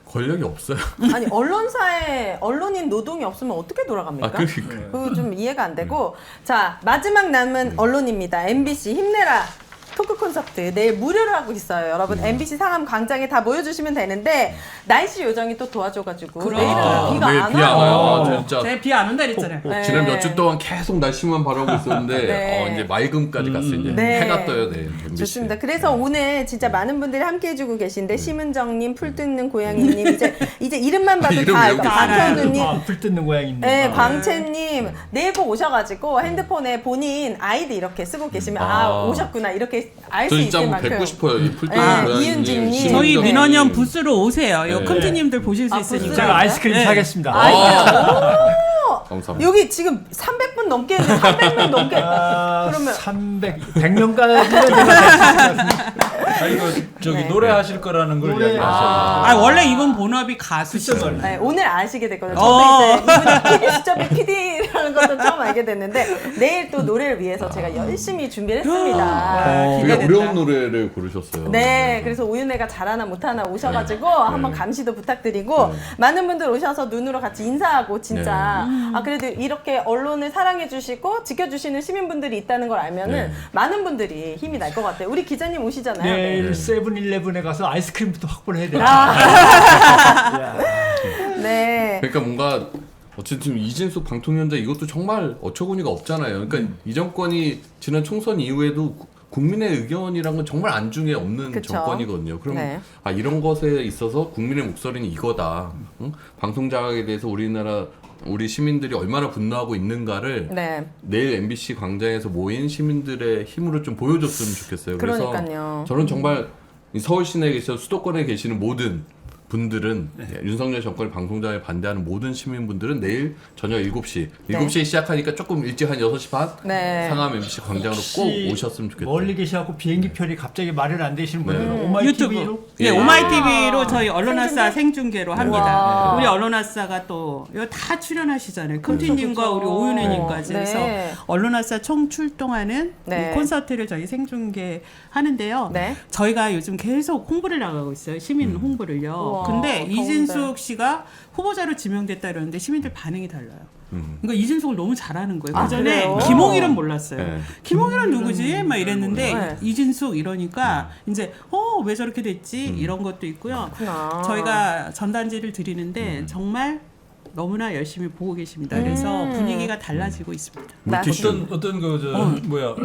권력이 없어요.
아니 언론사에 언론인 노동이 없으면 어떻게 돌아갑니까?
그러니까.
그거 좀 이해가 안 되고 자 마지막 남은 언론입니다. MBC 힘내라 토크 콘서트 내일 무료로 하고 있어요. 여러분 MBC 상암 광장에 다 모여주시면 되는데 날씨 요정이 또 도와줘가지고
그럼.
내일은 비가
내일
안
비 안 와요.
와요.
아, 진짜.
제가 비 안 온다 그랬잖아요.
네.
지난 몇 주 동안 계속 날씨만 바라고 있었는데
네.
이제 맑음까지 갔어요. 이제
네.
해가 떠요. 네. MBC.
좋습니다. 그래서 오늘 진짜 많은 분들이 함께 해주고 계신데 심은정님, 풀 뜯는 고양이님 이제 이름만 봐도
이름
다
외우고
알고 박현우님,
불 뜯는 고양이입니다.
네, 광채님 내일 꼭 오셔가지고 핸드폰에 본인 아이디 이렇게 쓰고 계시면 오셨구나 이렇게 알 수
저 진짜
있을
한번
만큼.
뵙고 싶어요. 이 풀떼기
네,
고양이님,
이은진님.
심은정
저희
님.
민원연 부스로 오세요. 요
네.
컴티님들 보실 수
아,
있으니까.
부스로?
제가 아이스크림
네.
사겠습니다.
감사합니다.
여기 지금 300분 넘게 했는데 300명 넘게 그러면
100명까지는 제가
아니 저기
네.
노래하실 거라는 걸
노래-
이야기하셨어요.
원래 이분 본업이 가수시잖아요.
네, 오늘 아시게 됐거든요. 저도 이제 이분이 PD 수첩의 PD라는 것도 처음 알게 됐는데 내일 또 노래를 위해서 제가 열심히 준비를 했습니다.
되게
기대된다.
어려운 노래를 고르셨어요.
네, 그래서 오윤혜가 잘하나 못하나 오셔가지고 한번 감시도 부탁드리고 많은 분들 오셔서 눈으로 같이 인사하고 진짜 그래도 이렇게 언론을 사랑해주시고 지켜주시는 시민분들이 있다는 걸 알면은 많은 분들이 힘이 날 것 같아요. 우리 기자님 오시잖아요.
내일 세븐일레븐에 가서 아이스크림부터 확보를 해야 돼요.
네.
그러니까 뭔가 어쨌든 이진숙 방통위원장 이것도 정말 어처구니가 없잖아요. 그러니까 이 정권이 지난 총선 이후에도 국민의 의견이란 건 정말 안중에 없는
그쵸.
정권이거든요. 그럼
네.
이런 것에 있어서 국민의 목소리는 이거다. 응? 방송 자각에 대해서 우리 시민들이 얼마나 분노하고 있는가를
네.
내일 MBC 광장에서 모인 시민들의 힘으로 좀 보여줬으면 좋겠어요. 그래서
그러니까요.
저는 정말 이 서울 시내에 계셔 수도권에 계시는 모든 분들은 윤석열 정권의 방송장에 반대하는 모든 시민분들은 내일 저녁 7시 7시에 시작하니까 조금 일찍 한 6시 반
네.
상암 MC 광장으로 꼭 오셨으면 좋겠다.
멀리 계셔갖고 비행기표리 갑자기 마련 안 되시는 분들은
네.
오마이TV로
네,
예.
오마이TV로 저희 언론아싸 생중계로 합니다.
와.
우리 언론아싸가 또 이거 다 출연하시잖아요. 컴티님과 우리 오윤혜님까지.
네.
그래서 언론아싸 총 출동하는
네.
이 콘서트를 저희 생중계 하는데요.
네.
저희가 요즘 계속 홍보를 나가고 있어요. 시민 홍보를요.
우와,
근데
더운데.
이진숙 씨가 후보자로 지명됐다 이러는데 시민들 반응이 달라요. 그러니까 이진숙을 너무 잘하는 거예요. 그 전에
그래요?
김홍일은 몰랐어요.
네.
김홍일은 누구지? 막 이랬는데
네.
이진숙 이러니까 이제 왜 저렇게 됐지? 이런 것도 있고요.
그렇구나.
저희가 전단지를 드리는데 정말 너무나 열심히 보고 계십니다. 그래서 분위기가 달라지고 있습니다.
물티슈.
어떤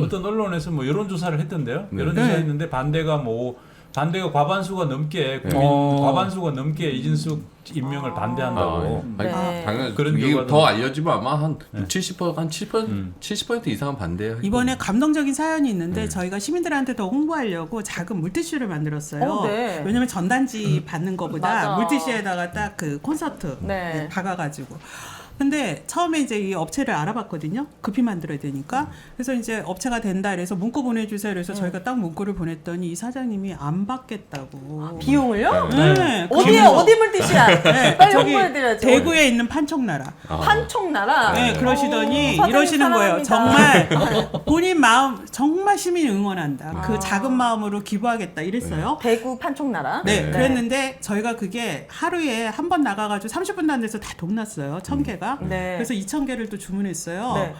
어떤 언론에서 뭐 여론조사를 했던데요. 여론조사 했는데 반대가 뭐 반대가 과반수가 넘게 국민 과반수가 넘게 이진숙 임명을 반대한다고.
아니,
네.
당연히
그런
이게
결과도
더 알려지면 아마 한 70% 이상은 반대하고.
이번에 감동적인 사연이 있는데 저희가 시민들한테 더 홍보하려고 작은 물티슈를 만들었어요.
네.
왜냐면 전단지 받는 것보다
맞아.
물티슈에다가 딱 그 콘서트
네.
박아가지고. 근데 처음에 이제 이 업체를 알아봤거든요. 급히 만들어야 되니까. 그래서 이제 업체가 된다 이래서 문구 보내주세요. 그래서 저희가 딱 문구를 보냈더니 이 사장님이 안 받겠다고.
비용을요?
네.
어디에 어디 물티슈야?
네,
빨리
저기
홍보해드려야죠.
대구에 있는 판촉나라.
판촉나라.
네, 그러시더니
사장님
이러시는 거예요.
사랑합니다.
정말 본인 마음 정말 시민 응원한다. 그 작은 마음으로 기부하겠다 이랬어요.
대구 판촉나라.
네, 그랬는데 저희가 그게 하루에 한 번 나가가지고 30분도 안 돼서 다 동났어요. 1000개가.
네.
그래서 2000개를 또 주문했어요.
네.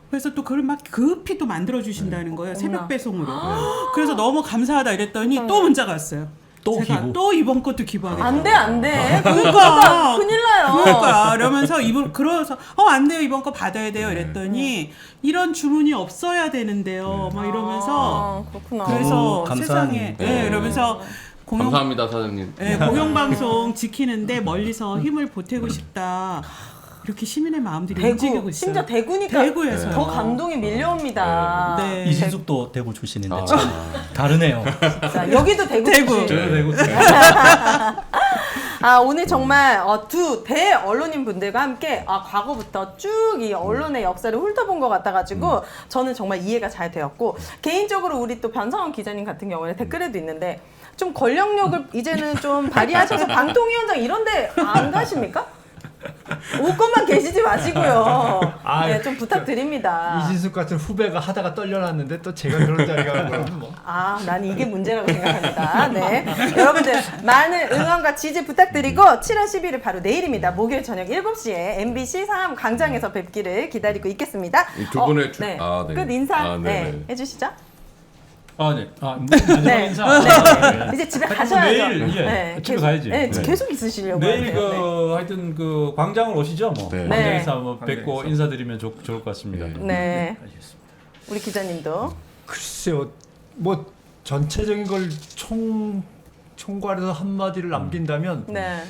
그래서 또 그걸 막 급히 또 만들어 주신다는 거예요. 새벽
어머나.
배송으로. 그래서 너무 감사하다 이랬더니 또 문자가 왔어요.
또
제가
기부.
또 이번 것도 기부하겠다.
안 돼.
그러니까
큰일 나요.
그러니까 이러면서 이번 그래서 안 돼요 이번 거 받아야 돼요 이랬더니 이런 주문이 없어야 되는데요. 막 이러면서
그렇구나.
그래서
너무 감사한
세상에
일인데.
이러면서 공영
감사합니다 사장님.
공영방송 지키는데 멀리서 힘을 보태고 싶다. 이렇게 시민의 마음들이 움직이고
대구,
있어요.
심지어 대구니까
대구에서.
더 감동이 밀려옵니다.
네.
이진숙도 대구 출신인데 참 다르네요.
자, 여기도 대구
대구.
출신.
저는 대구
오늘 정말 두 대 언론인 분들과 함께 과거부터 쭉 이 언론의 역사를 훑어본 것 같아가지고 저는 정말 이해가 잘 되었고 개인적으로 우리 또 변상원 기자님 같은 경우에 댓글에도 있는데 좀 권력력을 이제는 좀 발휘하셔서 방통위원장 이런데 안 가십니까? 옷것만 계시지 마시고요. 네, 좀 부탁드립니다.
이진숙 같은 후배가 하다가 떨려놨는데 또 제가 그런 자리가 그러면 뭐.
난 이게 문제라고 생각합니다. 네. 여러분들 많은 응원과 지지 부탁드리고 7월 11일 바로 내일입니다. 목요일 저녁 7시에 MBC 상암 광장에서 뵙기를 기다리고 있겠습니다.
두 분의
네.
네.
끝 인사
네네.
해주시죠.
네. 마지막
네.
인사.
네. 이제 집에 가셔야죠.
내일 집에
계속,
가야지.
네,
네.
계속 있으시려고
내일
하세요.
하여튼 그 광장을 오시죠 뭐.
네.
광장에서 한번 뵙고
광장에서.
인사드리면 좋을 것 같습니다.
네. 우리 기자님도.
글쎄요, 뭐 전체적인 걸 총괄해서 한마디를 남긴다면
네.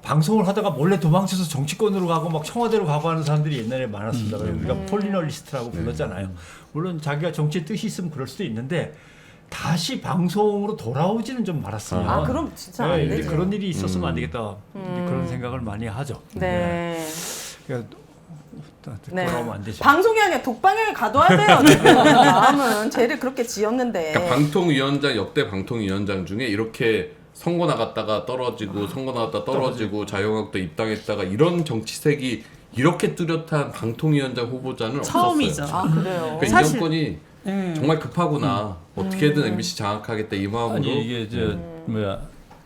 방송을 하다가 몰래 도망쳐서 정치권으로 가고 막 청와대로 가고 하는 사람들이 옛날에 많았습니다. 우리가 폴리널리스트라고 불렀잖아요. 물론 자기가 정치에 뜻이 있으면 그럴 수도 있는데 다시 방송으로 돌아오지는 좀 말았으면.
그럼 진짜 안
네, 이제
되죠.
그런 일이 있었으면 안 되겠다. 이제 그런 생각을 많이 하죠.
네.
그러니까
네.
돌아오면 안 되죠.
방송이 아니라 독방에 가둬야 돼요. 지금. 마음은 죄를 그렇게 지었는데.
그러니까 방통위원장 역대 방통위원장 중에 이렇게 선거 나갔다가 떨어지고 선거 나갔다 떨어지고 자유한국당 입당했다가 이런 정치색이 이렇게 뚜렷한 방통위원장 후보자는
처음이죠.
없었어요.
그래요.
그러니까 이
사실-
정권이 정말 급하구나. 어떻게든 MBC 장악하겠다 이 마음으로.
아니 이게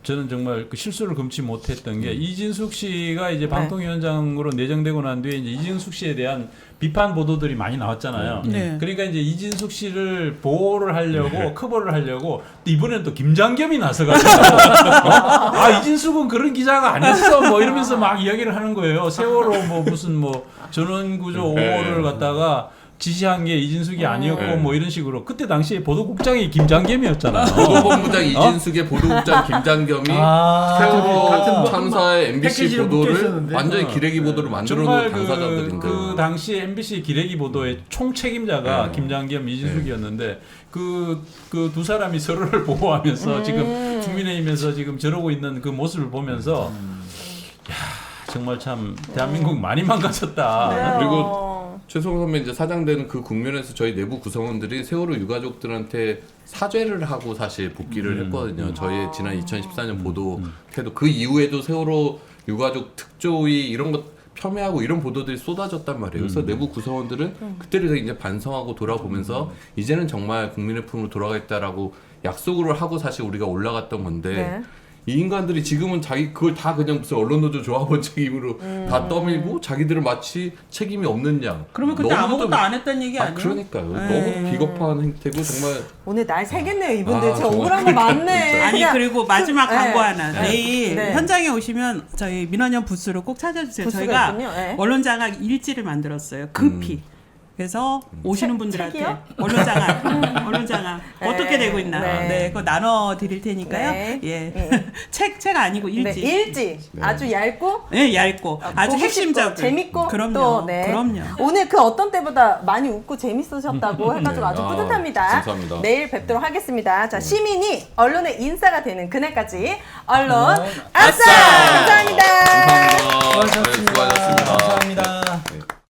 저는 정말 그 실수를 금치 못했던 게 이진숙 씨가 이제 방통위원장으로 내정되고 난 뒤에 이제 이진숙 씨에 대한 비판 보도들이 많이 나왔잖아요.
네.
그러니까 이제 이진숙 씨를 보호를 하려고 커버를 하려고 이번엔 또 김장겸이 나서가지고 이진숙은 그런 기자가 아니었어 뭐 이러면서 막 이야기를 하는 거예요. 세월호 뭐 무슨 뭐 전원구조 5호를 갖다가 지시한 게 이진숙이 아니었고 뭐 이런 식으로 그때 당시에 보도국장이 김장겸이었잖아요.
보도본부장 이진숙의 보도국장 김장겸이 세월호
같은
참사의 MBC
패키지로 묶여
보도를
있었는데.
완전히 기레기 보도를 만들어 놓은
정말
당사자들인데.
그 당시 MBC 기레기 보도의 총 책임자가 김장겸, 이진숙이었는데 그 두 사람이 서로를 보호하면서 지금 국민의힘에서 지금 저러고 있는 그 모습을 보면서 야 정말 참 대한민국 많이 망가졌다.
그리고 최성호 선배 이제 사장되는 그 국면에서 저희 내부 구성원들이 세월호 유가족들한테 사죄를 하고 사실 복귀를 했거든요. 저희의 지난 2014년 보도 태도 그 이후에도 세월호 유가족 특조위 이런 것 폄훼하고 이런 보도들이 쏟아졌단 말이에요. 그래서 내부 구성원들은 그때를 이제 반성하고 돌아보면서 이제는 정말 국민의 품으로 돌아가겠다라고 약속을 하고 사실 우리가 올라갔던 건데 이 인간들이 지금은 그걸 다 그냥 무슨 언론노조 조합원 책임으로 다 떠밀고 자기들은 마치 책임이 없는 양.
그러면 그때
너무도
아무것도 안 했다는 얘기 아니에요?
그러니까요. 너무 비겁한 행태고 정말.
오늘 날 새겠네요. 이분들 진짜
정말
억울한 거 많네.
아니
그냥
그리고 마지막
네.
광고 하나.
네.
내일
네.
현장에 오시면 저희 민원연 부스로 꼭 찾아주세요.
부스가
저희가
있군요. 네.
언론장악 일지를 만들었어요. 급히. 그래서 오시는 분들한테
책이요?
언론장악
네.
어떻게 되고 있나
네.
그거 나눠 드릴 테니까요.
네.
예. 책 아니고 일지.
네, 일지 아주 얇고
네, 얇고 아주
보고
핵심적으로
싶고, 재밌고
그럼요.
또, 네.
그럼요.
오늘 그 어떤 때보다 많이 웃고 재밌으셨다고 해가지고 아주
아,
뿌듯합니다.
감사합니다.
내일 뵙도록 하겠습니다. 자, 시민이 언론의 인싸가 되는 그날까지 언론 아싸! 감사합니다.
감사합니다.